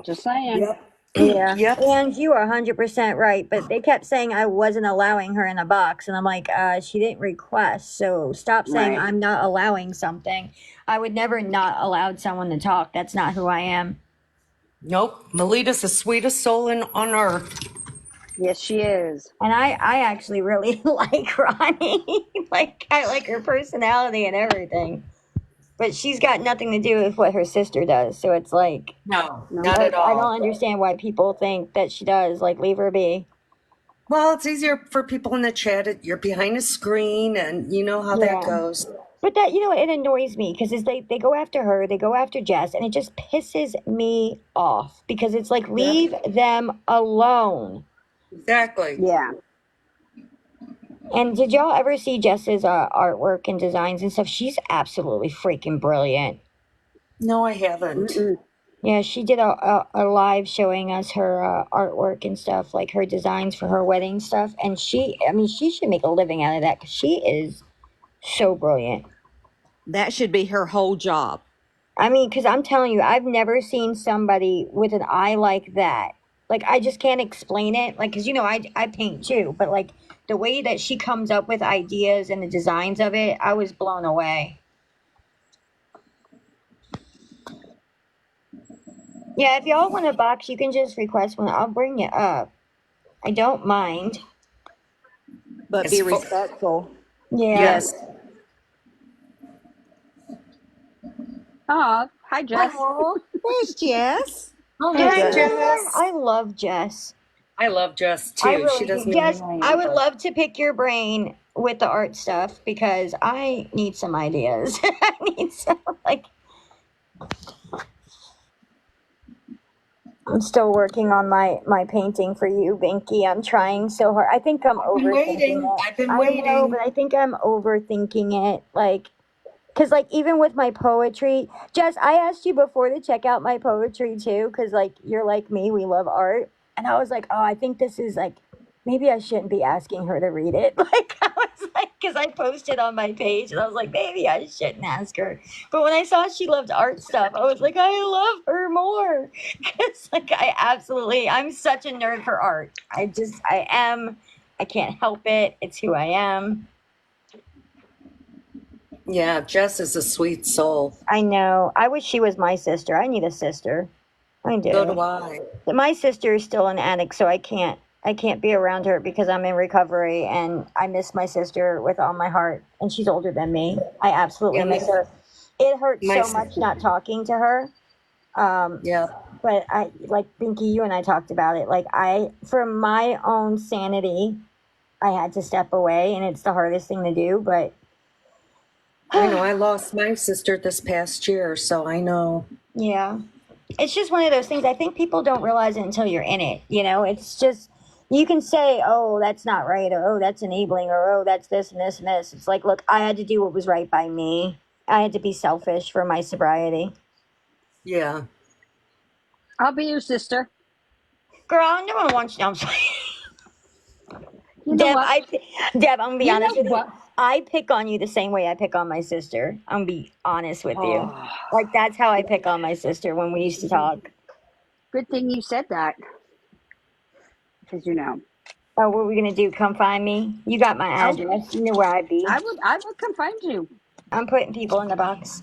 Just saying. Yep. Yeah. Yep. And you are 100% right. But they kept saying I wasn't allowing her in a box. And I'm like, she didn't request. So stop saying Right. I'm not allowing something. I would never not allowed someone to talk. That's not who I am. Nope. Melitta's the sweetest soul on earth. Yes, she is. And I actually really like Ronnie. Like, I like her personality and everything. But she's got nothing to do with what her sister does. So it's like, No, No. not at I don't all. understand why people think that she does. Like, leave her be. Well, it's easier for people in the chat. You're behind a screen, and you know how that Yeah. goes. But that, it annoys me because they go after her, they go after Jess, and it just pisses me off because it's like, leave them alone. Exactly. Yeah. And did y'all ever see Jess's artwork and designs and stuff? She's absolutely freaking brilliant. No, I haven't. Mm-mm. Yeah, she did a live showing us her artwork and stuff, like her designs for her wedding stuff. And she should make a living out of that because she is so brilliant. That should be her whole job. I mean, because I'm telling you, I've never seen somebody with an eye like that. Like, I just can't explain it. Like, because, I paint too, but like the way that she comes up with ideas and the designs of it, I was blown away. Yeah, if y'all want a box, you can just request one. I'll bring it up. I don't mind. But be respectful. Yeah. Yes. Oh, hi, Jess. Oh, there's Jess. Oh, And hi, Jess. I love Jess. I love Jess I too. She really doesn't do. even Jess, I would remember. love to pick your brain with the art stuff because I need some ideas. I need some, like, I'm still working on my painting for you, Binky. I'm trying so hard. I think I'm I've been overthinking waiting. it. I've been I know, but waiting. I think I'm overthinking it. Like, because, like, even with my poetry, Jess, I asked you before to check out my poetry too, because, like, you're like me, we love art. And I was like, oh, I think this is like, maybe I shouldn't be asking her to read it. Like, I was like, because I posted on my page and I was like, maybe I shouldn't ask her. But when I saw she loved art stuff, I was like, I love her more. Because, like, I'm such a nerd for art. I am. I can't help it. It's who I am. Yeah, Jess is a sweet soul. I know. I wish she was my sister. I need a sister. I do. So do I. My sister is still an addict, so I can't be around her because I'm in recovery and I miss my sister with all my heart. And she's older than me. I absolutely Yeah, miss her. It hurts my so much not talking to her. yeah. But I like Binky, you and I talked about it. Like for my own sanity, I had to step away, and it's the hardest thing to do. But I know I lost my sister this past year, so I know. yeah, it's just one of those things. I think people don't realize it until you're in it. You know, it's just you can say, "Oh, that's not right," or "Oh, that's enabling," or "Oh, that's this and this and this." It's like, look, I had to do what was right by me. I had to be selfish for my sobriety. Yeah. I'll be your sister. Girl, no one wants. No, I'm sorry. You know Deb, what? Deb, I'm gonna be You honest know with you. what? I pick on you the same way I pick on my sister. I'm gonna be honest with you. Oh, Like that's how I pick on my sister when we used to talk. Good thing you said that. Because Oh, what are we gonna do? Come find me. You got my oh, address. You know where I'd be. I would come find you. I'm putting people in the box.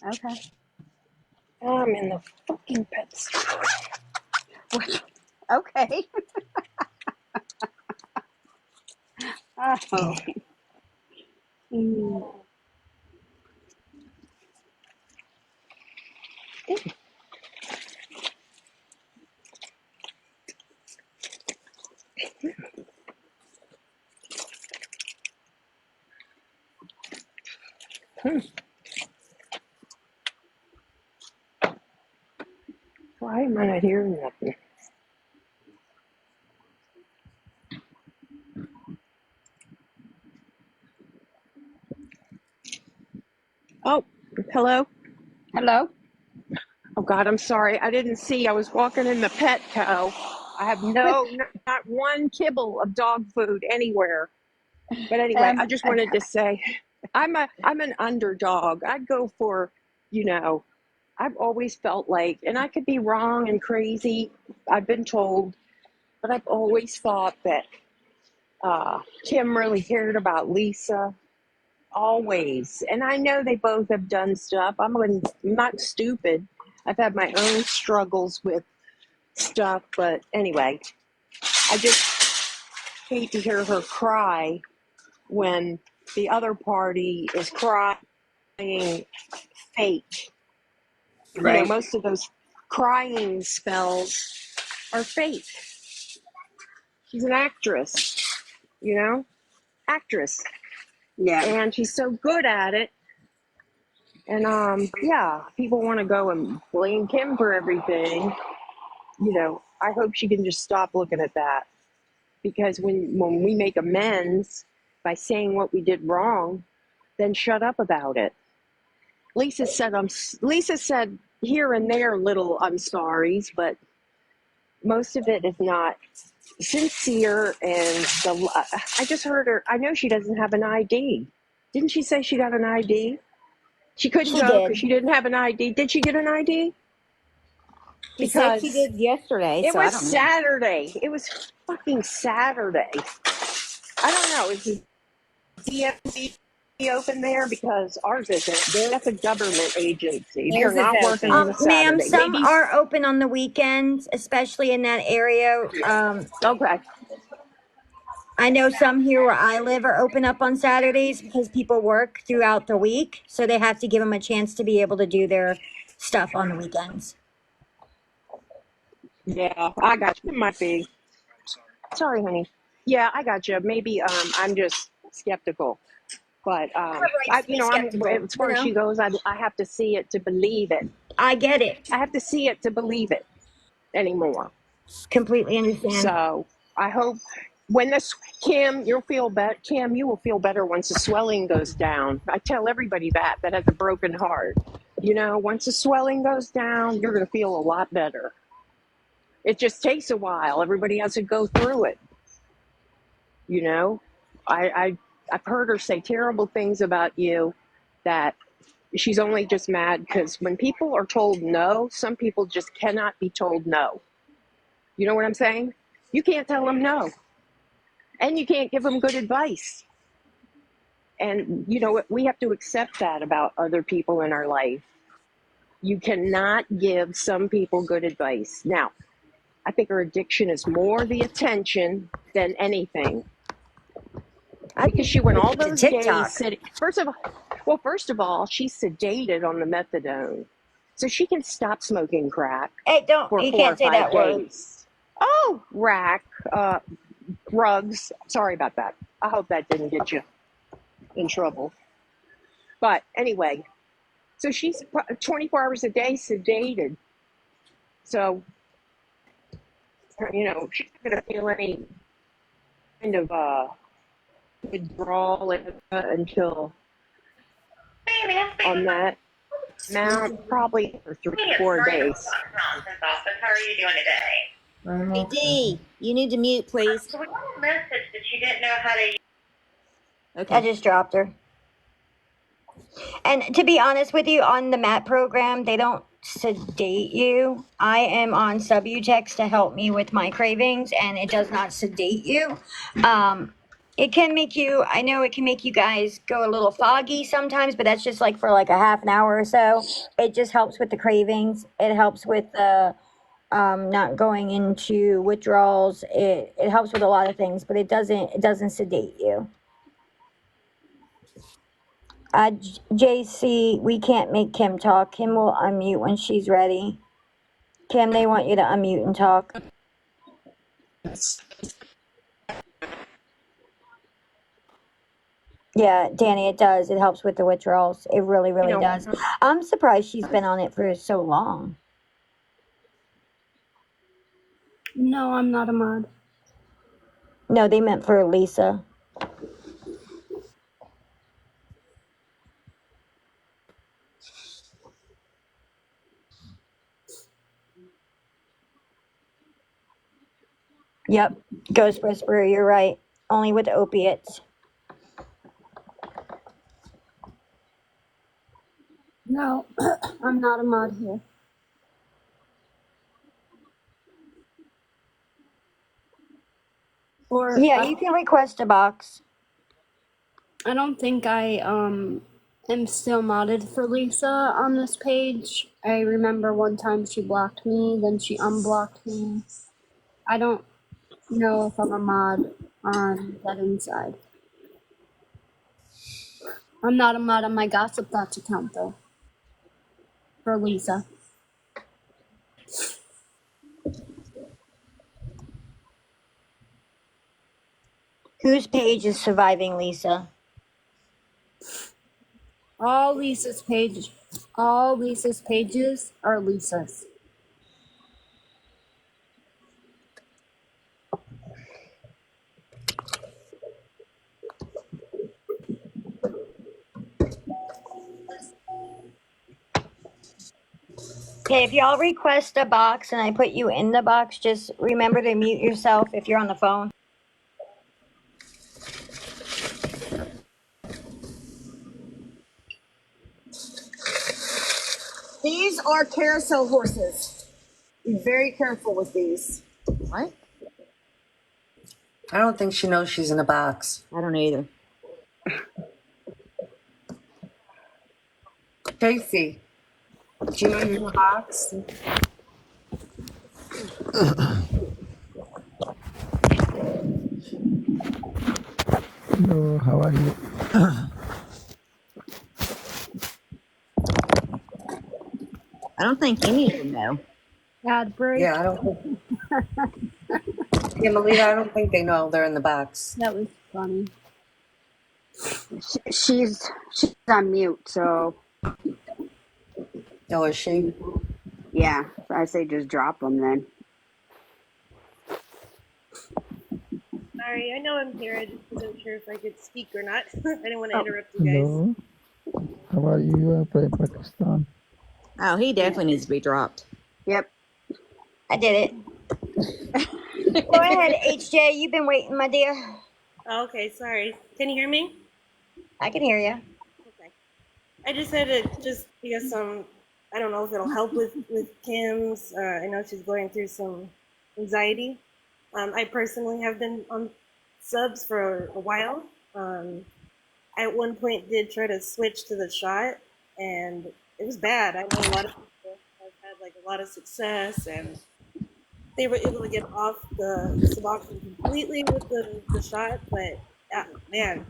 Okay. I'm in the fucking pet store. Okay. Oh. Why am I not hearing nothing? Oh, hello. Hello. Oh God, I'm sorry. I didn't see. I was walking in the Petco. I have not one kibble of dog food anywhere. But anyway, Um. I just wanted to say, I'm an underdog. I'd go for, you know, I've always felt like, and I could be wrong and crazy. I've been told, but I've always thought that Kim really cared about Lisa. Always. And I know they both have done stuff. I'm not stupid. I've had my own struggles with stuff, but anyway, I just hate to hear her cry when the other party is crying fake. You know, Right. most of those crying spells are fake. She's an actress, you know? Actress. Yeah. And she's so good at it. And yeah, people want to go and blame Kim for everything. You know, I hope she can just stop looking at that. Because when we make amends by saying what we did wrong, then shut up about it. Lisa said here and there little I'm sorry's, but most of it is not sincere. And I just heard her. I know she doesn't have an ID. Didn't she say she got an ID? She couldn't She go because did. she didn't have an ID. Did she get an ID? She said she Because did yesterday, it so I was don't know. Saturday. It was fucking Saturday. I don't know. Is the DMV open there? Because ours isn't. That's a government agency. They're Theirs is not working open. on a Ma'am, Saturday. some Maybe. are open on the weekends, especially in that area. Okay. I know some here where I live are open up on Saturdays because people work throughout the week, so they have to give them a chance to be able to do their stuff on the weekends. Yeah, I got you. It might be. Sorry, honey. Yeah, I got you. Maybe I'm just skeptical. But You have rights to be I'm skeptical, as you far as she know? goes, I have to see it to believe it. I get it. I have to see it to believe it anymore. Completely understand. So I hope when this Kim, you'll feel better. Kim, you will feel better once the swelling goes down. I tell everybody that has a broken heart. You know, once the swelling goes down, you're going to feel a lot better. It just takes a while. Everybody has to go through it. You know, I've heard her say terrible things about you. That she's only just mad because when people are told no, some people just cannot be told no. You know what I'm saying? You can't tell them no. And you can't give them good advice. And you know what? We have to accept that about other people in our life. You cannot give some people good advice. Now, I think her addiction is more the attention than anything. Because she went all those days sitting. First of all, she's sedated on the methadone, so she can stop smoking crack Hey, don't, for you 4 or can't say 5 that word. days. Oh, rack, drugs. Sorry about that. I hope that didn't get you in trouble. But anyway, so she's 24 hours a day sedated. So, you know, she's not going to feel any kind of withdrawal until on that amount, probably for 3 or 4 days. How are you doing today? Hey, D, you need to mute, please. So we got a message that you didn't know how to. Okay. I just dropped her. And to be honest with you, on the MAT program, they don't sedate you. I am on Subutex to help me with my cravings, and it does not sedate you. It can make you, I know it can make you guys go a little foggy sometimes, but that's just like for like a half an hour or so. It just helps with the cravings. It helps with the not going into withdrawals. It helps with a lot of things, but it doesn't sedate you. JC, we can't make Kim talk. Kim will unmute when she's ready. Kim, they want you to unmute and talk. Yeah, Danny, it does. It helps with the withdrawals. It really, really does. I'm surprised she's been on it for so long. No, I'm not a mod. No, they meant for Lisa. Yep, Ghost Whisperer, you're right. Only with opiates. No, I'm not a mod here. Or Yeah, you can request a box. I don't think I am still modded for Lisa on this page. I remember one time she blocked me, then she unblocked me. I don't know if I'm a mod on that inside. I'm not a mod on my Gossip Thoughts account though. For Lisa. Whose page is surviving Lisa? All Lisa's pages are Lisa's. Okay, if y'all request a box and I put you in the box, just remember to mute yourself if you're on the phone. These are carousel horses. Be very careful with these. What? I don't think she knows she's in a box. I don't either. Tracy, do you know you're in a box? Hello, how are you? I don't think any of them know. Ad break. Yeah, I don't think. Yeah, Melitta, I don't think they know they're in the box. That was funny. She's on mute, so Oh, is she? yeah. I say just drop them then. Sorry, I know I'm here. I just wasn't sure if I could speak or not. I didn't want to interrupt you guys. Hello, how are you from Pakistan? Oh, he definitely needs to be dropped. Yep. I did it. Go ahead, HJ. You've been waiting, my dear. Oh, okay, sorry. Can you hear me? I can hear you. Okay. I just had to because I don't know if it'll help with Kim's. I know she's going through some anxiety. I personally have been on subs for a while. at one point did try to switch to the shot, and it was bad. I know a lot of people have had like a lot of success, and they were able to get off the Suboxone completely with the shot. But man,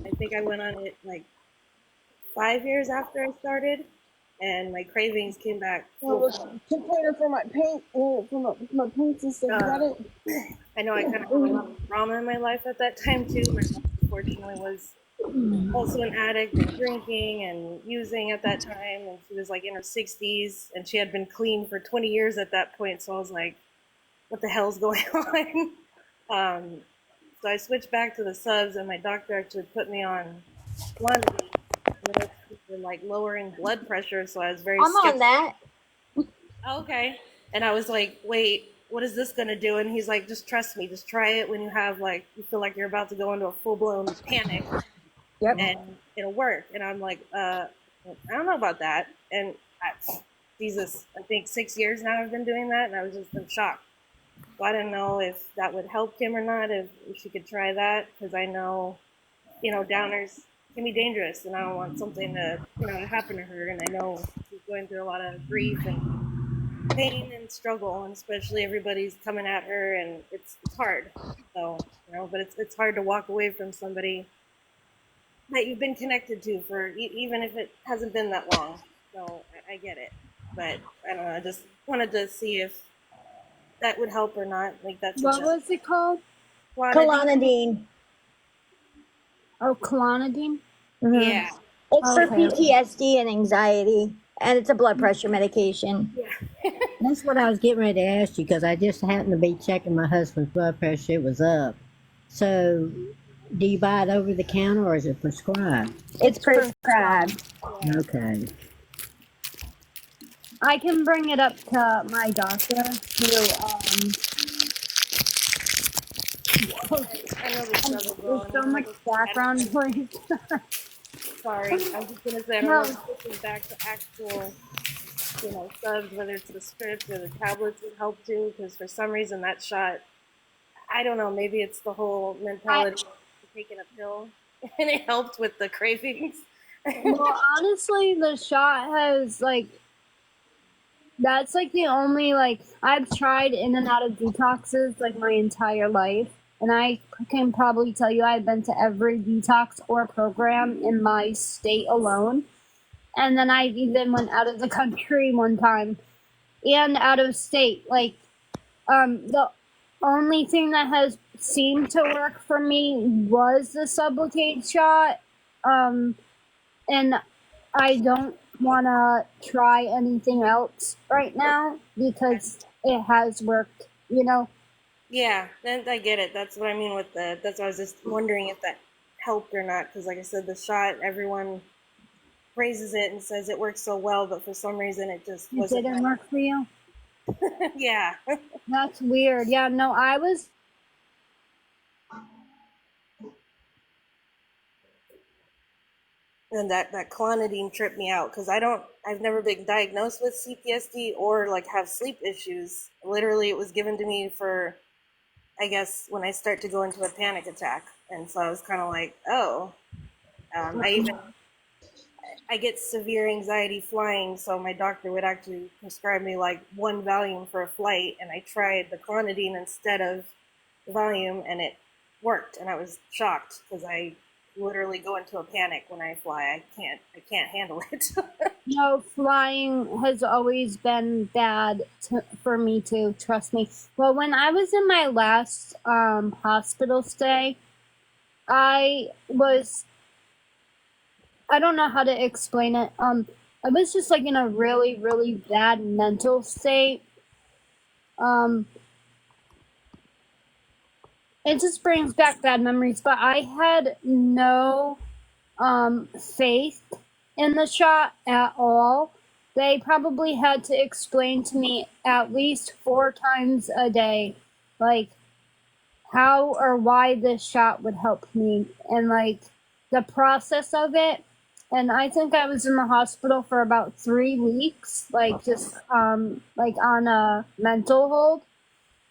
I think I went on it like 5 years after I started, and my cravings came back full force. Container for my paint, for my paints and stuff. Got it? I know I kind of had a lot of drama in my life at that time too. My mom, unfortunately, was also an addict and drinking and using at that time, and she was like in her 60s, and she had been clean for 20 years at that point. So I was like, what the hell's going on? So I switched back to the subs, and my doctor actually put me on Clonidine, for like lowering blood pressure. So I was very I'm on skeptical. that. Okay. And I was like, wait, what is this going to do? And he's like, just trust me, just try it when you have like, you feel like you're about to go into a full blown panic. Yep. And it'll work. And I'm like, I don't know about that. And Jesus, I think 6 years now I've been doing that, and I was just in shock. So I didn't know if that would help Kim or not, if she could try that, because I know, downers can be dangerous, and I don't want something to, to happen to her. And I know she's going through a lot of grief and pain and struggle, and especially everybody's coming at her, and it's hard. So, but it's hard to walk away from somebody that you've been connected to for even if it hasn't been that long. So I get it, but I don't know. I just wanted to see if that would help or not. Like that's What was it called? Clonidine. Oh, clonidine. Yeah. It's for Okay. PTSD and anxiety, and it's a blood pressure medication. That's what I was getting ready to ask you, because I just happened to be checking my husband's blood pressure. It was up. So, do you buy it over the counter or is it prescribed? It's prescribed. Okay. I can bring it up to my doctor who I know there's another girl. there's so much background noise. Sorry, I was just gonna say I don't know if switching back to actual, subs, whether it's the script or the tablets would help too. Because for some reason that shot, I don't know, maybe it's the whole mentality of taking a pill, and it helped with the cravings. Well, honestly, the shot has that's like the only I've tried in and out of detoxes like my entire life, and I can probably tell you I've been to every detox or program in my state alone, and then I even went out of the country one time and out of state. The only thing that has seemed to work for me was the Sublocade shot, and I don't want to try anything else right now because it has worked, Yeah, I get it. That's what I mean with that's why I was just wondering if that helped or not. Because like I said, the shot, everyone praises it and says it works so well, but for some reason it just It wasn't. didn't work for you? Yeah. That's weird. Yeah, no, I was. And that clonidine tripped me out because I've never been diagnosed with CPSD or like have sleep issues. Literally, it was given to me for, I guess, when I start to go into a panic attack. And so I was kind of like, oh, I get severe anxiety flying, so my doctor would actually prescribe me like one Valium for a flight, and I tried the clonidine instead of the Valium, and it worked, and I was shocked because I literally go into a panic when I fly. I can't handle it. No, flying has always been bad for me too, trust me. Well, when I was in my last hospital stay, I don't know how to explain it. I was just like in a really, really bad mental state. It just brings back bad memories, but I had no faith in the shot at all. They probably had to explain to me at least 4 times a day, like how or why this shot would help me and like the process of it. And I think I was in the hospital for about 3 weeks, like just like on a mental hold.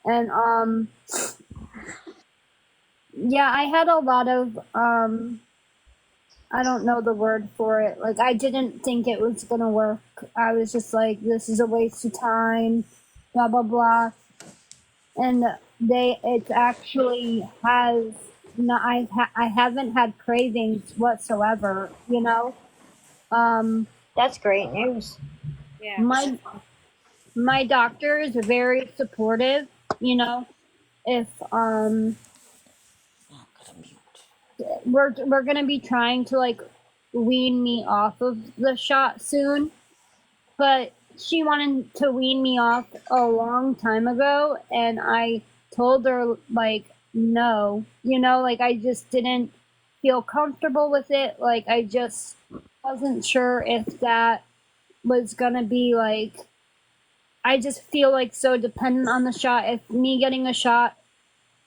And yeah, I had a lot of I don't know the word for it. Like, I didn't think it was gonna work. I was just like, this is a waste of time, blah blah blah. And it actually has. No, I haven't had cravings whatsoever. You know. That's great news. Yeah. My doctor is very supportive. You know, if we're gonna be trying to like wean me off of the shot soon, but she wanted to wean me off a long time ago, and I told her like no, you know, like I just didn't feel comfortable with it. Like I just wasn't sure if that was gonna be like. I just feel like so dependent on the shot. If me getting a shot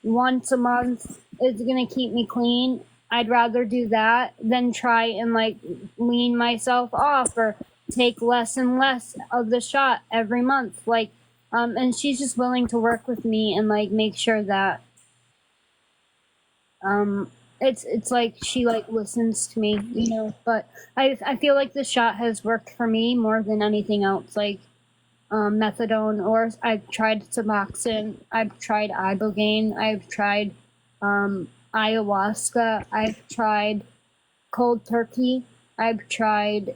once a month is gonna keep me clean, I'd rather do that than try and like wean myself off or take less and less of the shot every month. Like, and she's just willing to work with me and like make sure that it's like she like listens to me, you know. But I feel like the shot has worked for me more than anything else. Like methadone, or I've tried Suboxone, I've tried Ibogaine, I've tried ayahuasca, I've tried cold turkey, I've tried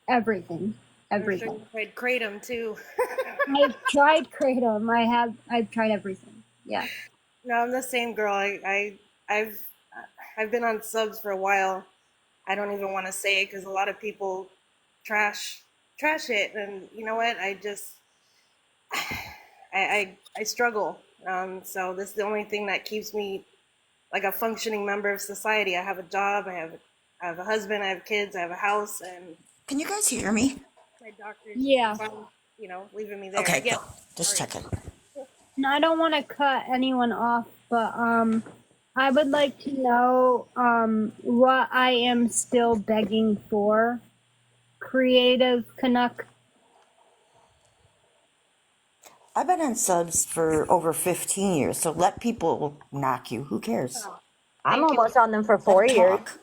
everything. I'm sure Everything. you tried kratom too. I've tried kratom. I've tried everything. Yeah. No, I'm the same girl. I've been on subs for a while. I don't even want to say it because a lot of people trash it, and you know what? I just I struggle. So this is the only thing that keeps me like a functioning member of society. I have a job. I have a husband. I have kids. I have a house, and Can you guys hear me? my doctor's Yeah. fine, you know, leaving me there. Okay, Yeah. cool. Just checking. No, I don't want to cut anyone off, but I would like to know what I am still begging for. Creative Canuck. I've been on subs for over 15 years, so let people knock you. Who cares? I'm Thank you. almost on them for Let 4 them years. talk.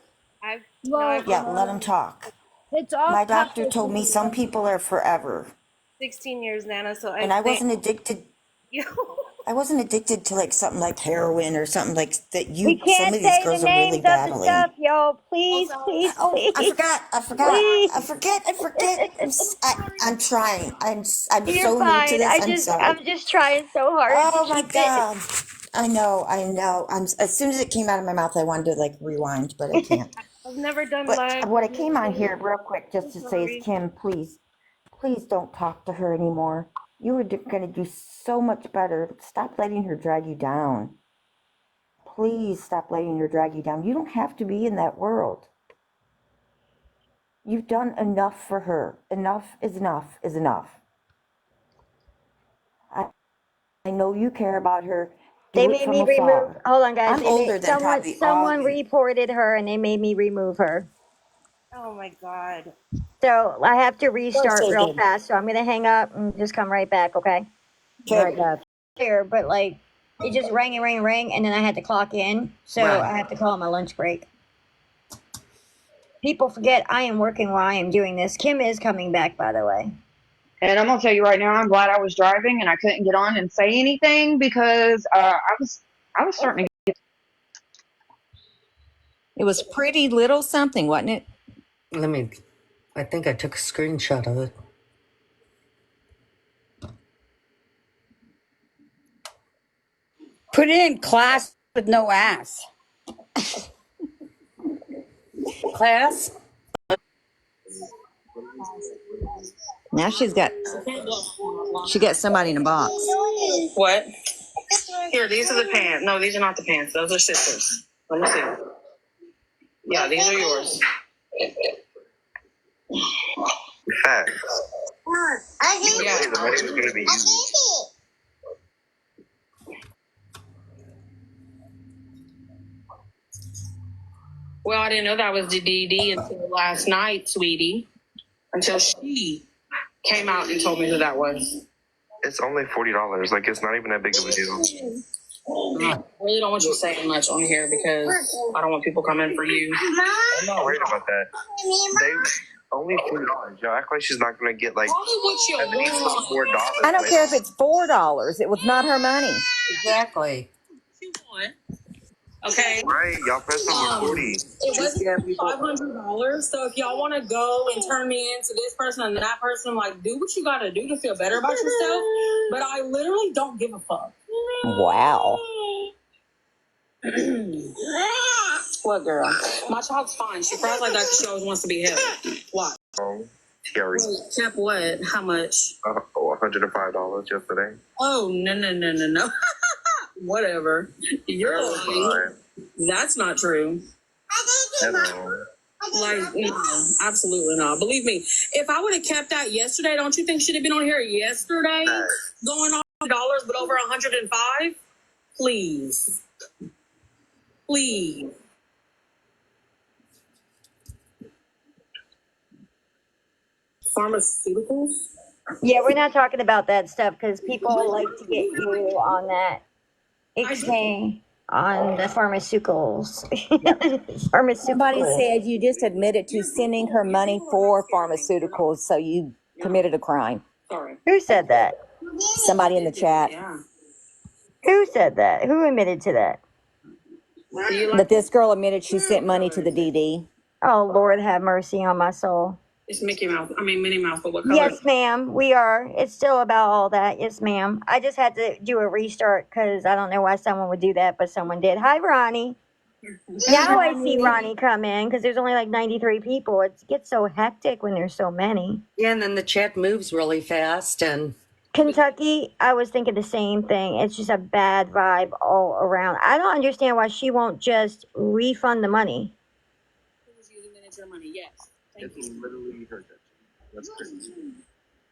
Well, Yeah, let them talk. it's all My doctor told me some people are forever. 16 years, Nana. So And I wasn't addicted. I wasn't addicted to like something like heroin or something like that. We Some can't of these say the girls are really names of the battling. stuff, yo. Please, please, Oh, please. I forgot. I'm trying. I'm You're so new to fine. this. I'm sorry. I'm just trying so hard to Oh my keep it. god. I know. As soon as it came out of my mouth, I wanted to like rewind, but I can't. I've never done But live. what I came on here real quick just to say is, Kim, please don't talk to her anymore. You were going to do so much better. Stop letting her drag you down. Please stop letting her drag you down. You don't have to be in that world. You've done enough for her. Enough is enough is enough. I know you care about her. They Do it made from me remove. afar. Hold on, guys. I'm older than probably all Someone you. reported her, and they made me remove her. Oh my god. So I have to Of course restart they real did. fast. So I'm gonna hang up and just come right back. Okay. Right back. Here, but like it just rang and rang and rang, and then I had to clock in. So Right. I have to call my lunch break. People forget I am working while I am doing this. Kim is coming back, by the way. And I'm gonna tell you right now, I'm glad I was driving and I couldn't get on and say anything because I was starting to get. It was pretty little something, wasn't it? I think I took a screenshot of it. Put it in class with no ass. Class. Now she got somebody in a box. What? Here, these are the pants. No, these are not the pants. Those are sisters. Let me see. Yeah, these are yours. Facts. Yeah. The money's going to be used. Well, I didn't know that was the DD until last night, sweetie. Until she came out and told me who that was. It's only $40. Like, it's not even that big of a deal. I really don't want you saying much on here because I don't want people coming for you. I'm not worried about that. They only $4. Y'all act like she's not gonna get like at least $4. I don't care if it's $4. It was not her money. Exactly. Okay. Right, y'all pressed over 40. It wasn't $500. So if y'all want to go and turn me into this person and that person, like, do what you got to do to feel better about yourself. But I literally don't give a fuck. Wow. What, girl? My child's fine. She cries like that because she always wants to be held. What? Terry. Kept what? How much? $105 yesterday. Oh, no. Whatever. You're lying. That's not true. Hello. Like, no, absolutely not. Believe me, if I would have kept that yesterday, don't you think she'd have been on here yesterday going on dollars, but over 105? Please. Please. Pharmaceuticals? Yeah, we're not talking about that stuff because people like to get you on that XK on the pharmaceuticals. Somebody Pharmaceuticals. said you just admitted to sending her money for pharmaceuticals, so you committed a crime. Sorry. Who said that? Somebody in the chat. Yeah. Who said that? Who admitted to that? That this girl admitted she sent money to the DD. Oh, Lord have mercy on my soul. It's Mickey Mouse. I mean, Minnie Mouse, but what color? Yes, ma'am, we are. It's still about all that. Yes, ma'am. I just had to do a restart because I don't know why someone would do that, but someone did. Hi, Ronnie. Now I see Ronnie come in because there's only like 93 people. It gets so hectic when there's so many. Yeah, and then the chat moves really fast. And Kentucky, I was thinking the same thing. It's just a bad vibe all around. I don't understand why she won't just refund the money. Yes. Thank you. Literally her. That's crazy.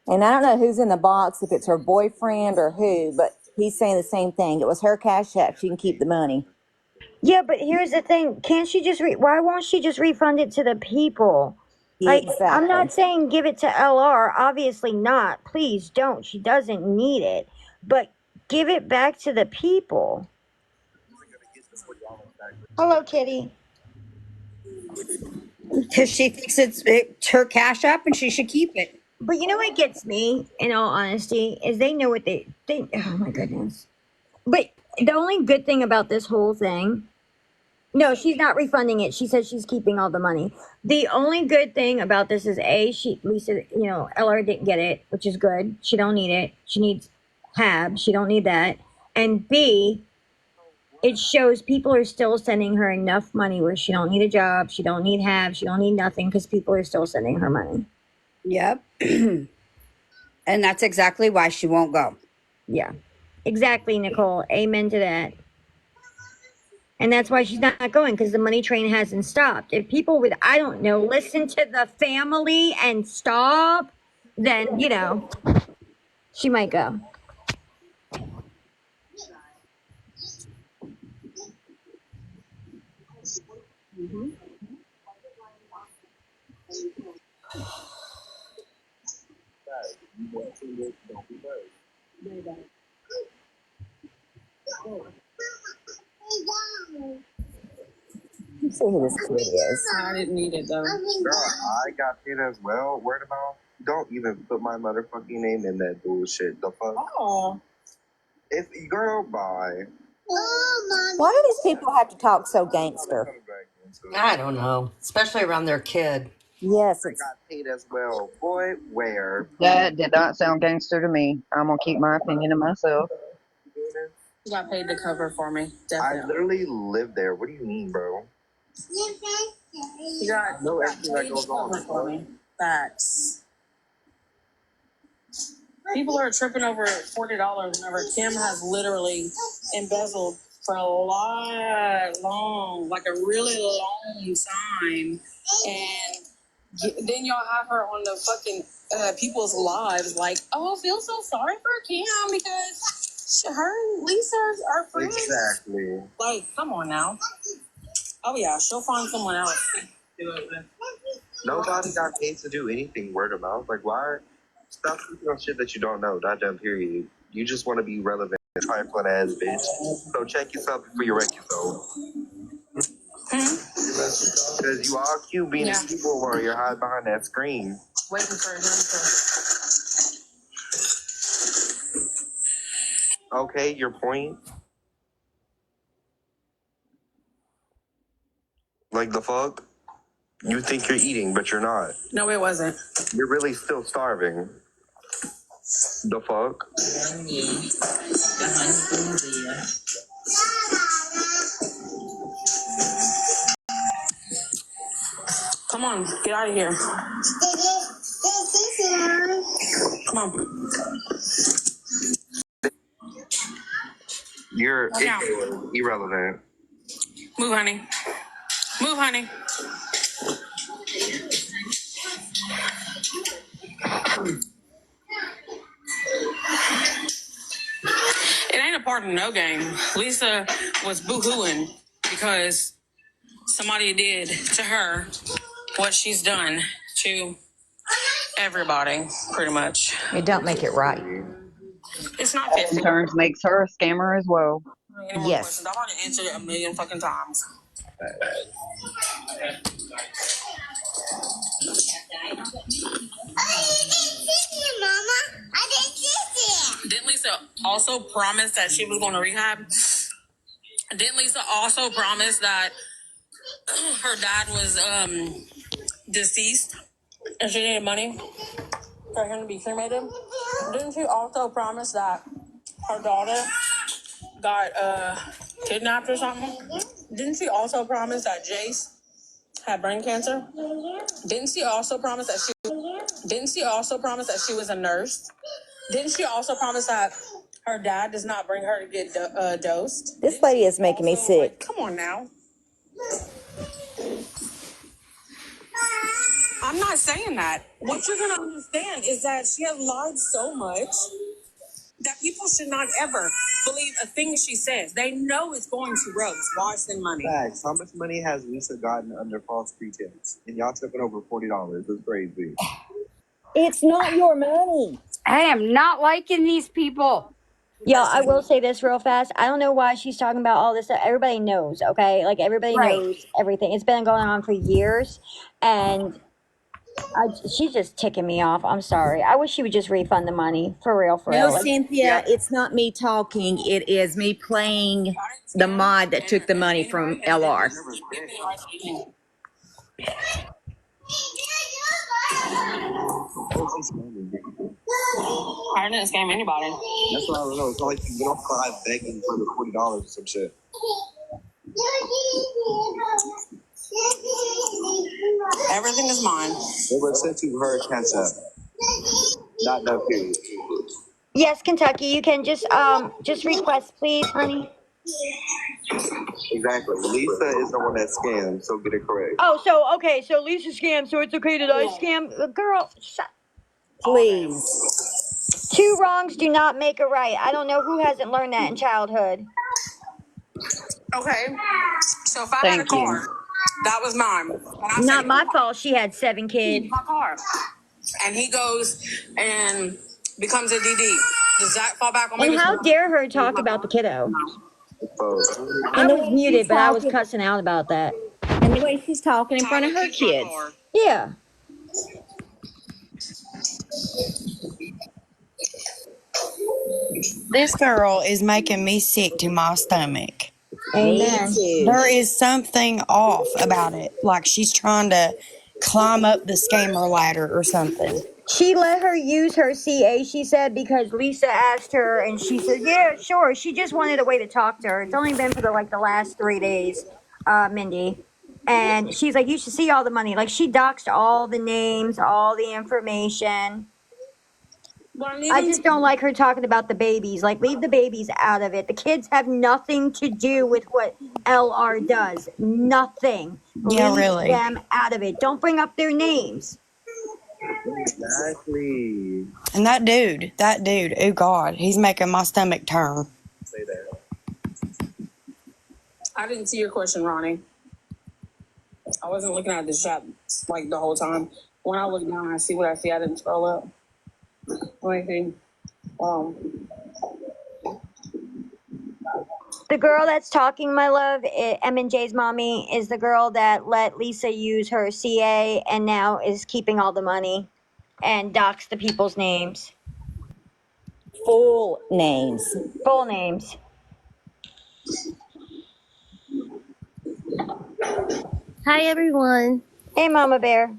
And I don't know who's in the box, if it's her boyfriend or who, but he's saying the same thing. It was her cash app. She can keep the money. Yeah, but here's the thing. Can't she just why won't she just refund it to the people? Like, Exactly. I'm not saying give it to LR. Obviously not. Please don't. She doesn't need it. But give it back to the people. Hello, Kitty. Because she thinks it's her cash app and she should keep it. But you know what gets me, in all honesty, is they know what they oh my goodness. But the only good thing about this whole thing, no, she's not refunding it. She says she's keeping all the money. The only good thing about this is Lisa, LR didn't get it, which is good. She don't need it. She needs HAB. She don't need that. And B, it shows people are still sending her enough money where she don't need a job. She don't need HAB. She don't need nothing because people are still sending her money. Yep. And that's exactly why she won't go. Yeah, exactly, Nicole. Amen to that. And that's why she's not going, because the money train hasn't stopped. If people would, I don't know, listen to the family and stop, then, she might go. Mm-hmm. You see who this kid is. I didn't need it though. Girl, I got paid as well. Word of mouth. Don't even put my motherfucking name in that bullshit. The fuck? Oh. If girl, bye. Why do these people have to talk so gangster? I don't know, especially around their kid. Yes, I got paid as well. Boy, where? That did not sound gangster to me. I'm gonna keep my opinion to myself. You got paid to cover for me. Definitely. I literally live there. What do you mean, bro? You got No everything that paid goes to cover on. for me. Facts. People are tripping over $40 whenever Kim has literally embezzled for a like a really long time. And then y'all have her on the fucking people's lives like, oh, I feel so sorry for Kim because her and Lisa are friends. Exactly. Like, come on now. Oh, yeah, she'll find someone else. Nobody got paid to do anything word of mouth. Like, why? Stop speaking on shit that you don't know. That period. You just want to be relevant trifling ass bitch. So check yourself before you wreck yourself. Because you are cute being a keyboard warrior, hide behind that screen. Waiting for him to. Okay, your point. Like the fuck? You think you're eating, but you're not. No, it wasn't. You're really still starving. The fuck? Come on, get out of here. Come on. You're Now. irrelevant. Move, honey. Move, honey. It ain't a part of no game. Lisa was boo-hooing because somebody did to her what she's done to everybody, pretty much. It don't make it right. It's not That in 50. turn makes her a scammer as well. Any more questions? I've already answered it a million fucking times. Didn't Lisa also promise that she was going to rehab? Didn't Lisa also promise that her dad was deceased and she needed money for him to be cremated? Didn't she also promise that her daughter got kidnapped or something? Didn't she also promise that Jace had brain cancer? Didn't she also promise that she was a nurse? Didn't she also promise that her dad does not bring her to get dosed? This lady is making me sick. Like, come on now. I'm not saying that. What you're going to understand is that she has lied so much that people should not ever believe a thing she says. They know it's going to roast. Why send money? Facts. How much money has Lisa gotten under false pretense? And y'all took it over $40. That's crazy. It's not your money. I am not liking these people. Yeah, I will say this real fast. I don't know why she's talking about all this stuff. Everybody knows, okay? Like, everybody Right. knows everything. It's been going on for years, and she's just ticking me off. I'm sorry. I wish she would just refund the money. For real, for No, real. Like, Cynthia, it's not me talking. It is me playing the mod that took the money from LR. I didn't scam anybody. That's what I don't know. It's not like you went off live begging for the $40 or some shit. Everything is mine. It was sent to her catch-up. Not no period. yes, Kentucky, you can just request, please, honey. Exactly. Lisa is the one that scammed, so get it correct. Oh, so Lisa scammed, so it's okay that I scam? Girl, shut. Please. Two wrongs do not make a right. I don't know who hasn't learned that in childhood. Okay. So if I had a car, that was mine. And I Not said, my fault she had 7 kids. my car. And he goes and becomes a DD. Does that fall back on me? And how dare her talk about the kiddo? I And the was way muted, she's but I was talking, cussing out about that. and the way she's talking in front of her kids. Yeah. This girl is making me sick to my stomach. Amen. There is something off about it. Like she's trying to climb up the scammer ladder or something. She let her use her CA, she said, because Lisa asked her, and she said, yeah, sure. She just wanted a way to talk to her. It's only been for the last 3 days, Mindy. And she's like, you should see all the money. Like, she doxed all the names, all the information. I just don't like her talking about the babies. Like, leave the babies out of it. The kids have nothing to do with what LR does. Nothing. Yeah, Leave really. them out of it. Don't bring up their names. Exactly. And that dude, oh God, he's making my stomach turn. Say that. I didn't see your question, Ronnie. I wasn't looking at the chat like the whole time. When I look down, I see what I see. I didn't scroll up. Let me see. The girl that's talking, my love, M&J's mommy, is the girl that let Lisa use her CA and now is keeping all the money and docks the people's names. Full names. Full names. Hi, everyone. Hey, Mama Bear.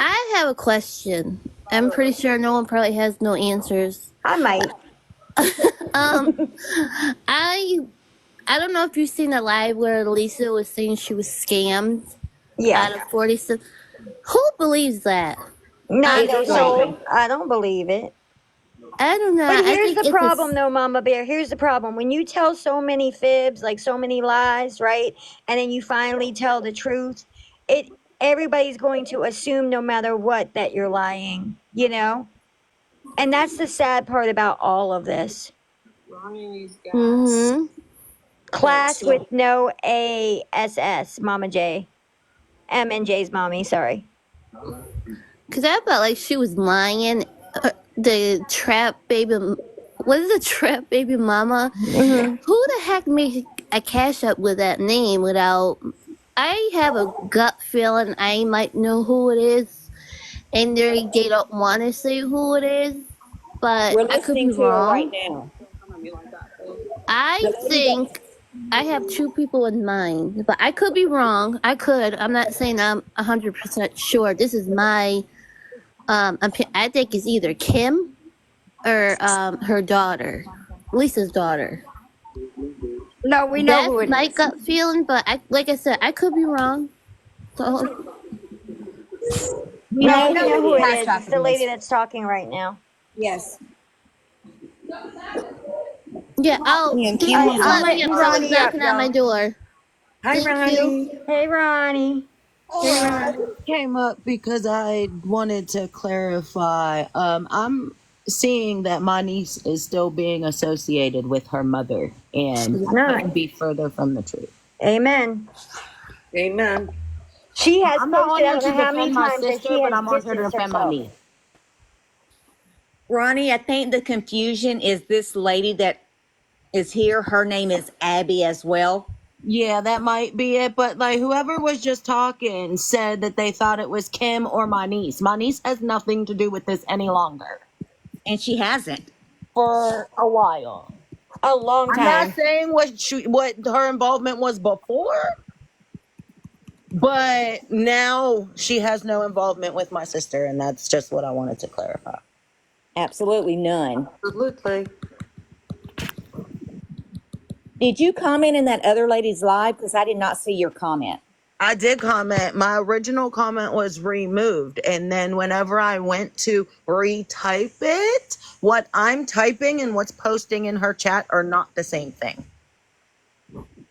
I have a question. I'm pretty sure no one probably has no answers. I might. I don't know if you've seen the live where Lisa was saying she was scammed Yeah. out of 47. Who believes that? Not no Honestly. soul. I don't believe it. I don't know. But I here's think the it's problem, though, Mama Bear. Here's the problem. When you tell so many fibs, like so many lies, right, and then you finally tell the truth, everybody's going to assume, no matter what, that you're lying. You know, and that's the sad part about all of this. Mm-hmm. Class with no ASS, Mama J. M&J's mommy. Sorry. Because I felt like she was lying. The trap baby. What is a trap baby mama? Mm-hmm. Who the heck made a cash up with that name without? I have a gut feeling I might know who it is, and they don't want to say who it is, but We're I could be listening to her right wrong. now. I The lady that think I have two people in mind, but I could be wrong. I could. I'm not saying I'm 100% sure. This is my I think it's either Kim or her daughter, Lisa's daughter. No, we know That's who it my is. gut feeling, but like I said, I could be wrong. So we No, know we know who who it it is. is. It's the lady that's talking right now. Yes. yeah, Me and All Kim right, was I'll on let let me know if the someone's Ronnie up, knocking at my y'all. door. Hi, Thank you. Ronnie. Hey, Ronnie. Hey, I Ronnie. came up because I wanted to clarify. I'm seeing that my niece is still being associated with her mother, and She's I not. couldn't be further from the truth. Amen. Amen. She has I'm not on posted, I here don't to know how many defend my times, that sister, she but has I'm on here to distanced defend my herself. niece. Ronnie, I think the confusion is this lady that is here. Her name is Abby as well. Yeah, that might be it. But like whoever was just talking said that they thought it was Kim or my niece. My niece has nothing to do with this any longer. And she hasn't. For a while. A long I'm not time. saying what her involvement was before, but now she has no involvement with my sister, and that's just what I wanted to clarify. Absolutely none. Absolutely. Did you comment in that other lady's live? Because I did not see your comment. I did comment. My original comment was removed. And then whenever I went to retype it, what I'm typing and what's posting in her chat are not the same thing.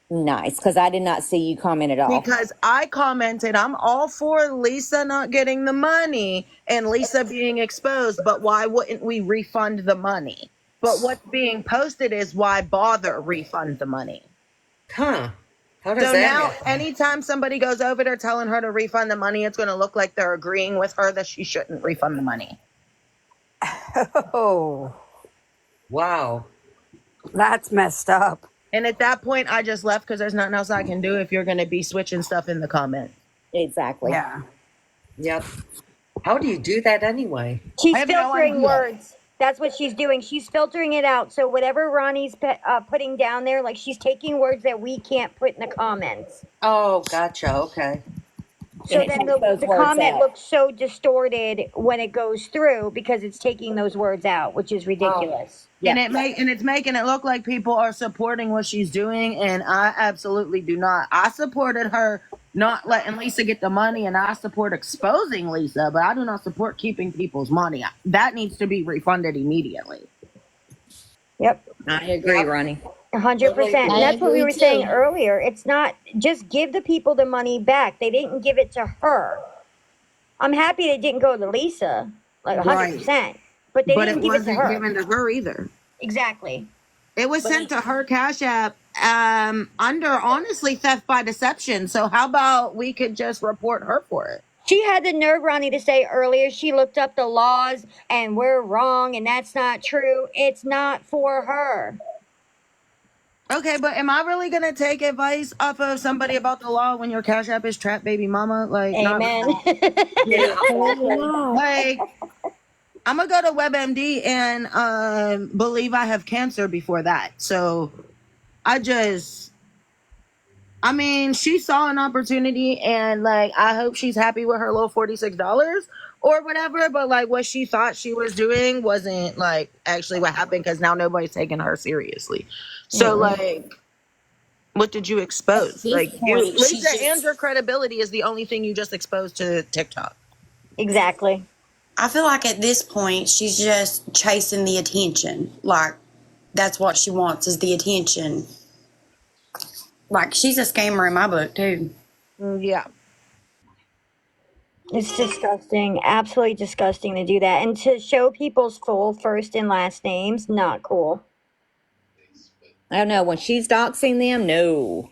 Nice, because I did not see you comment at all. Because I commented, I'm all for Lisa not getting the money and Lisa being exposed, but why wouldn't we refund the money? But what's being posted is why bother refund the money? Huh. How does So that now, happen? anytime somebody goes over there telling her to refund the money, it's going to look like they're agreeing with her that she shouldn't refund the money. Oh, Wow. that's messed up. And at that point, I just left because there's nothing else I can do if you're going to be switching stuff in the comments. Exactly. Yeah. Yep. How do you do that anyway? I She's have no filtering idea. words. That's what she's doing. She's filtering it out. So whatever Ronnie's putting down there, like she's taking words that we can't put in the comments. Oh, gotcha. Okay. So And it then takes those the words comment out. looks so distorted when it goes through because it's taking those words out, which is ridiculous. And it's making it look like people are supporting what she's doing, and I absolutely do not. I supported her not letting Lisa get the money, and I support exposing Lisa, but I do not support keeping people's money. That needs to be refunded immediately. Yep. I agree, Ronnie. 100%. And I that's what we agree were saying too. earlier. It's not just give the people the money back. They didn't give it to her. I'm happy they didn't go to Lisa, like 100%. But they But didn't it give it to wasn't her. given to her either. Exactly. It was sent to her Cash App under, honestly, theft by deception. So how about we could just report her for it? She had the nerve, Ronnie, to say earlier she looked up the laws and we're wrong and that's not true. It's not for her. Okay, but am I really gonna take advice off of somebody about the law when your Cash App is trap baby mama? Like, not Amen. really. Absolutely not. Like, I'm gonna go to WebMD and believe I have cancer before that. So I mean, she saw an opportunity, and like, I hope she's happy with her little $46 or whatever. But like, what she thought she was doing wasn't like actually what happened, because now nobody's taking her seriously. So like, what did you At expose? this Like, you, point, Lisa, she's and just. your credibility is the only thing you just exposed to TikTok. Exactly. I feel like at this point, she's just chasing the attention. Like, that's what she wants is the attention. Like, she's a scammer in my book, too. Yeah. It's disgusting. Absolutely disgusting to do that. And to show people's full first and last names, not cool. I don't know. When she's doxing them, no.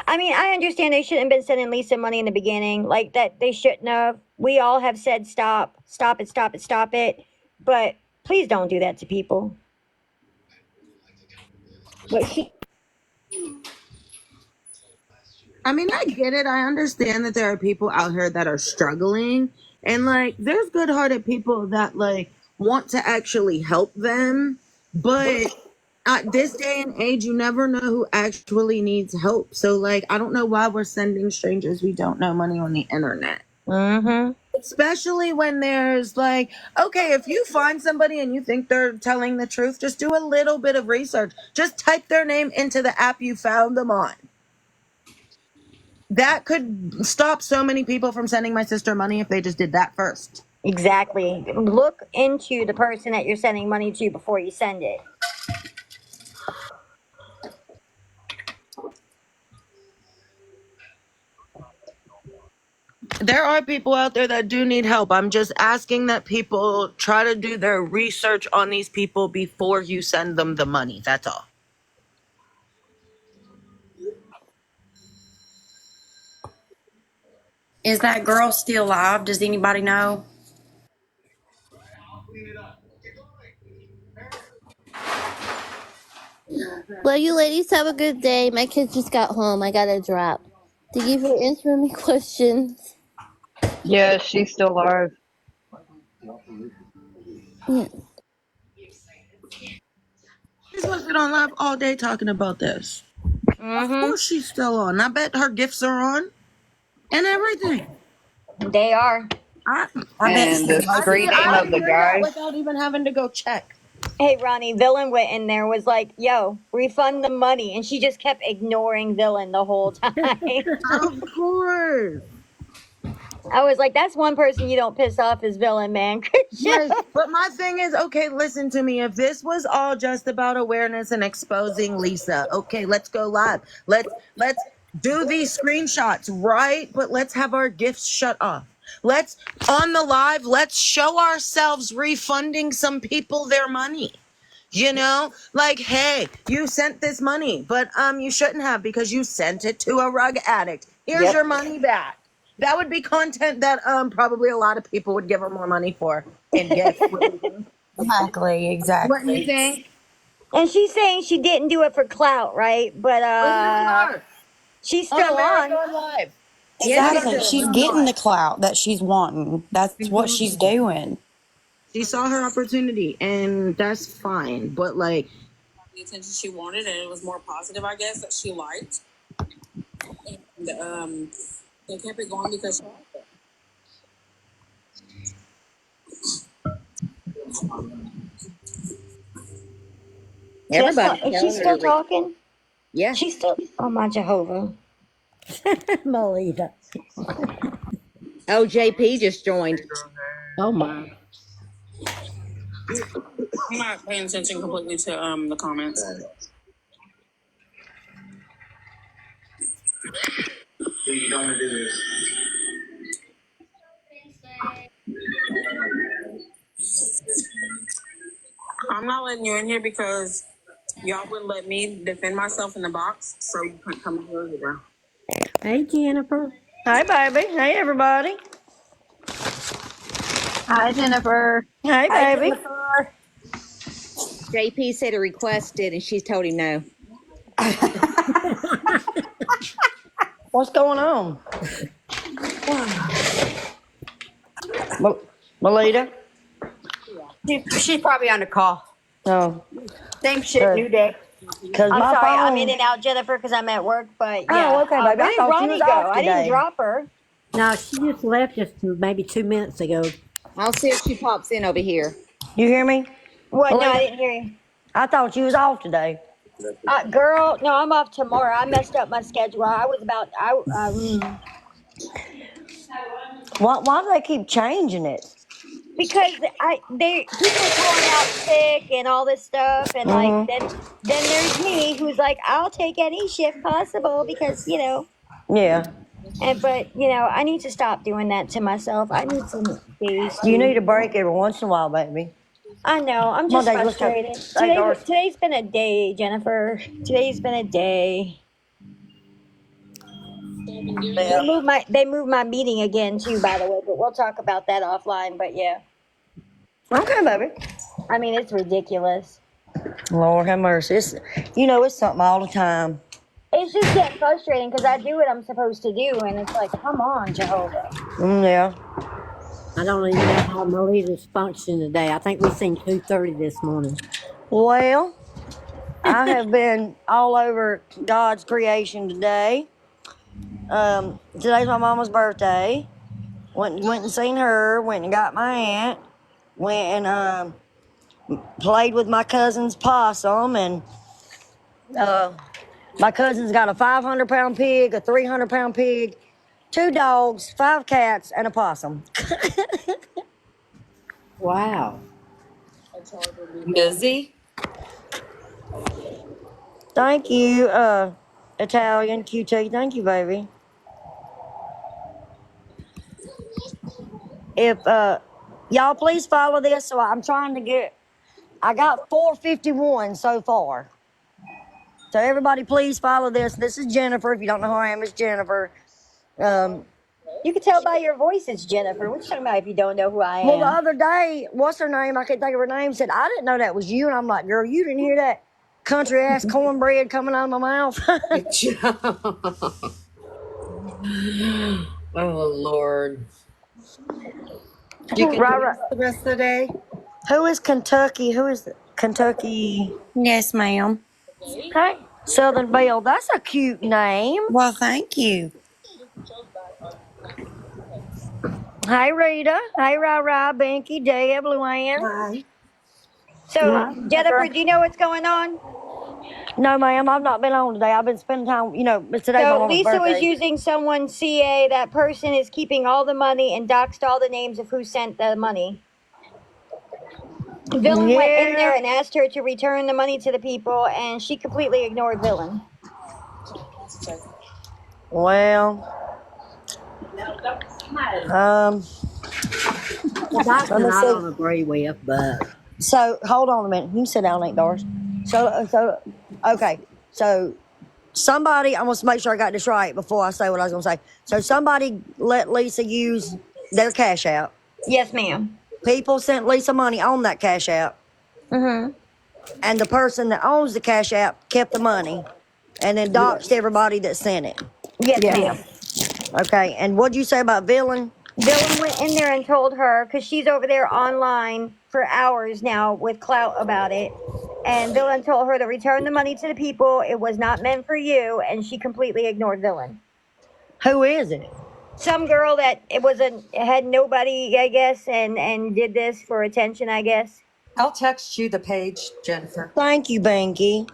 I mean, I understand they shouldn't have been sending Lisa money in the beginning. Like, that they shouldn't have. We all have said stop, stop it, stop it, stop it. But please don't do that to people. But she. I mean, I get it. I understand that there are people out here that are struggling. And like, there's good hearted people that like want to actually help them. But at this day and age, you never know who actually needs help. So like, I don't know why we're sending strangers we don't know money on the internet. Mm-hmm. Especially when there's like, okay, if you find somebody and you think they're telling the truth, just do a little bit of research. Just type their name into the app you found them on. That could stop so many people from sending my sister money if they just did that first. Exactly. Look into the person that you're sending money to before you send it. There are people out there that do need help. I'm just asking that people try to do their research on these people before you send them the money. That's all. Is that girl still alive? Does anybody know? Well, you ladies have a good day. My kids just got home. I gotta drop. Thank you for answering my questions. Yeah, she's still alive. Yeah. She's supposed to be on live all day talking about this. Of course she's still on. I bet her gifts are on and everything. They are. I bet And the street name I of the hear that guy. without even having to go check. Hey, Ronnie, Villain went in there, was like, yo, refund the money. And she just kept ignoring Villain the whole time. Of course. I was like, that's one person you don't piss off is Villain, man. But my thing is, okay, listen to me. If this was all just about awareness and exposing Lisa, okay, let's go live. Let's do these screenshots, right? But let's have our gifts shut off. Let's on the live, let's show ourselves refunding some people their money. You know, like, hey, you sent this money, but you shouldn't have, because you sent it to a rug addict. Here's your money back. That would be content that probably a lot of people would give her more money for in gifts. Exactly, What do you exactly. think? And she's saying she didn't do it for clout, right? But she's On still America on. Live. Exactly. She's getting the clout that she's wanting. That's what she's doing. She saw her opportunity, and that's fine. But like, The attention she wanted, and it was more positive, I guess, that she liked. And they kept it going because Everybody. Everybody. Is she still talking? Yeah. She's still. Oh, my Jehovah. Melita. Oh, JP just joined. Oh my. I'm not paying attention completely to the comments. You don't want to do this. I'm not letting you in here because y'all wouldn't let me defend myself in the box, so you couldn't come in here either. Hey, Jennifer. Hi, baby. Hey, everybody. Hi, Jennifer. Hey, Hi, baby. Jennifer. JP said he requested, and she's told him no. What's going on? Melita? She's probably on the call. No. Same shit, new day. Because I'm my sorry, I'm in phone. and out, Jennifer, because I'm at work. But Oh, yeah, okay, baby. where I did thought you was Ronnie go? off I didn't today. drop her. No, she just left just maybe 2 minutes ago. I'll see if she pops in over here. You hear me? What? No, I Melita? didn't hear you. I thought you was off today. Girl, no, I'm off tomorrow. I messed up my schedule. I was about. Why do they keep changing it? Because people are calling out sick and all this stuff, and like then there's me who's like, I'll take any shift possible because Yeah. but I need to stop doing that to myself. I need some days You to. need a break every once in a while, baby. I know. I'm Come on, just Daisy, let's go. frustrated. Hey, Doris. Today's been a day, Jennifer. Today's been a day. Yeah. They moved my meeting again too, by the way. But we'll talk about that offline. But yeah, Okay, baby. I mean it's ridiculous. Lord have mercy. It's something all the time. It's just getting frustrating because I do what I'm supposed to do, and it's like, come on, Jehovah. Yeah. I don't even know how Melita's functioning today. I think we seen 2:30 this morning. Well, I have been all over God's creation today. Today's my mama's birthday. Went and seen her. Went and got my aunt. Went and played with my cousin's possum, and my cousin's got a 500-pound pig, a 300-pound pig, 2 dogs, 5 cats, and a possum. Wow. Busy? Thank you, Italian QT. Thank you, baby. If y'all please follow this, so I'm trying to get. I got 451 so far. So everybody, please follow this. This is Jennifer. If you don't know who I am, it's Jennifer. You can tell by your voice it's Jennifer. What you talking about if you don't know who I Well, the am? other day, what's her name? I can't think of her name. Said I didn't know that was you, and I'm like, girl, you didn't hear that country ass cornbread coming out of my mouth. Oh, Lord. You can Right. the rest of the day? Who is Kentucky? Who is Kentucky? Yes, ma'am. Okay. Southern Belle. That's a cute name. Well, thank you. Hey, Rita. Hey, Ra, Binky, Deb, Luann. Hi. So, Jennifer, do you know what's going on? No, ma'am. I've not been on today. I've been spending time, but today's my So, mama's Lisa was birthday. using someone's CA. That person is keeping all the money and doxed all the names of who sent the money. Villain went in there and asked her to return the money to the people, and she completely ignored Villain. Well, The doctor let me I see. don't agree with, but So hold on a minute. You can sit down, Aunt Doris. Okay. So somebody, I must make sure I got this right before I say what I was going to say. So somebody let Lisa use their cash app. Yes, ma'am. People sent Lisa money on that cash app. Mm-hmm. And the person that owns the cash app kept the money and then doxed everybody that sent it. Yes, ma'am. Okay. And what'd you say about Villain? Villain went in there and told her, because she's over there online for hours now with clout about it. And Villain told her to return the money to the people. It was not meant for you. And she completely ignored Villain. Who is it? Some girl that had nobody, I guess, and did this for attention, I guess. I'll text you the page, Jennifer. Thank you, Banky.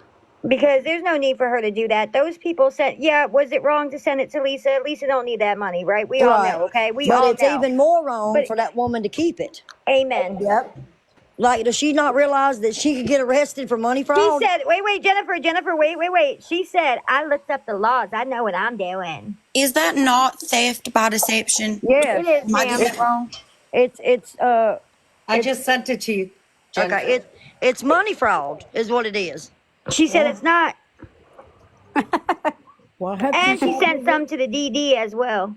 Because there's no need for her to do that. Those people said, yeah, was it wrong to send it to Lisa? Lisa don't need that money, right? We all know, okay? We but all it's know. even more wrong for that woman to keep it. Amen. Yep. Like, does she not realize that she could get arrested for money fraud? She said, wait, Jennifer, wait. She said, I looked up the laws. I know what I'm doing. Is that not theft by deception? Yes. It is, Am I ma'am. getting it wrong? I just sent it to you, Jennifer. Okay, it's money fraud is what it is. She said it's not. well, I hope And she's she sent some to the DD as well.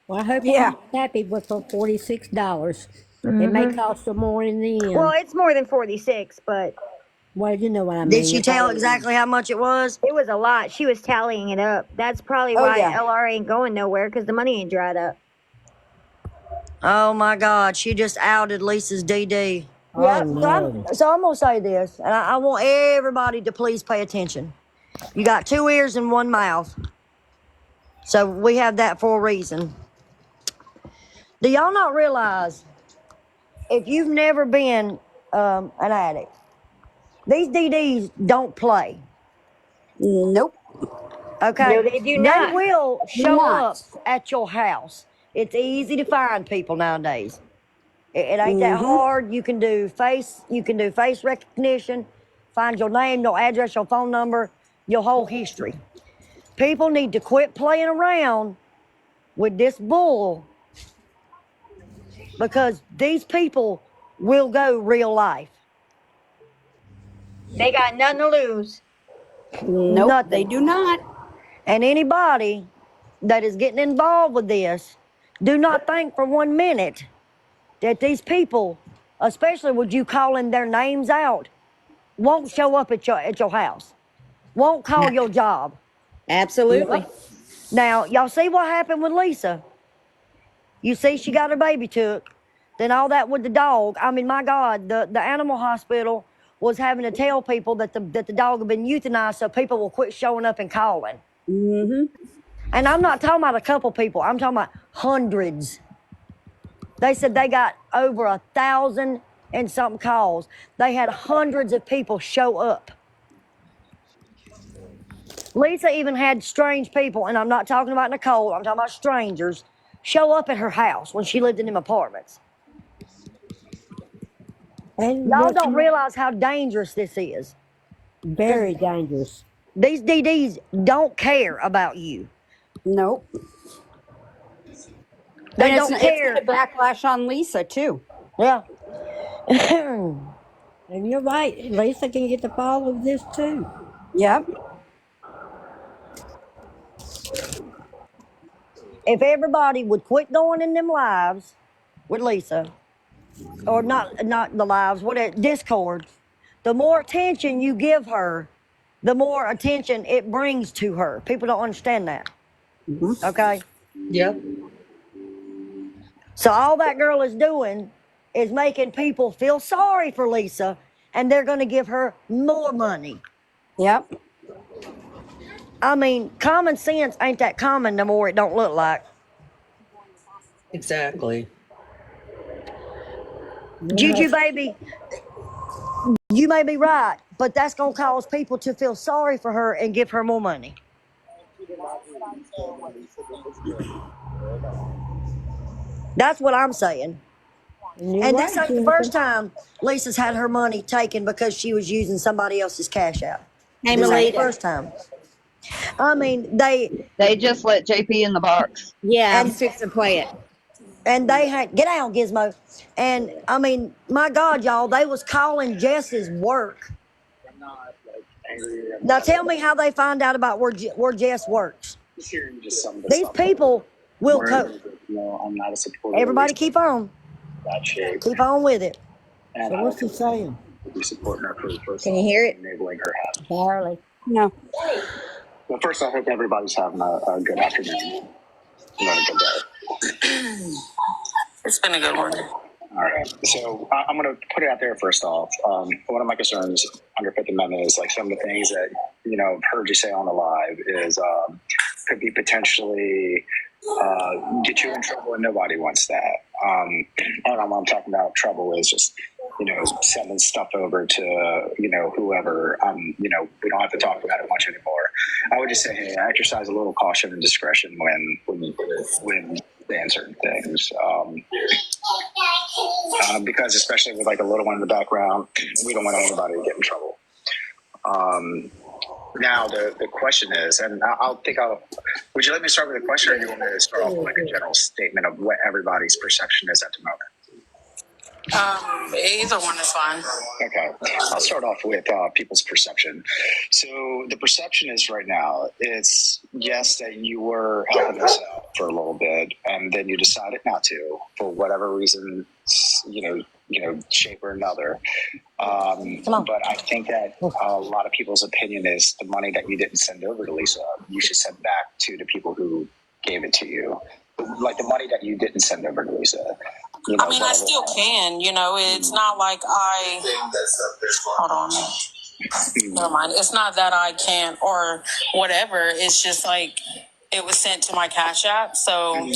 Well, I hope she's happy with her $46. It may cost her more in the end. Well, it's more than 46, but Well, you know what I Did mean. she tell exactly how much it was? It was a lot. She was tallying it up. That's probably Oh, why yeah. LR ain't going nowhere because the money ain't dried up. Oh my God, she just outed Lisa's DD. Oh Yep. no. So I'm gonna say this, and I want everybody to please pay attention. You got 2 ears and 1 mouth, so we have that for a reason. Do y'all not realize if you've never been an addict, these DDs don't play. Nope. Okay, No, they do they not. will Do show not. up at your house. It's easy to find people nowadays. It ain't that Mm-hmm. hard. You can do face recognition, find your name, your address, your phone number, your whole history. People need to quit playing around with this bull because these people will go real life. They got nothing to lose. Nope, they Nothing. do not. And anybody that is getting involved with this, do not think for 1 minute that these people, especially with you calling their names out, won't show up at your house, won't call your job. Absolutely. Now, y'all see what happened with Lisa? You see she got her baby took, then all that with the dog. I mean, my God, the animal hospital was having to tell people that the dog had been euthanized so people will quit showing up and calling. Mm-hmm. And I'm not talking about a couple people, I'm talking about hundreds. They said they got over 1,000 and something calls. They had hundreds of people show up. Lisa even had strange people, and I'm not talking about Nicole, I'm talking about strangers, show up at her house when she lived in them apartments. And Y'all look, don't realize how dangerous this is. Because very dangerous. these DDs don't care about you. Nope. They And don't it's going care. to backlash on Lisa too. Yeah. And you're right. Lisa can get the fall of this too. Yep. If everybody would quit going in them lives with Lisa, or not the lives, what it Discord, the more attention you give her, the more attention it brings to her. People don't understand that. Mm-hmm. Okay? Yep. So all that girl is doing is making people feel sorry for Lisa, and they're going to give her more money. Yep. I mean, common sense ain't that common no more. It don't look like. Exactly. Juju baby, you may be right, but that's going to cause people to feel sorry for her and give her more money. That's what I'm saying. And you're And this right, ain't the Jennifer. first time Lisa's had her money taken because she was using somebody else's cash out. Hey, This ain't the Melita. first time. I mean, They just let JP in the box. Yeah, I'm and fixing to play it. and they had get out, Gizmo. And I mean, my God, y'all, they was calling Jess's work. Now tell me how they find out about where Jess works. These people will I'm not a supporter of everybody Lisa keep on. that shape, Keep on with it. and So I don't what's he feel like saying? we'll be supporting her for the first Can you hear it? enabling her habit. Barely. No. Well, first, I hope everybody's having a good afternoon. Not a good day. It's been a good one. All right. So I'm going to put it out there first off. One of my concerns under Fifth Amendment is like some of the things that, I've heard you say on the live is could be potentially get you in trouble, and nobody wants that. And what I'm talking about trouble is just, sending stuff over to, whoever. We don't have to talk about it much anymore. I would just say, hey, exercise a little caution and discretion when saying certain things. Because especially with like a little one in the background, we don't want anybody to get in trouble. Now the question is, and would you let me start with a question, or do you want me to start off with like a general statement of what everybody's perception is at the moment? Either one is fine. Okay, I'll start off with people's perception. So the perception is right now, it's yes that you were helping us out for a little bit, and then you decided not to for whatever reason, shape or another. But I think that a lot of people's opinion is the money that you didn't send over to Lisa, you should send back to the people who gave it to you. Like the money that you didn't send over to Lisa. You know, I mean, I still can. You know, it's not like hold on. Never mind. It's not that I can't or whatever. It's just like it was sent to my Cash App. So,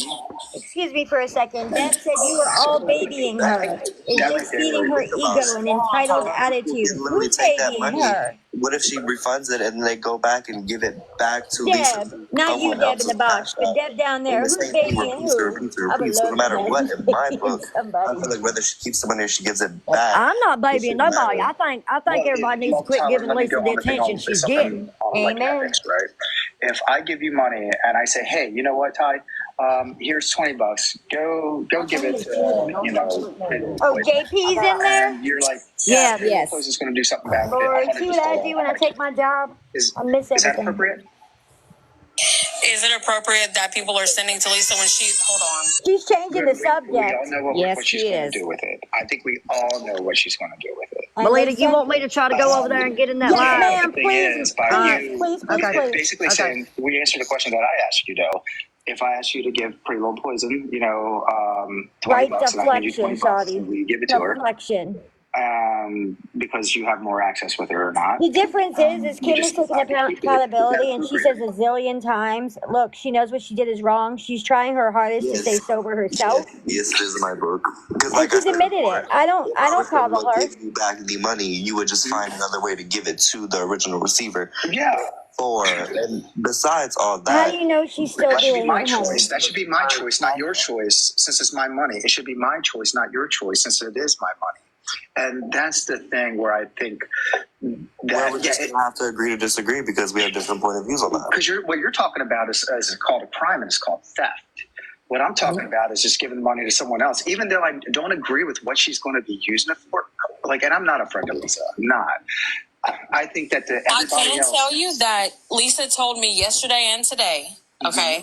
Excuse me for a second. Deb said you were all babying her. Is this feeding her ego and entitled attitude? Literally Who's take that babying money. her? What if she refunds it and they go back and give it back to Lisa? Deb, not you, Someone Deb in else's the box, cash but app. Deb down And there. the Who's same thing babying repeats to who? repeat to I would repeat. So love no to matter know what, who's in my babying book, I somebody. feel like whether she keeps the money or she gives it back, I'm not it babying shouldn't nobody. matter. I think everybody needs to quit Tyler, giving let me Lisa go the on the thing attention on she's something getting. on like Amen. ethics, right? If I give you money and I say, hey, you know what, Ty, here's $20. Go give it to, you know, Pretty Little Oh, Poison. JP's in there? And you're like, yeah, Yes. Pretty Little Poison's going to do something bad with it. I'm Lord, going to see just what throw I it. do when I take my job? I miss Is that everything. appropriate? Is it appropriate that people are sending to Lisa when she's, hold on. She's changing the We all subject. know what, Yes, what she's she going is. to do with it. I think we all know what she's going to do with it. And they Melita, you sent want me to try to go over there and get in that Yes, Yeah, live? but the ma'am. thing Please, is, by please, you please, please, Okay. please. basically Okay. saying, we answered the question that I asked you, though. If I asked you to give Pretty Little Poison, you know, $20, Right and I hand you deflection, $20, Shawty. will you give it to her? Deflection. Because you have more access with her or not. The difference is You Kim has just taken decide to keep it. Is accountability, that and she appropriate? says a zillion times, look, she knows what she did is wrong. She's trying her hardest to stay Yes. sober herself, Yes, it is in my book. Because and like I she's said admitted before, it. I if I don't was the one coddle her. giving you back the money, you would just find another way to give it to the original receiver. Yeah. And besides all How do that, you know she's still That should be doing my it, honey? choice. That should be my choice, not your choice, since it's my money. It should be my choice, not your choice, since it is my money. And that's the thing where I think that we're just gonna have to agree to disagree because we have different point of views on that. because what you're talking about is called a crime and it's called theft. What I'm talking about is just giving money to someone else, even though I don't agree with what she's going to be using it for. Like, and I'm not a friend of Lisa. I'm not. I think that I can tell you that Lisa told me yesterday and today, okay,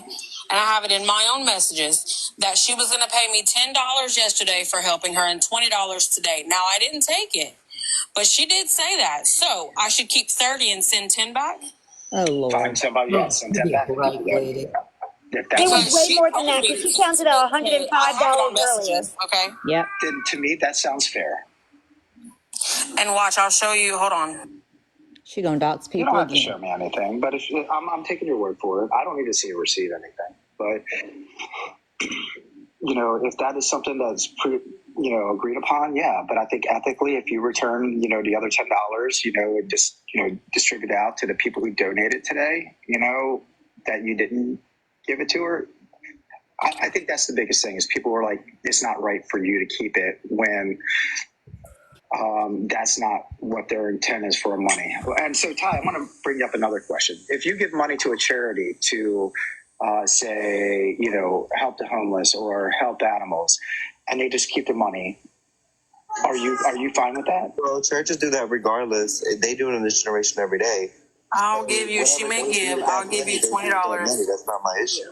and I have it in my own messages, that she was going to pay me $10 yesterday for helping her and $20 today. Now, I didn't take it, but she did say that. So I should keep 30 and send 10 back? Oh, Lord. find somebody else and send that. It was way more than that because she counted out $105 earlier. Okay. Yep. Then to me, that sounds fair. And watch, I'll show you. Hold on. She gonna dox people. You don't have again. to show me anything, but if I'm taking your word for it, I don't need to see a receipt or anything. But you know, if that is something that's agreed upon, yeah. But I think ethically, if you return, the other $10, and just distribute out to the people who donated today, that you didn't give it to her. I think that's the biggest thing is people were like, it's not right for you to keep it when that's not what their intent is for money. And so, Ty, I want to bring up another question. If you give money to a charity to say, help the homeless or help animals, and they just keep the money, are you fine with that? Well, churches do that regardless. They do it in this generation every day. I'll give you, she may give, I'll give you $20. That's not my issue.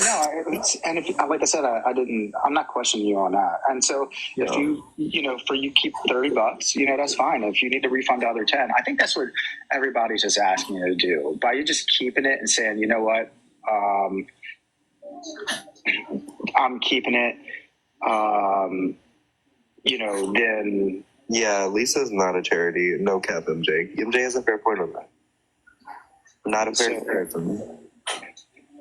No, and if, like I said, I'm not questioning you on that. And so if you keep $30, that's fine. If you need to refund the other 10, I think that's what everybody's just asking you to do. By you just keeping it and saying, you know what, I'm keeping it, then. Yeah, Lisa's not a charity. No cap, MJ. MJ has a fair point on that. Not a fair comparison.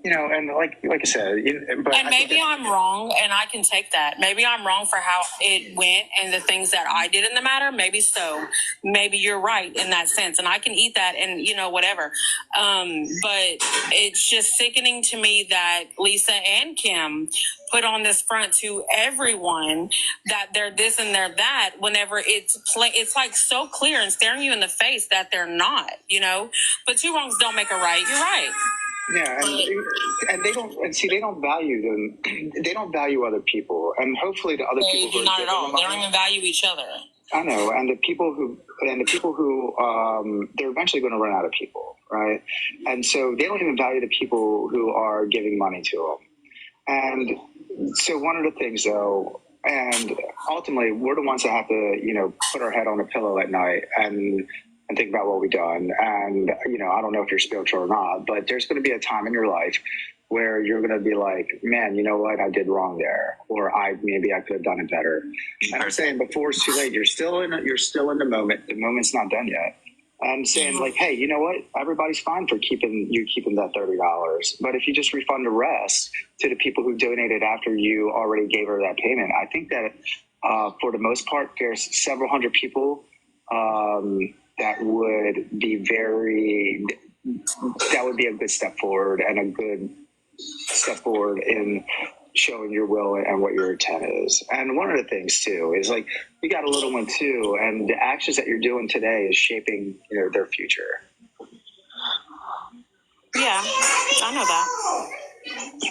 And like I said, but and maybe I'm wrong, and I can take that. Maybe I'm wrong for how it went and the things that I did in the matter. Maybe so. Maybe you're right in that sense, and I can eat that and whatever. But it's just sickening to me that Lisa and Kim put on this front to everyone that they're this and they're that. Whenever it's like so clear and staring you in the face that they're not. But two wrongs don't make a right. You're right. Yeah, and they don't value them. They don't value other people, and hopefully the other people do not at all. They don't even value each other. I know, and the people who they're eventually going to run out of people, right? And so they don't even value the people who are giving money to them. And so one of the things, though, And ultimately, we're the ones that have to, put our head on a pillow at night and think about what we've done. And, I don't know if you're spiritual or not, but there's going to be a time in your life where you're going to be like, man, you know what? I did wrong there. Or maybe I could have done it better. And I'm saying before it's too late, you're still in the moment. The moment's not done yet. I'm saying like, hey, you know what? Everybody's fine for keeping that $30. But if you just refund the rest to the people who donated after you already gave her that payment, I think that for the most part, there's several hundred people that would be a good step forward and a good step forward in showing your will and what your intent is. And one of the things too is like, you got a little one too, and the actions that you're doing today is shaping, their future. Yeah, I know that.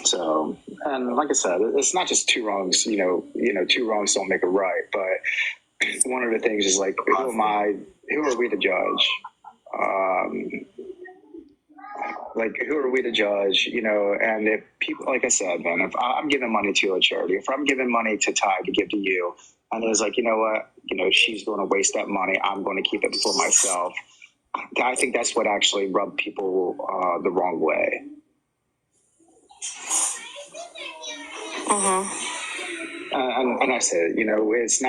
So, and like I said, it's not just two wrongs, two wrongs don't make a right, but one of the things is like, who are we to judge? Like, who are we to judge, and if people, like I said, man, if I'm giving money to a charity, if I'm giving money to Ty to give to you, and it's like, you know what, she's going to waste that money, I'm going to keep it for myself. I think that's what actually rubbed people the wrong way. And I said, it's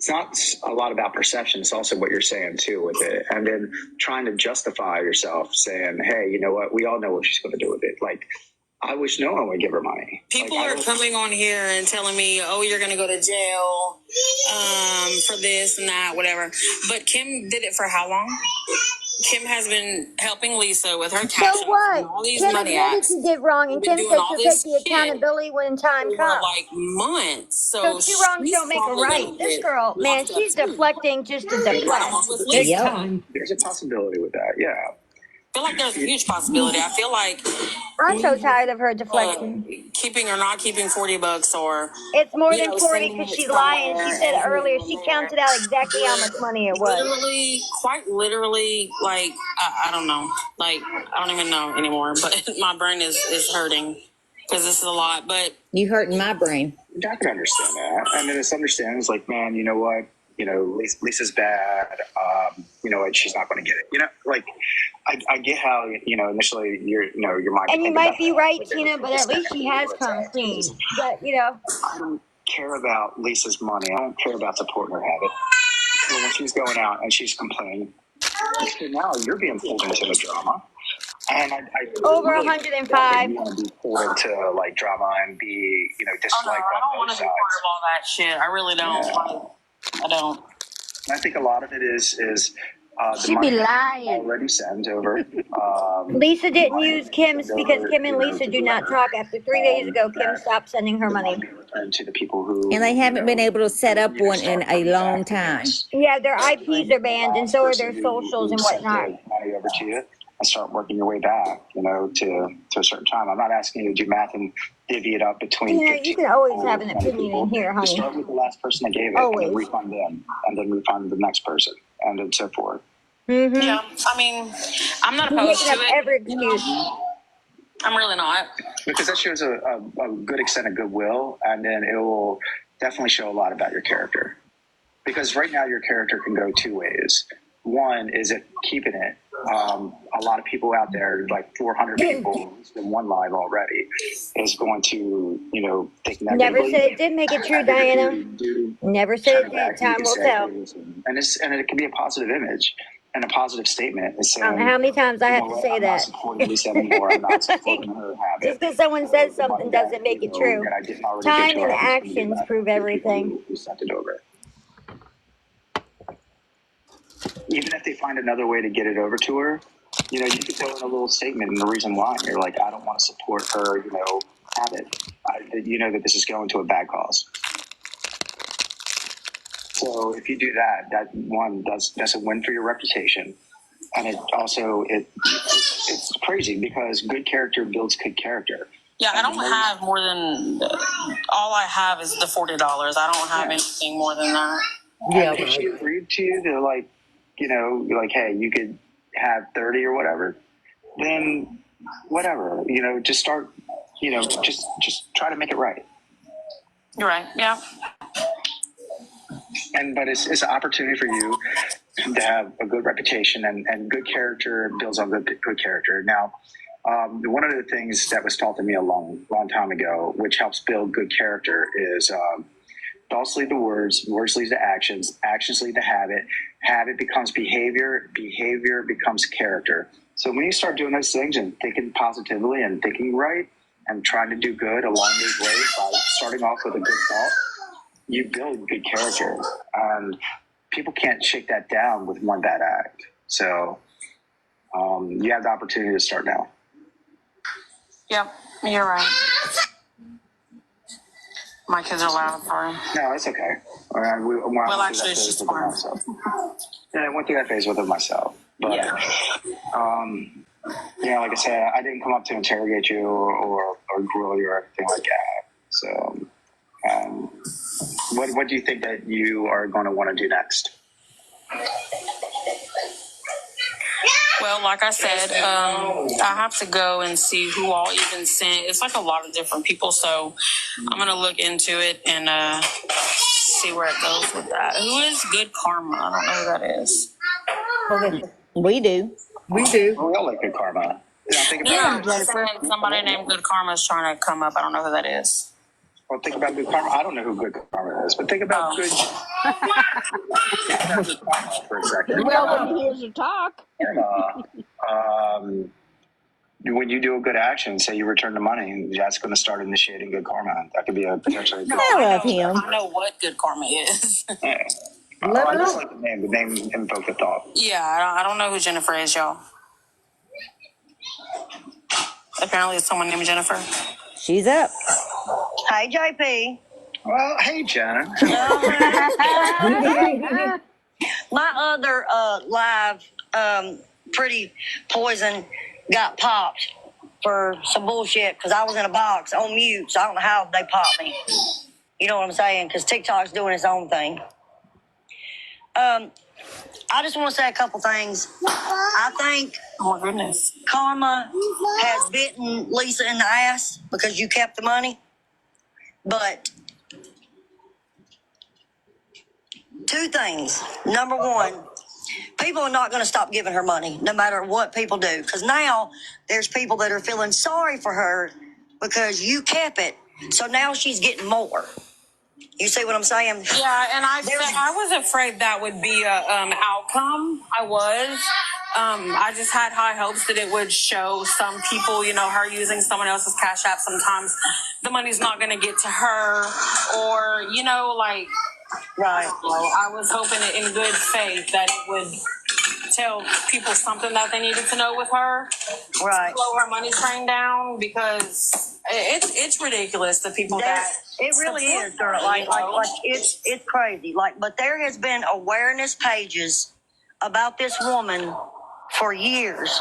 not a lot about perception. It's also what you're saying too with it. And then trying to justify yourself saying, hey, you know what? We all know what she's going to do with it. Like, I wish no one would give her money. People are coming on here and telling me, oh, you're going to go to jail for this and that, whatever. But Kim did it for how long? Kim has been helping Lisa with her cash So what? all these Kim money admitted apps. she did wrong, and Been Kim doing said all she'll take this the shit accountability when time for comes. like months. So So two wrongs she's don't make a probably right. gonna This get girl, man, locked up she's too. deflecting just to deflect. Along with It's Lisa. time. There's a possibility with that, yeah. I feel like there's a huge possibility. I feel like I'm so tired of her deflecting. keeping or not keeping $40 or It's more than 40 sending because it she's lying. somewhere She said and here earlier and she there. counted out exactly how much money it was. Literally, quite literally, like I don't know, like I don't even know anymore. But my brain is hurting because this is a lot. But You hurting my brain. I can understand that. I mean, it's understanding. It's like, man, you know what? Lisa's bad. And she's not going to get it. Like, I get how, initially your mind. And you might be right, Tina, but at least she has come clean. But, I don't care about Lisa's money. I don't care about supporting her habit. So when she's going out and she's complaining, so now you're being pulled into the drama. And I over really 105. You want to be pulled into like drama and be, disliked I don't want to be part of all that shit. I really don't. Yeah. Like, I don't. I think a lot of it is the She money be lying. already sent over. Lisa didn't use Kim's because Kim and Lisa do not talk. After 3 days ago, Kim stopped sending her money. To the people who, And they haven't been able to set up one in a long time. Yeah, their IPs are banned, and so are their socials and whatnot. Money over to you and start working your way back, to a certain time. I'm not asking you to do math and divvy it up between. You can always have an opinion in here, honey. Just start with the last person that gave it, Always. and then refund them, and then refund the next person, and then so forth. Mm-hmm. Yeah, I mean, I'm not You're opposed making to up it. every excuse. I'm really not. Because that shows a good extent of goodwill, and then it will definitely show a lot about your character. Because right now your character can go two ways. One is it keeping it. A lot of people out there, like 400 people in one live already, is going to, think negatively. Never said it did make it true, Diana. Never said it did. Time will tell. And it can be a positive image and a positive statement. It's saying, I don't know how many times I have to say I'm that. not supporting Lisa anymore. I'm not supporting her habit. Just because someone says something doesn't make it true. Time and actions prove everything. Who sent it over. Even if they find another way to get it over to her, you could throw in a little statement and the reason why. You're like, I don't want to support her, habit. That this is going to a bad cause. So if you do that, that's a win for your reputation. And it also, it's crazy because good character builds good character. Yeah, I don't have more than, all I have is the $40. I don't have anything more than that. Yeah, and if she agreed to you, they're like, you're like, hey, you could have 30 or whatever, then whatever, just start, just try to make it right. You're right. Yeah. But it's an opportunity for you to have a good reputation, and good character builds on good character. Now, one of the things that was taught to me a long time ago, which helps build good character, is thoughts lead to words, words lead to actions, actions lead to habit, habit becomes behavior, behavior becomes character. So when you start doing those things and thinking positively and thinking right and trying to do good along these ways by starting off with a good thought, you build good character. And people can't shake that down with one bad act. So you have the opportunity to start now. Yep. You're right. My kids are loud. Sorry. No, it's okay. Well, actually, it's just fine. Yeah, I went through that phase with it myself. But, Yeah. Like I said, I didn't come up to interrogate you or grill you or anything like that. So, what do you think that you are going to want to do next? Well, like I said, I have to go and see who all even sent. It's like a lot of different people, so I'm gonna look into it and see where it goes with that. Who is Good Karma? I don't know who that is. We do. We do. We all like Good Karma. Yeah, think about Yeah, I'm just saying somebody named Good Karma is trying to come up. I don't know who that is. Well, think about Good Karma. I don't know who Good Karma is, but think about Good Karma for a second. You will when he hears you talk. When you do a good action, say you return the money, that's going to start initiating good karma. That could be a potentially good I know what Good Karma is. Yeah. I just like the name. The name invoked the thought. Yeah, I don't know who Jennifer is, y'all. Apparently it's someone named Jennifer. She's up. Hey, JP. Well, hey, Jen. My other live pretty poison got popped for some bullshit because I was in a box on mute, so I don't know how they popped me. You know what I'm saying? Because TikTok's doing its own thing. I just want to say a couple things. I think karma has bitten Lisa in the ass because you kept the money. But two things. Number one, people are not going to stop giving her money no matter what people do. Because now there's people that are feeling sorry for her because you kept it. So now she's getting more. You see what I'm saying? Yeah, and I was afraid that would be a outcome. I was. I just had high hopes that it would show some people, her using someone else's Cash App. Sometimes the money's not going to get to her, or right. I was hoping it in good faith that it would tell people something that they needed to know with her, right? Slow her money train down, because it's ridiculous the people it really is, girl. Like it's crazy. But there has been awareness pages about this woman for years,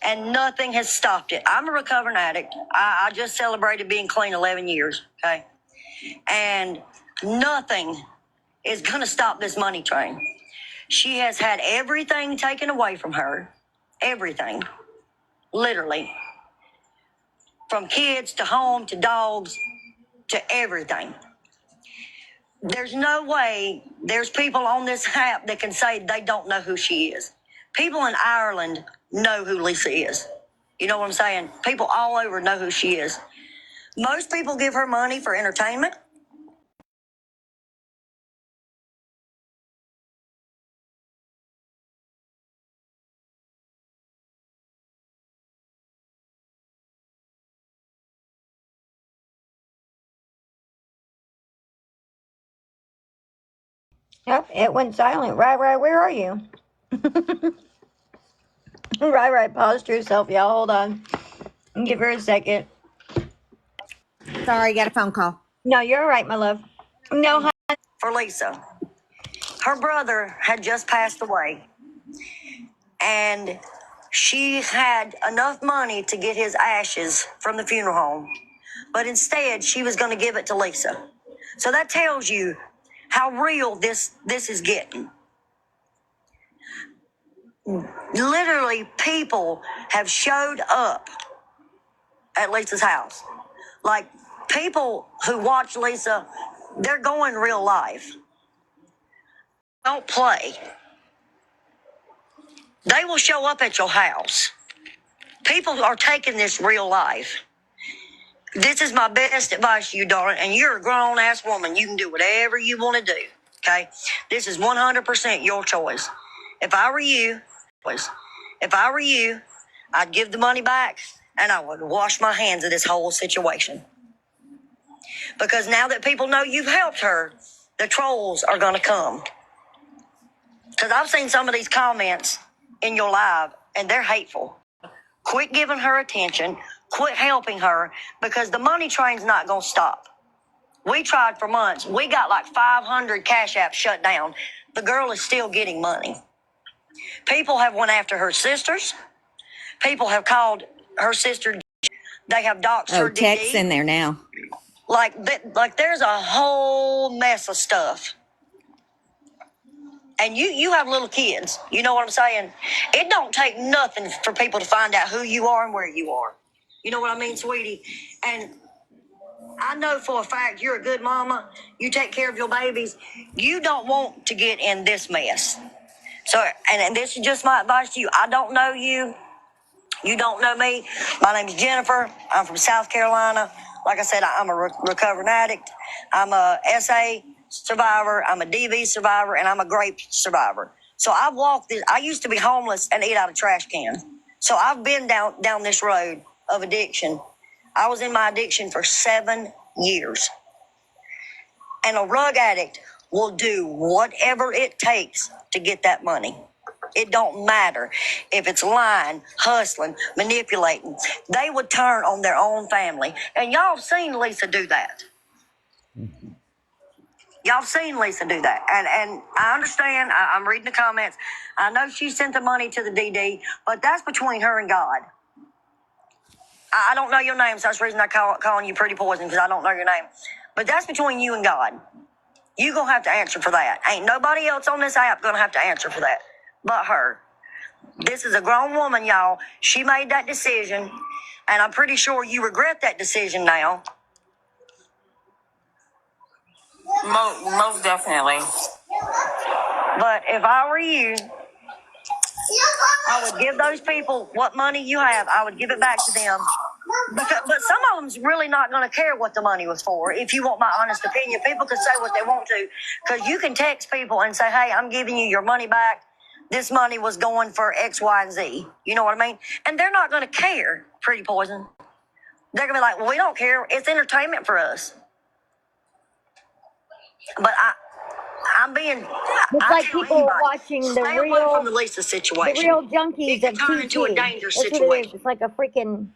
and nothing has stopped it. I'm a recovering addict. I just celebrated being clean 11 years. Okay, and nothing is going to stop this money train. She has had everything taken away from her. Everything. Literally. From kids to home to dogs to everything. There's no way there's people on this app that can say they don't know who she is. People in Ireland know who Lisa is. You know what I'm saying? People all over know who she is. Most people give her money for entertainment. Yep, it went silent. Right, where are you? Right, paused yourself, y'all. Hold on. Give her a second. Sorry, got a phone call. No, you're all right, my love. No, for Lisa. Her brother had just passed away, and she had enough money to get his ashes from the funeral home, but instead she was going to give it to Lisa. So that tells you how real this is getting. Literally, people have showed up at Lisa's house. Like People who watch Lisa, they're going real life. Don't play. They will show up at your house. People are taking this real life. This is my best advice to you, darling, and you're a grown-ass woman. You can do whatever you want to do, okay? This is 100% your choice. If I were you, I'd give the money back, and I would wash my hands of this whole situation. Because now that people know you've helped her, the trolls are going to come. Because I've seen some of these comments in your live, and they're hateful. Quit giving her attention. Quit helping her, because the money train's not going to stop. We tried for months. We got like 500 Cash Apps shut down. The girl is still getting money. People have went after her sisters. People have called her sister. They have doxed her DD. Tech's in there now. Like there's a whole mess of stuff. And you have little kids. You know what I'm saying? It don't take nothing for people to find out who you are and where you are. You know what I mean, sweetie? And I know for a fact you're a good mama. You take care of your babies. You don't want to get in this mess. So, and this is just my advice to you. I don't know you. You don't know me. My name is Jennifer. I'm from South Carolina. Like I said, I'm a recovering addict. I'm a SA survivor. I'm a DV survivor, and I'm a grape survivor. So I've walked this. I used to be homeless and eat out of trash cans. So I've been down this road of addiction. I was in my addiction for 7 years. And a rug addict will do whatever it takes to get that money. It don't matter if it's lying, hustling, manipulating. They would turn on their own family. And y'all have seen Lisa do that. Y'all have seen Lisa do that. And I understand. I'm reading the comments. I know she sent the money to the DD, but that's between her and God. I don't know your name, so that's the reason I calling you Pretty Poison, because I don't know your name. But that's between you and God. You're going to have to answer for that. Ain't nobody else on this app going to have to answer for that but her. This is a grown woman, y'all. She made that decision, and I'm pretty sure you regret that decision now. Most definitely. But if I were you, I would give those people what money you have. I would give it back to them. But some of them's really not going to care what the money was for. If you want my honest opinion, people can say what they want to, because you can text people and say, hey, I'm giving you your money back. This money was going for X, Y, and Z. You know what I mean? And they're not going to care, Pretty Poison. They're going to be like, well, we don't care. It's entertainment for us. But It's I like tell people anybody, watching stay away from the Lisa situation. the real It junkies could of turn into a TV. dangerous That's what it is. situation. It's like a freaking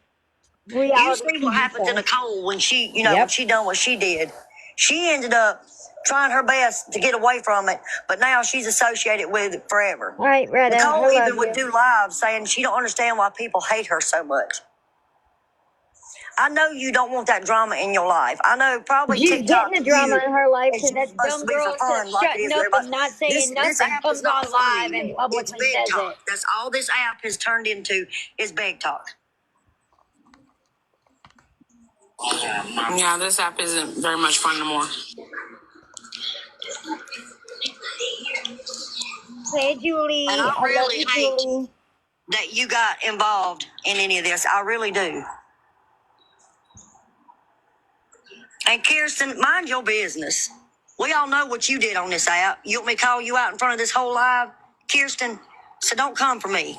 You reality see what TV happened to show. Nicole when she, when she done what she did. She ended up trying her best to get away from it, but now she's associated with it forever. All right, Retta, I Nicole love even would you. do lives saying she don't understand why people hate her so much. I know you don't want that drama in your life. I know probably She's TikTok getting to the drama you in her life is because just that supposed to dumb be for girl fun, sits like it shutting is for up everybody. and not saying This nothing app is comes not on live funny. and It's publicly big says talk. it. That's all this app has turned into, is big talk. Yeah, this app isn't very much fun no more. Hey, Julie. And I I love really you, hate Julie. that you got involved in any of this. I really do. And Kirsten, mind your business. We all know what you did on this app. You want me to call you out in front of this whole live, Kirsten? So don't come for me.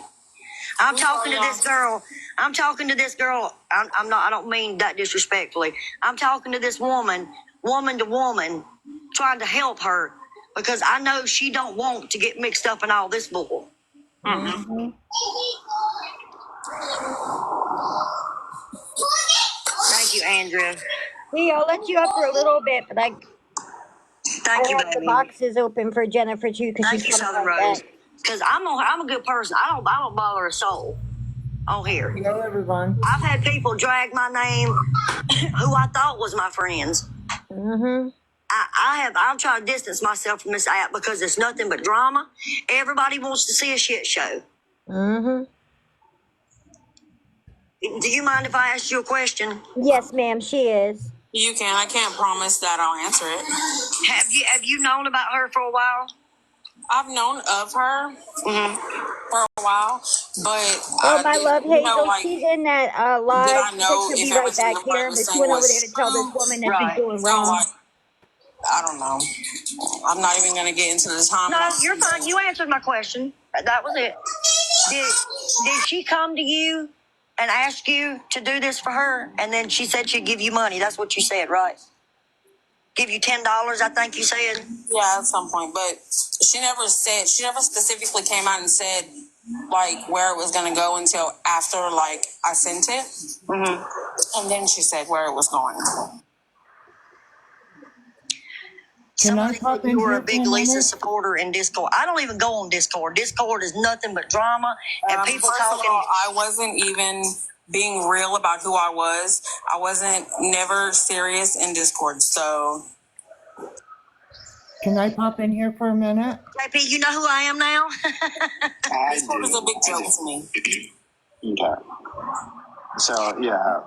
I'm talking to this girl. I'm talking to this girl. I'm not. I don't mean that disrespectfully. I'm talking to this woman to woman, trying to help her because I know she don't want to get mixed up in all this bull. Mm-hmm. Thank you, Andrea. See, I'll let you up for a little bit, but I Thank you, have the baby. boxes open for Jennifer too because she's Thank you, coming Southern right Rose. back. Because I'm a good person. I don't bother a soul on here. Hello, everyone. I've had people drag my name who I thought was my friends. Mm-hmm. I'll try to distance myself from this app because it's nothing but drama. Everybody wants to see a shit show. Mm-hmm. Do you mind if I ask you a question? Yes, ma'am, she is. You can. I can't promise that I'll answer it. Have you known about her for a while? I've known of her for a while, but Oh, I my didn't, love, Hazel. She's in that did live. I She said know she'll if be right everything back everybody here, was but she saying went over there was to tell this true? woman that she's Right. doing So, wrong. I don't know. I'm not even going to get into the timeline. No, you're fine. You answered my question. That was it. Did she come to you and ask you to do this for her, and then she said she'd give you money? That's what you said, right? Give you $10, I think you said. Yeah, at some point, but she never specifically came out and said like where it was going to go until after like I sent it, and then she said where it was going. Can I Somebody said pop you in were a here for big a Lisa minute? supporter in Discord. I don't even go on Discord. Discord is nothing but drama and people First talking. of all, I wasn't even being real about who I was. I wasn't never serious in Discord, so. Can I pop in here for a minute? JP, you know who I am now? Discord is a big joke to me. Okay. So yeah.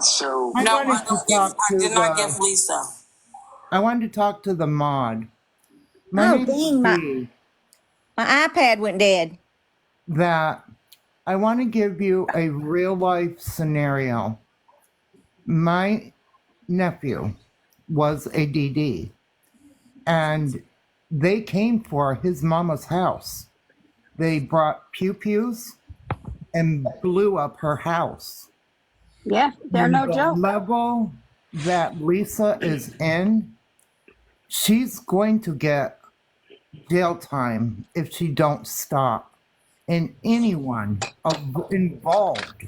So I No, wanted to talk I to did not give the. Lisa. I wanted to talk to the mod. My Oh, name's dang, B. my iPad went dead. That I want to give you a real life scenario. My nephew was a DD, and they came for his mama's house. They brought pew-pews and blew up her house. Yeah, they're And no the joke. level that Lisa is in, she's going to get jail time if she don't stop. And anyone involved,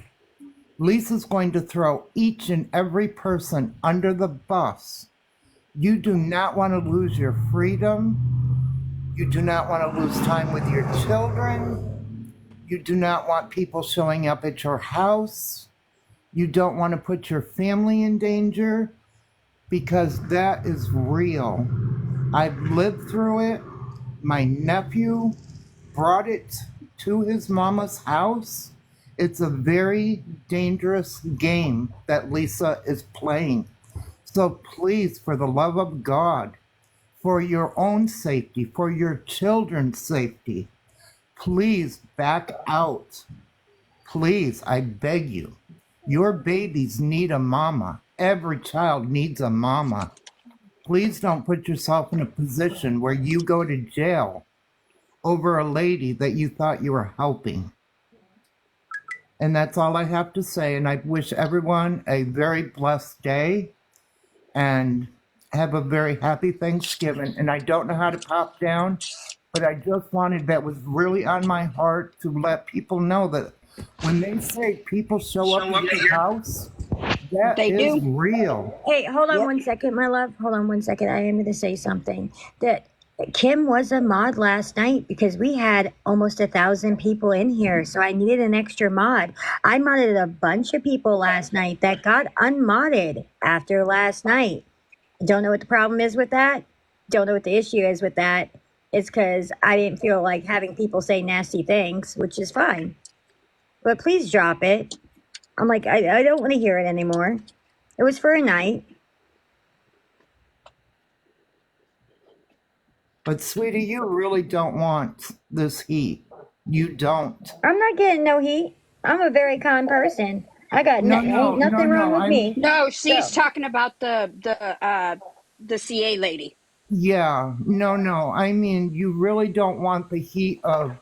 Lisa's going to throw each and every person under the bus. You do not want to lose your freedom. You do not want to lose time with your children. You do not want people showing up at your house. You don't want to put your family in danger, because that is real. I've lived through it. My nephew brought it to his mama's house. It's a very dangerous game that Lisa is playing. So please, for the love of God, for your own safety, for your children's safety, please back out. Please, I beg you. Your babies need a mama. Every child needs a mama. Please don't put yourself in a position where you go to jail over a lady that you thought you were helping. And that's all I have to say. And I wish everyone a very blessed day and have a very happy Thanksgiving. And I don't know how to pop down, but I just wanted, that was really on my heart, to let people know that when they say people show up at your house, that They is do. real. Hey, hold on Yep. 1 second, my love. Hold on 1 second. I am going to say something. That Kim was a mod last night because we had almost 1,000 people in here, so I needed an extra mod. I modded a bunch of people last night that got unmodded after last night. Don't know what the problem is with that. Don't know what the issue is with that. It's because I didn't feel like having people say nasty things, which is fine. But please drop it. I'm like, I don't want to hear it anymore. It was for a night. But sweetie, you really don't want this heat. You don't. I'm not getting no heat. I'm a very kind person. I got ain't nothing wrong with me. No, she's So talking about the CA lady. Yeah, no. I mean, you really don't want the heat of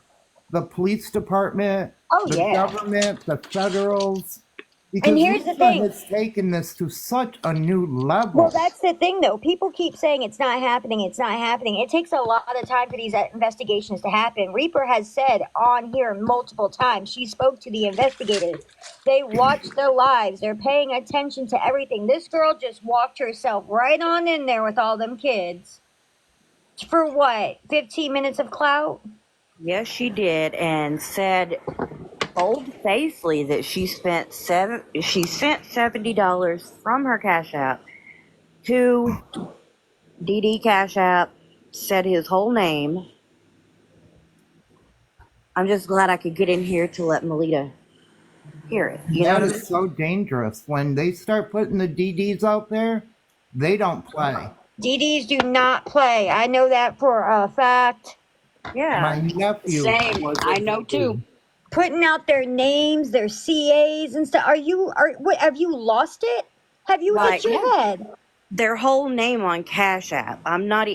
the police department, oh the yeah. government, the federals, And because here's the Lisa thing. has taken this to such a new Well, level. that's the thing, though. People keep saying it's not happening. It's not happening. It takes a lot of time for these investigations to happen. Reaper has said on here multiple times. She spoke to the investigators. They watch the lives. They're paying attention to everything. This girl just walked herself right on in there with all them kids. For what? 15 minutes of clout? Yes, she did, and said bold-facedly that she sent $70 from her Cash App to DD Cash App, said his whole name. I'm just glad I could get in here to let Melitta hear it. You know That what I is mean? so dangerous. When they start putting the DDs out there, they don't play. DDs do not play. I know that for a fact. My Yeah. nephew Same. was I a know too. DD. Putting out their names, their CAs and stuff. What, have you lost it? Have you hit Like your head? their whole name on Cash App. I'm not.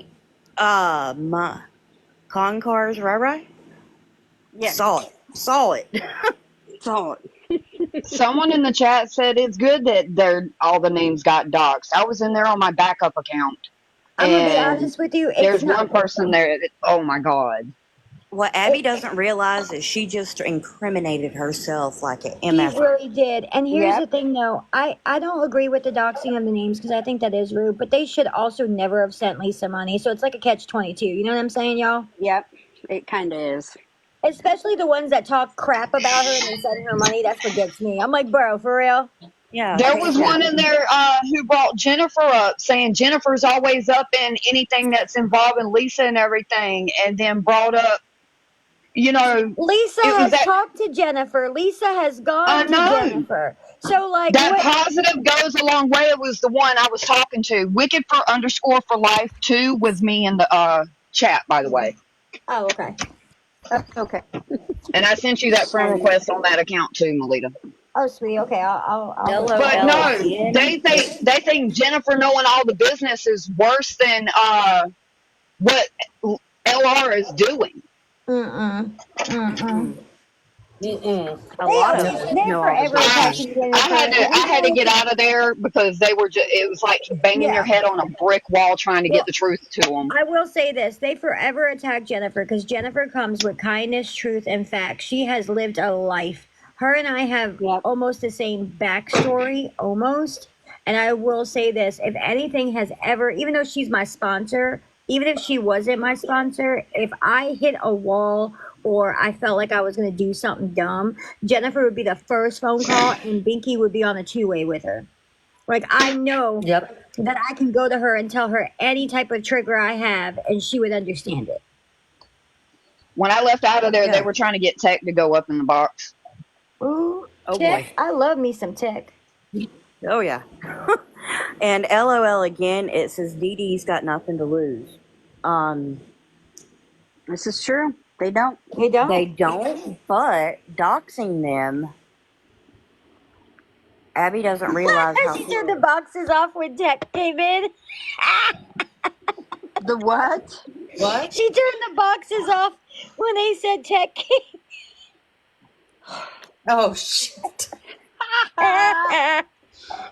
My Concars, right? Yeah. Saw it. Saw it. Someone in the chat said it's good that all the names got doxxed. I was in there on my backup account, I'm gonna be and honest with you. It's there's not. one person there that, oh my god. What Abby doesn't realize is she just incriminated herself like an She MF. really did. And here's the Yep. thing, though. I don't agree with the doxing of the names because I think that is rude. But they should also never have sent Lisa money. So it's like a catch-22. You know what I'm saying, y'all? Yep. It kind of is. Especially the ones that talk crap about her and then send her money. That's what gets me. I'm like, bro, for real? Yeah, There was crazy. one in there who brought Jennifer up, saying Jennifer's always up in anything that's involving Lisa and everything, and then brought up, Lisa it was has that. talked to Jennifer. Lisa has I gone to know Jennifer. So, like, that what? positive goes a long way. It was the one I was talking to. Wicked for _for life 2 was me in the chat, by the way, Oh, okay. Okay. and I sent you that friend request on that account too, Melita. Oh, sweet. Okay, I'll hit LOL But that. no, again. they think Jennifer knowing all the business is worse than what LR is doing. Mm-mm. Mm-mm. A lot of them They're know all the forever business. attacking Jennifer. I And had to here's get out of there because they were just, it was like banging your yeah. head on a brick wall trying to get Well, the truth to them. I will say this: they forever attack Jennifer because Jennifer comes with kindness, truth, and facts. She has lived a life. Her and I have Yep. almost the same backstory, almost. And I will say this: if anything has ever, even though she's my sponsor, even if she wasn't my sponsor, if I hit a wall or I felt like I was going to do something dumb, Jennifer would be the first phone call, and Binky would be on a two-way with her. Like I know Yep. that I can go to her and tell her any type of trigger I have, and she would understand it. When I left out of there, they Yeah. were trying to get Tech to go up in the box. Ooh, Oh tick! boy. I love me some tick. Oh yeah. And LOL again. It says DD's got nothing to lose. This is true. They don't. They don't. They don't. But doxing them, Abby doesn't realize how. She turned the boxes off when Tech came in. The what? What? She turned the boxes off when they said Tech came. Oh, shit.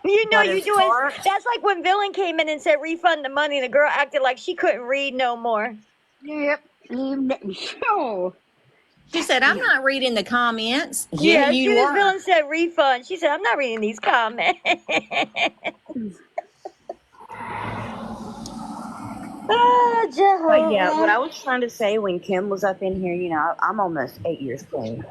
You know But you as doing. far That's like when Villain came in and said refund the money. The girl acted like she couldn't read no more. Yep. No. She said, I'm not reading the comments. Yeah, as You soon as were. Villain said refund, she said, "I'm not reading these comments." Oh, But yeah, what I Jehovah. was trying to say when Kim was up in here, I'm almost 8 years clean.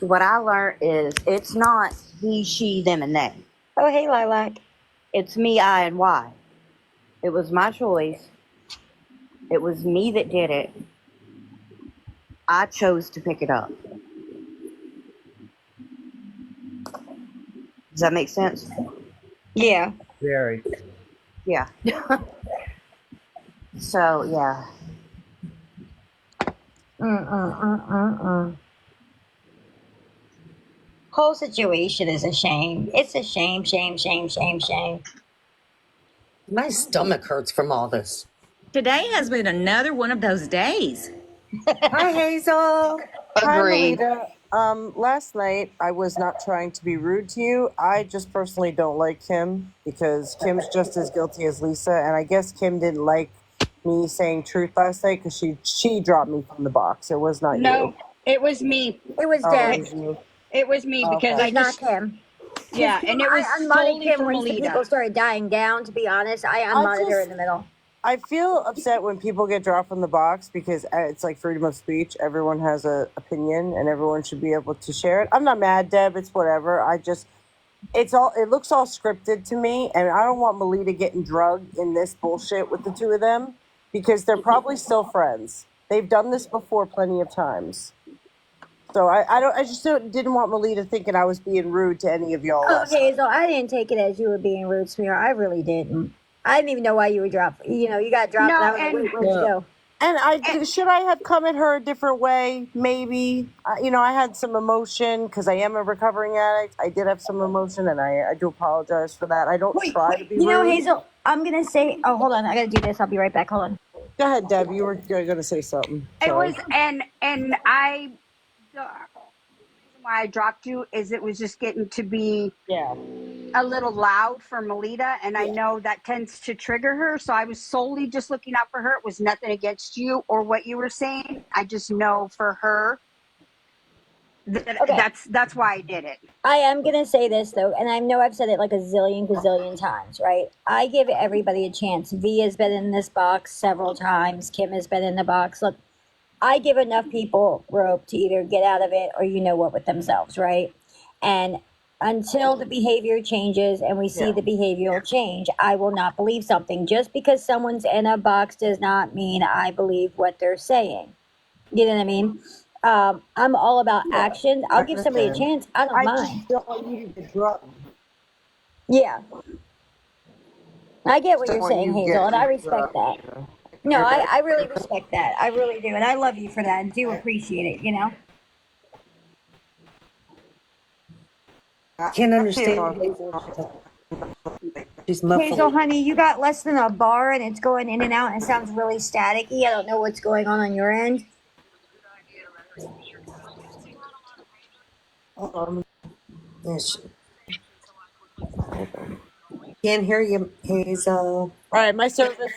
What I learned is it's not he, she, them, and they. Oh, hey, Lilac. It's me, I, and why. It was my choice. It was me that did it. I chose to pick it up. Does that make sense? Yeah. Very. Yeah. So yeah. Whole situation is a shame. It's a shame, shame, shame, shame, shame. My stomach hurts from all this. Today has been another one of those days. Hi, Hazel. Hi, Agreed. Melita. Last night I was not trying to be rude to you. I just personally don't like Kim because Kim's just as guilty as Lisa, and I guess Kim didn't like me saying truth last night because she dropped me from the box. It was not No. you. It was me. It was Oh, it Deb. was you. It was me because Okay. I It's not just. Kim. Yeah, and it was I unmodded solely Kim for once the Melita. people started dying down, to be honest. I I unmodded her just- in the middle. I feel upset when people get dropped from the box because it's like freedom of speech. Everyone has an opinion and everyone should be able to share it. I'm not mad, Deb. It's whatever. It looks all scripted to me, and I don't want Melita getting drugged in this bullshit with the two of them because they're probably still friends. They've done this before plenty of times. So I just didn't want Melita thinking I was being rude to any of y'all Oh, last night. Hazel, I didn't take it as you were being rude, sweetheart. I really didn't. I didn't even know why you were dropped. You got dropped, and No, I was like, and wait, where'd you go? And should I have come at her a different way? Maybe. I had some emotion because I am a recovering addict. I did have some emotion, and I do apologize for that. I don't try to be rude. Hazel, I'm gonna say. Oh, hold on. I gotta do this. I'll be right back. Hold on. Go ahead, Deb. You were going to say something. it Sorry. was, and I, the reason why I dropped you is it was just getting to be a little loud for Melita, and I know that tends to trigger her. So I was solely just looking out for her. It was nothing against you or what you were saying. I just know for her that's why I did it. I am gonna say this though, and I know I've said it like a gazillion times, right? I give everybody a chance. V has been in this box several times. Kim has been in the box. Look, I give enough people rope to either get out of it or what with themselves, right? And until the behavior changes and we see the behavioral change, I will not believe something. Just because someone's in a box does not mean I believe what they're saying. You know what I mean? I'm all about action. I'll give somebody a chance. I don't mind. Just don't want you to drop. Yeah. I get what Don't you're want saying, you Hazel, and I getting respect that. No, I really respect that. I really do. And I love you for that and do appreciate it. I can't understand Hazel. She's Hazel, muffled. honey, you got less than a bar and it's going in and out and it sounds really staticky. I don't know what's going on your end. Yes. Can't hear you, Hazel. All right, my service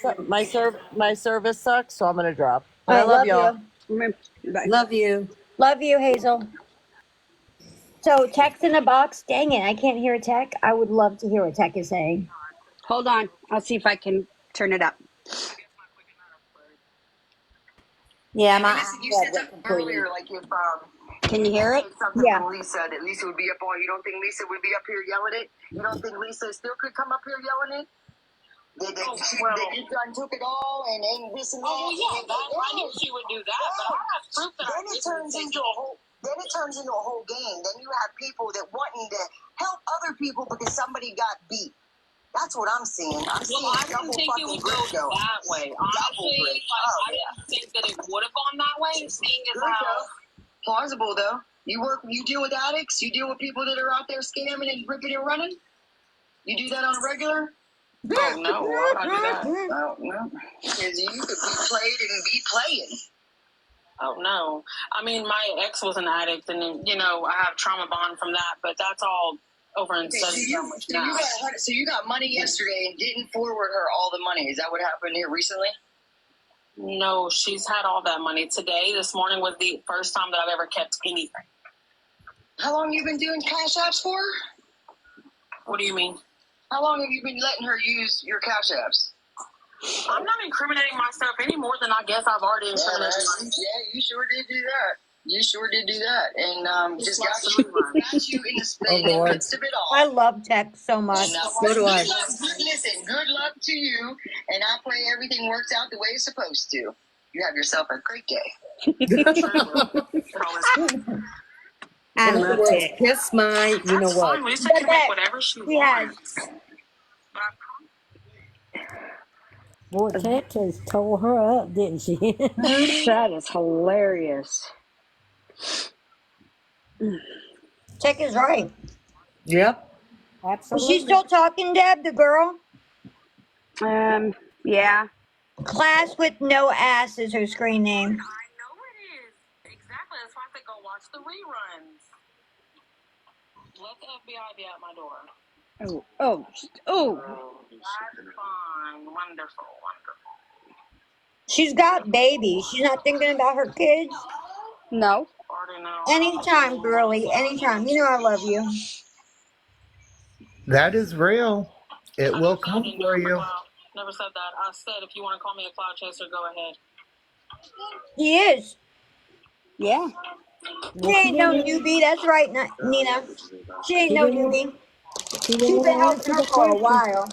sucks, so I'm gonna drop. But All I right, love love y'all. you. Love you. Love you, Hazel. So, text in the box. Dang it, I can't hear tech. I would love to hear what tech is saying. Hold on, I'll see if I can turn it up. Yeah, And listen, you said something earlier, like if Can you hear it? something Yeah. from Lisa that Lisa would be up on. You don't think Lisa would be up here yelling it? You don't think Lisa still could come up here yelling it? That you done took it all and this and that. Oh, well, yeah, I knew she would do that, but I have proof that then it turns into a whole. Then it turns into a whole game. Then you have people that wanting to help other people because somebody got beat. That's what I'm seeing. I'm seeing I didn't double think it fucking would go grip going. that way. Honestly, I didn't think that it would have gone that way, seeing as how... Plausible, though. You deal with addicts? You deal with people that are out there scamming and ripping and running? You do that on a regular? Oh, no. Why would I do that? Oh, no. Because you could be played and be playing. Oh, no. I mean, my ex was an addict, and, I have trauma bond from that, but that's all over and said so much now. So you got money yesterday and didn't forward her all the money. Is that what happened here recently? No, she's had all that money. This morning was the first time that I've ever kept anything. How long have you been doing cash apps for? What do you mean? How long have you been letting her use your cash apps? I'm not incriminating myself any more than I guess I've already incriminated myself. Yeah, you sure did do that. And just got you in the midst of it all. I love tech so much. So do I. Listen, good luck to you, and I pray everything works out the way it's supposed to. You have yourself a great day. In other words, kiss my, you know what. Fine. Lisa can make whatever she wants. Boy, Texas tore her up, didn't she? That is hilarious. Tech is right. Yep. Absolutely. Is she still talking, Deb, the girl? Yeah. Class with no ass is her screen name. I know it is. Exactly. That's why I think go watch the reruns. Let the FBI be at my door. Oh. That's fine. Wonderful. She's got babies. She's not thinking about her kids. No. Anytime, girly. Anytime. You know I love you. That is real. It will come for you. Never said that. I said if you want to call me a cloud chaser, go ahead. He is. Yeah. She ain't no newbie. That's right, Nina. She ain't no newbie. She She's didn't been want to helping answer her the for a question. while.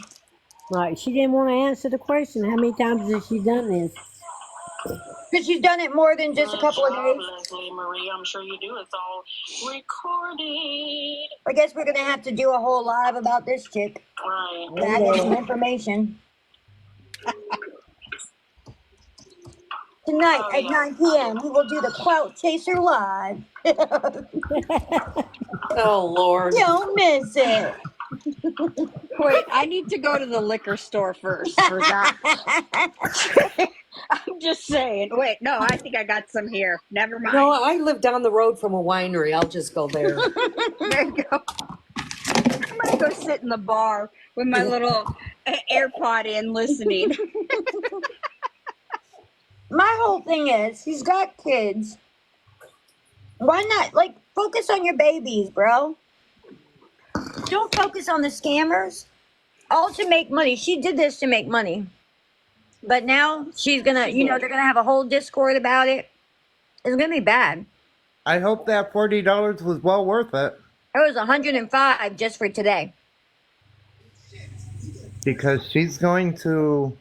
Right. She didn't want to answer the question. How many times has she done this? Because she's done it more than just a couple of days. Leslie Marie, I'm sure you do. It's all recorded. I guess we're gonna have to do a whole live about this chick. Right. Gotta get some information. Tonight at 9 p.m. we will do the Clout Chaser live. Oh, Lord. Don't miss it. Wait, I need to go to the liquor store first for that. I'm just saying. Wait, no, I think I got some here. Never mind. No, I live down the road from a winery. I'll just go there. There you go. I'm gonna go sit in the bar with my little AirPod in, listening. My whole thing is, he's got kids. Why not, like, focus on your babies, bro? Don't focus on the scammers. All to make money. She did this to make money. But now she's gonna, they're gonna have a whole Discord about it. It's gonna be bad. I hope that $40 was well worth it. It was 105 just for today. Because she's going to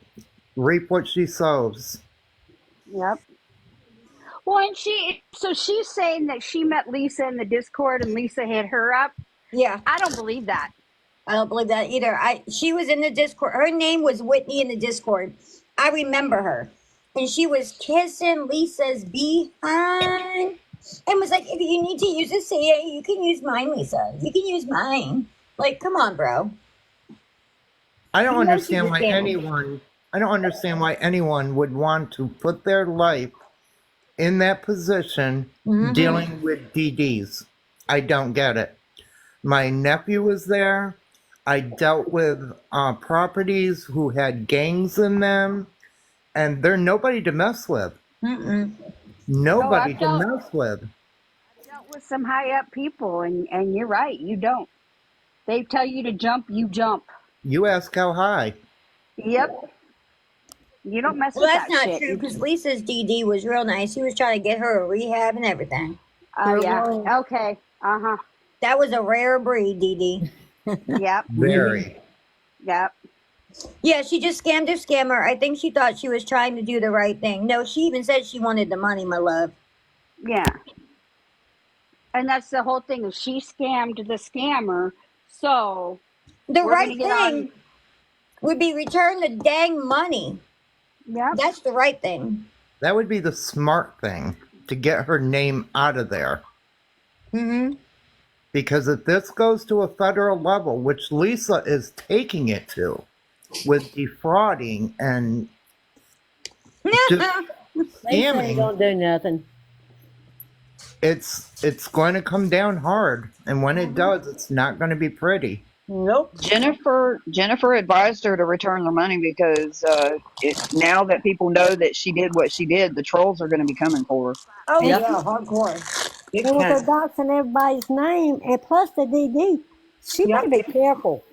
reap what she sows. Yep. Well, and so she's saying that she met Lisa in the Discord and Lisa hit her up. Yeah. I don't believe that. I don't believe that either. She was in the Discord. Her name was Whitney in the Discord. I remember her. And she was kissing Lisa's behind. And was like, if you need to use a CA, you can use mine, Lisa. You can use mine. Like, come on, bro. I don't understand why anyone would want to put their life in that position dealing with DDs. I don't get it. My nephew was there. I dealt with properties who had gangs in them, and they're nobody to mess with. Nobody to mess with. I've dealt with some high up people, and you're right, you don't. They tell you to jump, you jump. You ask how high. Yep. You don't mess with that shit. Well, that's not true, because Lisa's DD was real nice. He was trying to get her a rehab and everything. Oh, yeah. Okay. Uh-huh. That was a rare breed, DD. Yep. Very. Yep. Yeah, she just scammed her scammer. I think she thought she was trying to do the right thing. No, she even said she wanted the money, my love. Yeah. And that's the whole thing. She scammed the scammer, so the right thing would be return the dang money. Yeah. That's the right thing. That would be the smart thing, to get her name out of there. Because if this goes to a federal level, which Lisa is taking it to, with defrauding and just scamming, don't do nothing. It's going to come down hard, and when it does, it's not going to be pretty. Nope. Jennifer advised her to return the money because now that people know that she did what she did, the trolls are going to be coming for her. Oh yeah, hardcore. And with her doxing everybody's name, and plus the DD, she better be careful.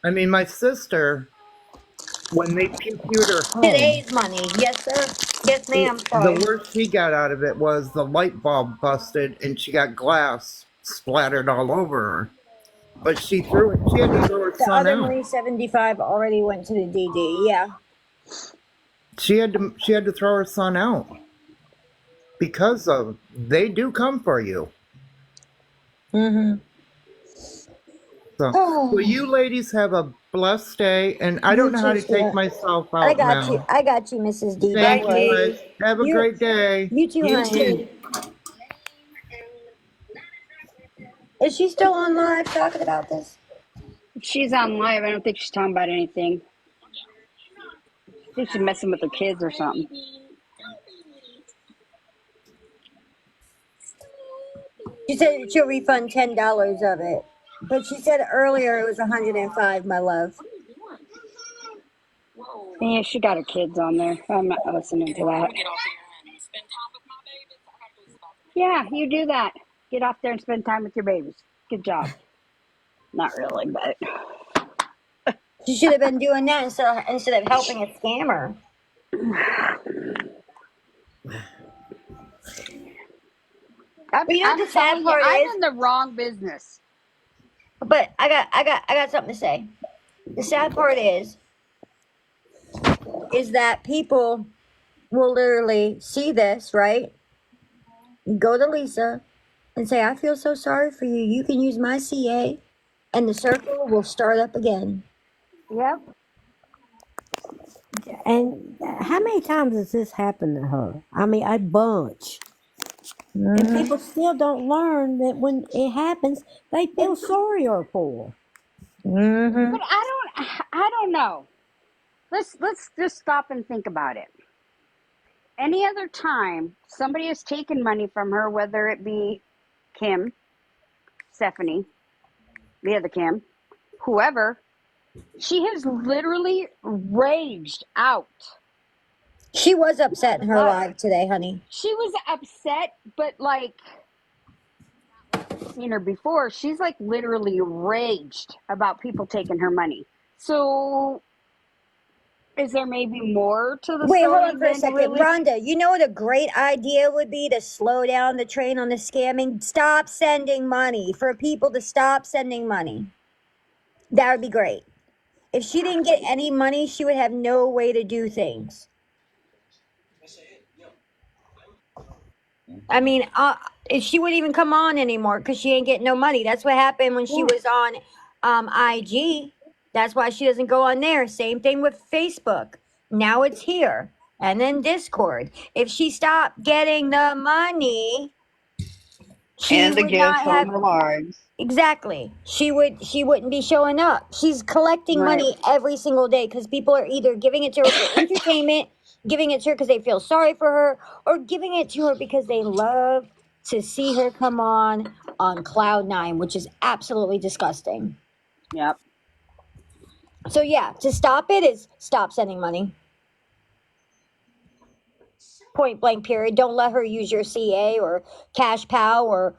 I mean, my sister, when they PQ'd her home, today's money, yes sir, yes ma'am. The worst she got out of it was the light bulb busted, and she got glass splattered all over her. But she threw it. She had to throw her The son other out. money, 75, already went to the DD. Yeah. She had to throw her son out because of they do come for you. So, well, you ladies have a blessed day, and I don't know how to take myself out. I got now. you. I got you, Mrs. D. Thank you. Guys. Have a great day. You too, honey. Is she still on live talking about this? She's on live. I don't think she's talking about anything. I think she's messing with her kids or something. She said she'll refund $10 of it. But she said earlier it was 105, my love. Yeah, she got her kids on there. I'm not listening to that. Yeah, you do that. Get off there and spend time with your babies. Good job. Not really, but she should have been doing that instead of helping a scammer. I'm in the wrong business. But I got something to say. The sad part is that people will literally see this, right? Go to Lisa and say, I feel so sorry for you. You can use my CA and the circle will start up again. Yep. And how many times has this happened to her? I mean, a bunch. And Mm-hmm. people still don't learn that when it happens, they feel sorrier for. Mm-hmm. But I don't know. Let's just stop and think about it. Any other time somebody has taken money from her, whether it be Kim, Stephanie, the other Kim, whoever, she has literally raged out. She was upset in her Like, live today, honey. she was upset, but like, I've seen her before. She's like literally raged about people taking her money. So, is there maybe more to the Wait, hold story on for a than second. really? Rhonda, you know what a great idea would be to slow down the train on the scamming? Stop sending money. For people to stop sending money. That would be great. If she didn't get any money, she would have no way to do things. I mean, she wouldn't even come on anymore because she ain't getting no money. That's what happened when she was on IG. That's why she doesn't go on there. Same thing with Facebook. Now it's here. And then Discord. If she stopped getting the money, she And the would gifts not on have her lives. exactly. She wouldn't be showing up. She's collecting Right. money every single day because people are either giving it to her for entertainment, giving it to her because they feel sorry for her, or giving it to her because they love to see her come on cloud nine, which is absolutely disgusting. Yep. So yeah, to stop it is stop sending money. Point blank period. Don't let her use your CA or Cash Pow or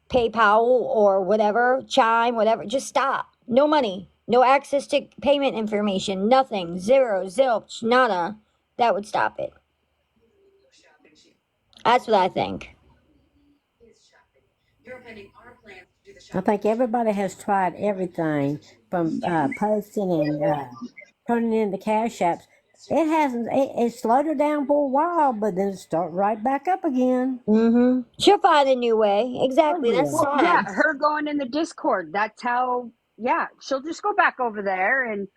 PayPal or whatever, Chime, whatever. Just stop. No money. No access to payment information. Nothing. Zero. Zilch. Nada. That would stop it. That's what I think. I think everybody has tried everything from posting and turning into cash apps. It hasn't. It slowed her down for a while, but then start right back up again. Mm-hmm. She'll find a new way. Oh Exactly. That's yeah. Well, yeah, fine. her going in the Discord. That's how. Yeah, she'll just go back over there and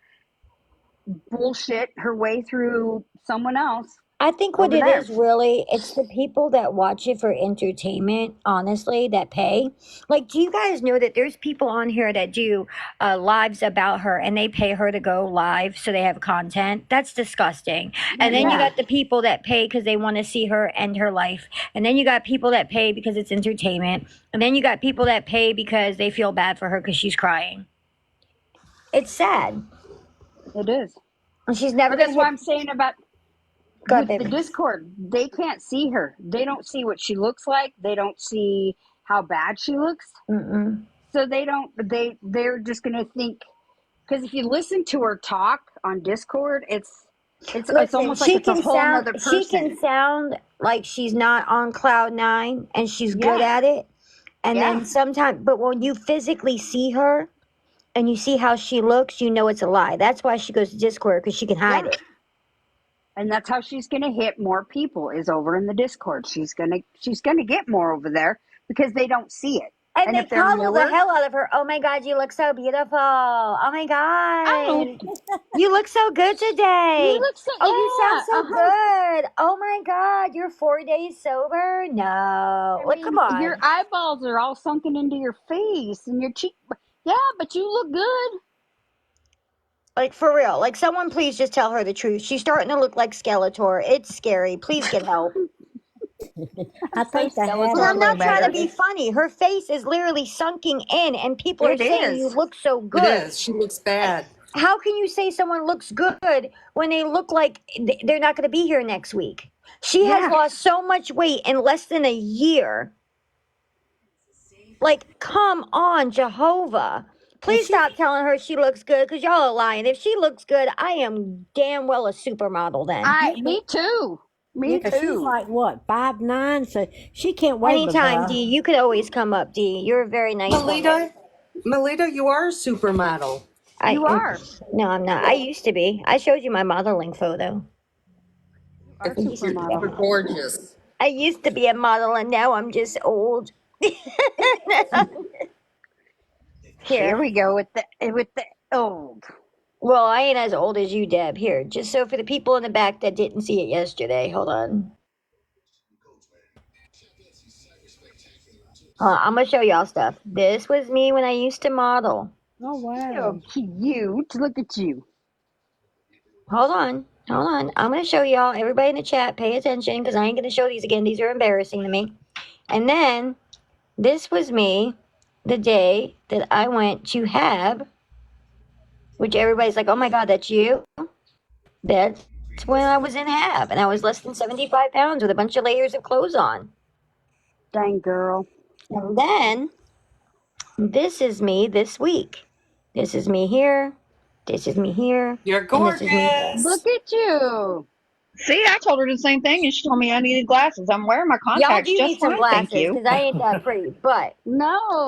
bullshit her way through someone else I think what over it there. is really, it's the people that watch it for entertainment, honestly, that pay. Like, do you guys know that there's people on here that do lives about her and they pay her to go live so they have content? That's disgusting. And then you Yeah, got the people that pay because they want to see her end her life. And then you got people that pay because it's entertainment. And then you got people that pay because they feel bad for her because she's crying. It's sad. it is. And she's never But going that's to why hit. I'm saying about Go ahead, with the baby. Discord, they can't see her. They don't see what she looks like. They don't see how bad she looks. Mm-mm. So they don't. They're just gonna think, because if you listen to her talk on Discord, it's Listen, almost like it's a whole nother she person. can sound like she's not on cloud nine and she's good Yeah, at it. And yeah, then sometimes, but when you physically see her and you see how she looks, you know it's a lie. That's why she goes to Discord because she can hide yeah. it. And that's how she's gonna hit more people, is over in the Discord. She's gonna get more over there because they don't see it. And And they if they're coddle the newer, hell out of her. Oh my God, you look so beautiful. Oh my oh, God. You look so good you today. look so, Oh, you sound yeah, so good. Oh my God, you're 4 days sober? No. I Like, come mean, your on. eyeballs are all sunken into your face and your cheek. Yeah, but you look good. Like, for real. Like, someone please just tell her the truth. She's starting to look like Skeletor. It's scary. Please get help. I So think the hat But is Skeletor I'm look not getting trying to better. be better. funny. Her face is literally sunking in, and people are It saying you is. look so It good. is. She looks bad. How can you say someone looks good when they look like they're not going to be here next week? She has Yeah, lost so much weight in less than a year. Like, come on, Jehovah. And Please she's stop telling her she looks good because y'all are lying. If she looks good, I am damn well a supermodel then. yeah, me too. yeah, Me 'cause she's too. like what 5'9", so she can't weigh but Anytime, D, you could always come up, D. You're a very nice woman. Melita, you are a supermodel. I You are. no, I'm not. I used to be. I showed you my modeling photo. I Our think you're supermodel. super gorgeous. I used to be a model and now I'm just old. Here Here. we go with the old. Well, I ain't as old as you, Deb. Here, just so for the people in the back that didn't see it yesterday, hold on. I'm gonna show y'all stuff. This was me when I used to model. Oh So wow. cute. Look at you. Hold on, hold on. I'm gonna show y'all. Everybody in the chat, pay attention, because I ain't gonna show these again. These are embarrassing to me. And then this was me the day that I went to Hab, which everybody's like, "Oh my God, that's you." That's when I was in Hab, and I was less than 75 pounds with a bunch of layers of clothes on. Dang girl. And then this is me this week. This is me here. This is me here. You're And this is me here. Look gorgeous. at you. See, I told her the same thing, and she told me I needed glasses. I'm wearing my Y'all contacts do just need some fine, thank glasses you. because I ain't that pretty, but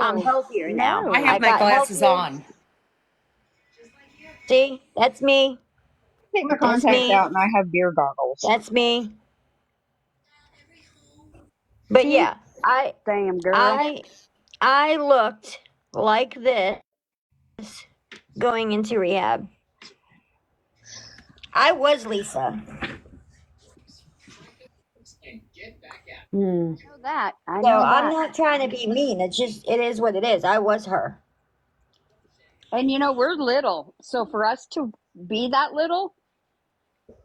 I'm No. healthier now. I No. have I my got glasses healthier. on. See, that's me. Take my That's contacts me. out, and I have beer goggles. That's me. But See? yeah, I Damn girl. I I looked like this going into rehab. I was Lisa. Hmm. I know that. I So know I'm that. not trying to be mean. It's just it is what it is. I was her. And we're little. So for us to be that little,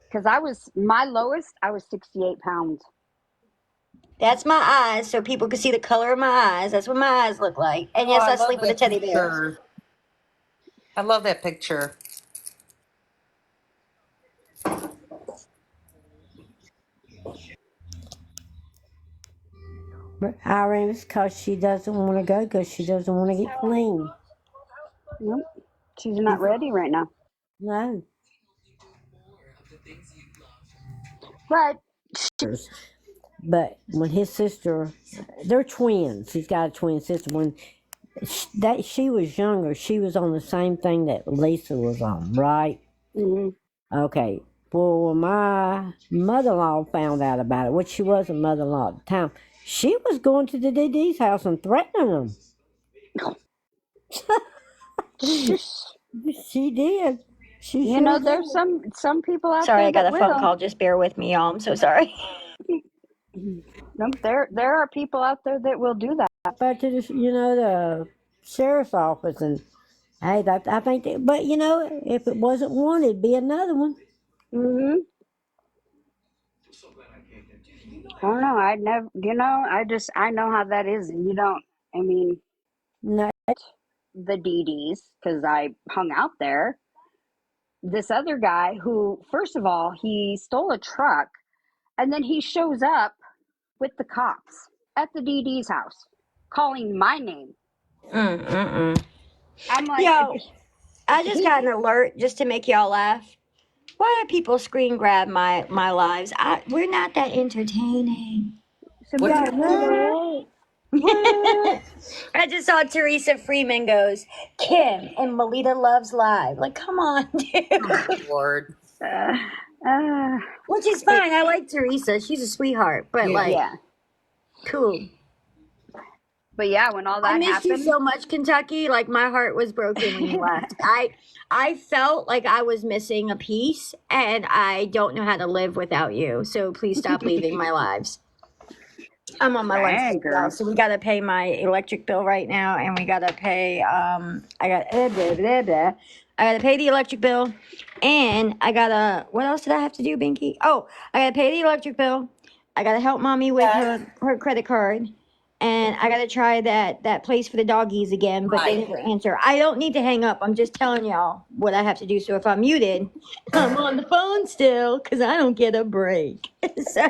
because my lowest, I was 68 pounds. That's my eyes, so people can see the color of my eyes. That's what my eyes look like. And Oh, yes, I I love sleep with a that teddy bear. picture. I love that picture. But Irene, it's because she doesn't want to go because she doesn't want to get clean. Nope. She's not ready right now. No. But But when his sister, they're twins. He's got a twin sister. When she was younger, she was on the same thing that Lisa was on, right? Okay. Well, when my mother-in-law found out about it, which she was a mother-in-law at the time, she was going to the DD's house and threatening them. She did. She sure did. there's some people out Sorry, there I got that a phone will. call. Just bear with me, y'all. I'm so sorry. Nope, there are people out there that will do that. Back to the sheriff's office, and hey, I think that, but if it wasn't one, it'd be another one. I don't know. I never. I know how that is, and you don't. I mean, No. the DDs because I hung out there. This other guy who, first of all, he stole a truck, and then he shows up with the cops at the DD's house, calling my name. I'm like, Yo, I just he. got an alert just to make y'all laugh. Why do people screen grab my lives? We're not that entertaining. What's Yeah, happening? no. I just saw Teresa Freeman goes, Kim and Melita Loves Live. Like, come on, dude. Lord. Which is fine. I like Teresa. She's a sweetheart. But, Yeah. like, Yeah. cool. But yeah, when all I that missed you happened, so much, Kentucky. Like, my heart was broken when you left. I felt like I was missing a piece, and I don't know how to live without you. So please stop leaving my lives. I'm on my lunch dang break, y'all. girl. So we gotta pay my electric bill right now, and we gotta pay. I gotta pay the electric bill, and I gotta. What else did I have to do, Binky? Oh, I gotta pay the electric bill. I gotta help mommy with her credit card, and I gotta try that place for the doggies again, but they Right. never answer. I don't need to hang up. I'm just telling y'all what I have to do. So if I'm muted, I'm on the phone still because I don't get a break. So.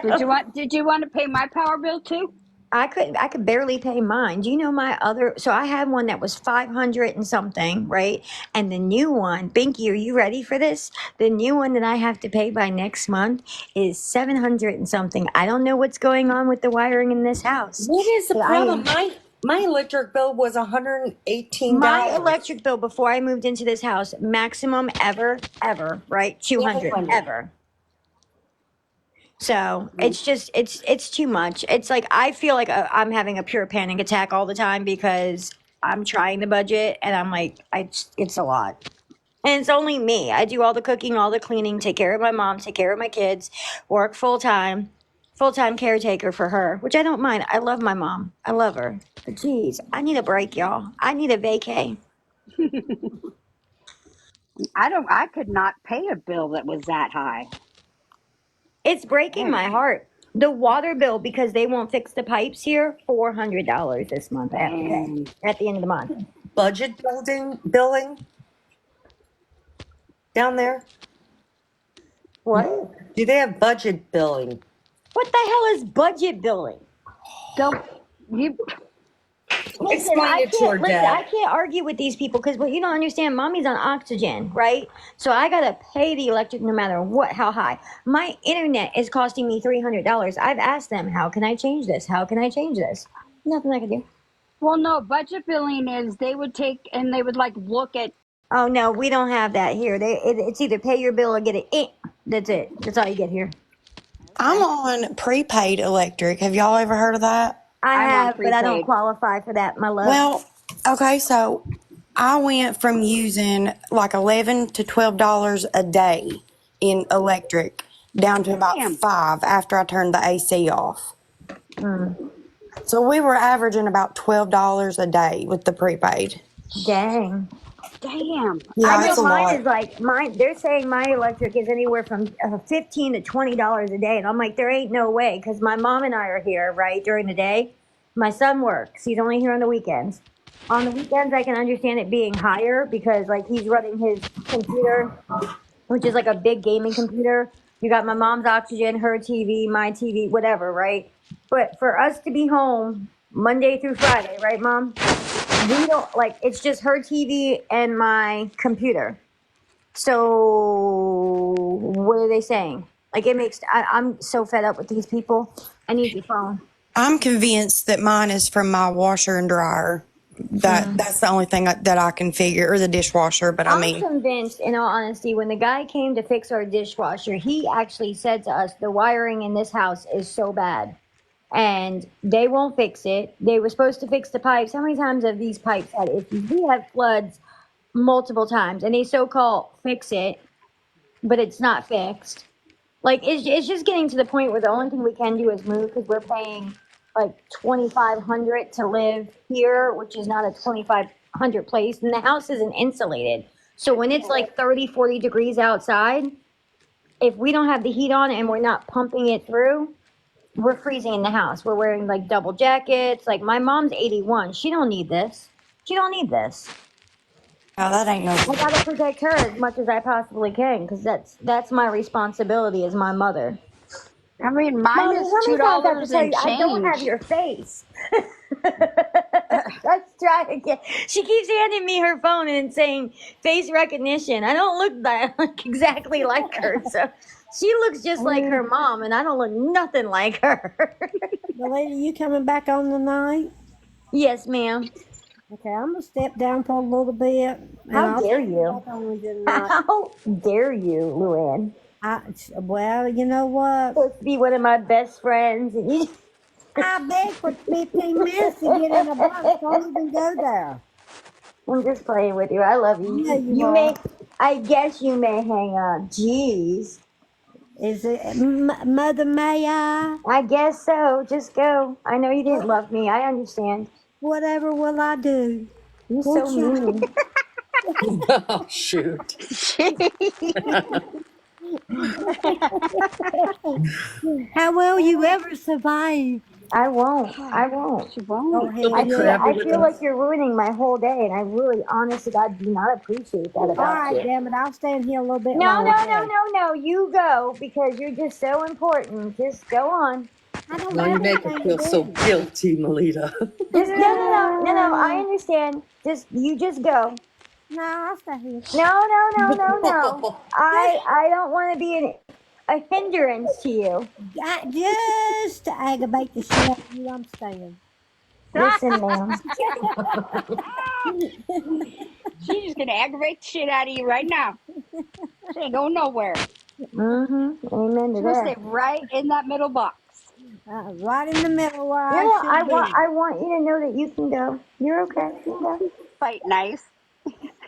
Did you want to pay my power bill too? I could barely pay mine. Do you know my other? So I had one that was 500 and something, right? And the new one, Binky, are you ready for this? The new one that I have to pay by next month is 700 and something. I don't know what's going on with the wiring in this house. What is the But I problem? am My electric bill was $118. my electric bill before I moved into this house, maximum ever, right? 200 700. ever. So it's too much. It's like I feel like I'm having a pure panic attack all the time because I'm trying the budget and I'm like, it's a lot. And it's only me. I do all the cooking, all the cleaning, take care of my mom, take care of my kids, work full time caretaker for her, which I don't mind. I love my mom. I love her. But geez, I need a break, y'all. I need a vacay. I could not pay a bill that was that high. It's breaking my heart. The water bill, because they won't fix the pipes here, $400 this month I have to pay at the end of the month. Budget billing down there? What? Do they have budget billing? What the hell is budget billing? Don't you Listen, I can't argue with these people because what you don't understand, mommy's on oxygen, right? So I gotta pay the electric no matter what, how high. My internet is costing me $300. I've asked them, how can I change this? How can I change this? Nothing I can do. Well, no, budget billing is they would take and they would like look at. Oh no, we don't have that here. It's either pay your bill or get it. That's it. That's all you get here. I'm on prepaid electric. Have y'all ever heard of that? I have, but I don't qualify for that, my love. Well, okay, so I went from using like $11 to $12 a day in electric down to about $5 after I turned the AC off. So we were averaging about $12 a day with the prepaid. Dang. Damn. Yeah, I it's know a mine lot. is like mine. They're saying my electric is anywhere from $15 to $20 a day, and I'm like, there ain't no way, because my mom and I are here right during the day. My son works; he's only here on the weekends. On the weekends, I can understand it being higher because like he's running his computer, which is like a big gaming computer. You got my mom's oxygen, her TV, my TV, whatever, right? But for us to be home Monday through Friday, right, Mom? We don't like it's just her TV and my computer. So what are they saying? Like it makes I'm so fed up with these people. I need your phone. I'm convinced that mine is from my washer and dryer. That's the only thing that I can figure, or the dishwasher. But I'm convinced, in all honesty, when the guy came to fix our dishwasher, he actually said to us, the wiring in this house is so bad. And they won't fix it. They were supposed to fix the pipes. How many times have these pipes had issues? We have floods multiple times, and they so-called fix it, but it's not fixed. Like it's just getting to the point where the only thing we can do is move because we're paying like $2,500 to live here, which is not a 2,500 place, and the house isn't insulated. So when it's like 30, 40 degrees outside, if we don't have the heat on and we're not pumping it through, we're freezing in the house. We're wearing like double jackets. Like my mom's 81. She don't need this. She don't need this. Oh, that ain't no. I gotta protect her as much as I possibly can because that's my responsibility as my mother. I mean, mine Mommy, is how many times I have to $2 tell and you I don't have change. your face? Let's try again. She keeps handing me her phone and saying face recognition. I don't look exactly like her, so she looks just like her mom, and I don't look nothing like her. Melitta, you coming back on tonight? Yes, ma'am. Okay, I'm gonna step down for a little bit, and How I'll dare see you you? back on tonight. How dare you, Luann? Well, you know what? Supposed to be one of my best friends. And you... I begged for 15 minutes to get in the box. Don't even go there. I'm just playing with you. I love you. Yeah, you You are. may, I guess you may hang on. Jeez. Is it Mother May I? I guess so. Just go. I know you didn't love me. I understand. Whatever will I do? You're Poor so child. mean. Oh, shoot. How will you ever survive? I won't. I won't. She won't. I feel like you're ruining my whole day, and I really, honest to God, do not appreciate that All about right, you. damn it. I'll stand here a little bit No, longer. no, no, no, no. You go because you're just so important. Just go on. I don't Now you have make her anything feel to so do. guilty, Melita. Just no. I understand. Just go. No, I'll stay here. No. I don't want to be a hindrance to you. Just to aggravate the shit out of you, I'm staying. Listen, ma'am. She's just gonna aggravate the shit out of you right now. She ain't going nowhere. Amen to She'll that. stay right in that middle box. Right in the middle where You I know, should be. I want you to know that you can go. You're okay. You can go. Fight nice.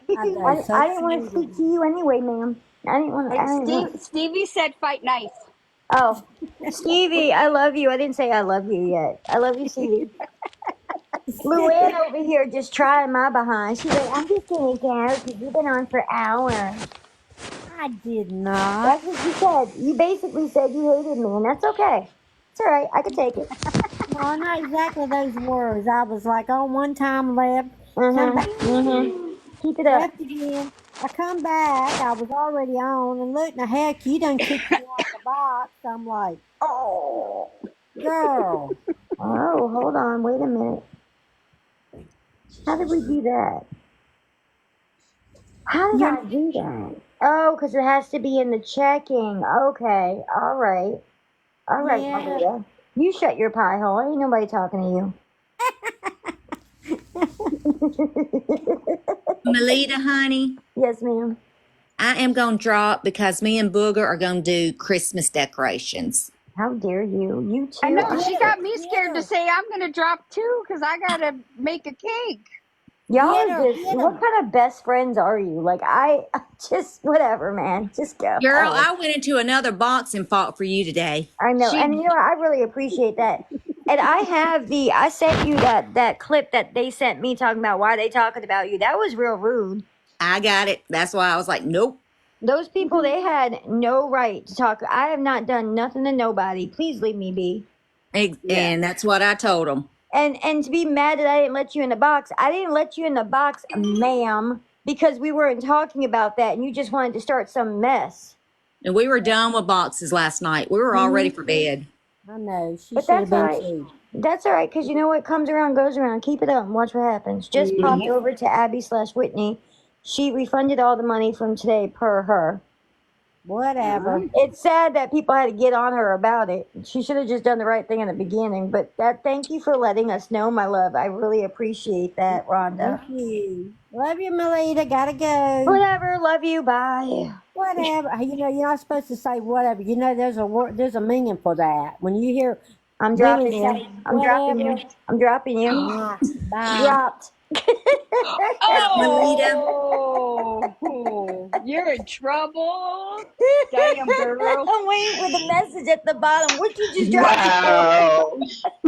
That's so I didn't want to sweet of speak to you. you anyway, ma'am. I didn't want. I Hey, didn't want. Stevie said fight nice. Oh, Stevie, I love you. I didn't say I love you yet. I love you, Stevie. Luann over here just trying my behind. She's like, I'm just gonna go because you've been on for hours. I did not. That's what you said. You basically said you hated me, and that's okay. It's all right. I can take it. No, not exactly those words. I was like, oh, one time left. Come back Mm-hmm. again. Mm-hmm. Keep it up. Left again. I come back. I was already on. And look, now heck, you done kicked me out the box. I'm like, Oh. girl. Oh, hold on. Wait a minute. How did we do that? How did You're, I do that? Oh, because it has to be in the checking. Okay. All right. All right, yeah. Maria. You shut your pie hole. Ain't nobody talking to you. Melita, honey, Yes, ma'am. I am going to drop because me and Booger are going to do Christmas decorations. How dare you? You I too. know, she Get her. got me Get scared to her. say I'm going to drop too because I got to make a cake. Y'all Get are her. just, Get what 'em. kind of best friends are you? Like, I just, whatever, man. Just go. Girl, I went into another box and fought for you today. I know. And you know, I really appreciate that. And I sent you that clip that they sent me talking about why they talking about you. That was real rude. I got it. That's why I was like, nope. Those people, they had no right to talk. I have not done nothing to nobody. Please leave me be. And that's what I told them. And to be mad that I didn't let you in the box. I didn't let you in the box, ma'am, because we weren't talking about that and you just wanted to start some mess. And we were done with boxes last night. We were all ready for bed. I know. She But should have that's all been right. too. That's all right, because you know what comes around goes around. Keep it up and watch what happens. Just popped over to Abby/Whitney. She refunded all the money from today per her. Whatever. It's sad that people had to get on her about it. She should have just done the right thing in the beginning. But thank you for letting us know, my love. I really appreciate that, Rhonda. Thank you. Love you, Melita. Gotta go. Whatever. Love you. Bye. Whatever. You know, you're not supposed to say whatever. You know, there's a word, there's a meaning for that. When you hear I'm women dropping you. say I'm dropping you. whatever, I'm dropping you. bye. Dropped. Melita. Oh, you're in trouble. Damn, girl. I'm waiting for the message at the bottom. What you just drop me for? Wow.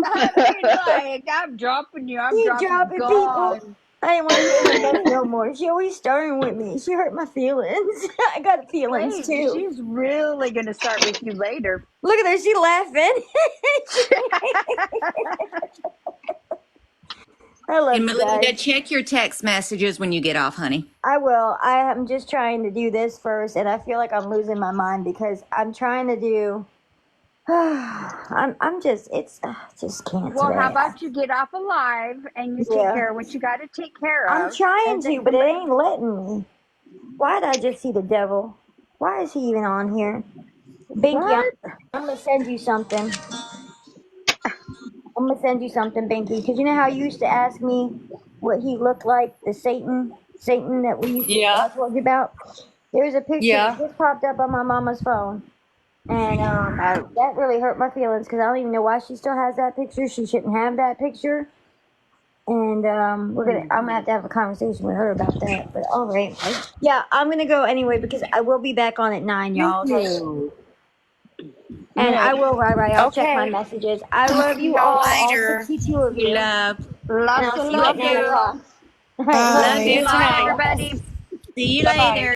I mean, like, I'm dropping you. I'm Keep dropping dropping people. gone. I didn't want to hear from Betty no more. She always starting with me. She hurt my feelings. I got feelings Wait, too. she's really going to start with you later. Look at her. She laughing. I love And you Melita, guys. check your text messages when you get off, honey. I will. I am just trying to do this first, and I feel like I'm losing my mind because I'm trying to do. I'm just. It's just can't Well, how today. about you get off alive and you take Yeah. care of what you got to take care I'm of, trying and to, then but come it back. ain't letting me. Why did I just see the devil? Why is he even on here? Binky, What? I'm gonna send you something. I'm gonna send you something, Binky, because you know how you used to ask me what he looked like, the Satan that we used to Yeah. told you about. There's a picture that Yeah. just popped up on my mama's phone, and that really hurt my feelings because I don't even know why she still has that picture. She shouldn't have that picture. And I'm gonna have a conversation with her about that. But all right, yeah, I'm gonna go anyway because I will be back on at 9, Thank y'all. Okay. you. And I will, right. I'll check my Okay. messages. I Talk love to you y'all all later. 62 of You you. love. And Lots I'll of see you love, at 9 girl. o'clock. All right, love Love Bye. you. you, Bye, honey. everybody. See you Bye bye. later.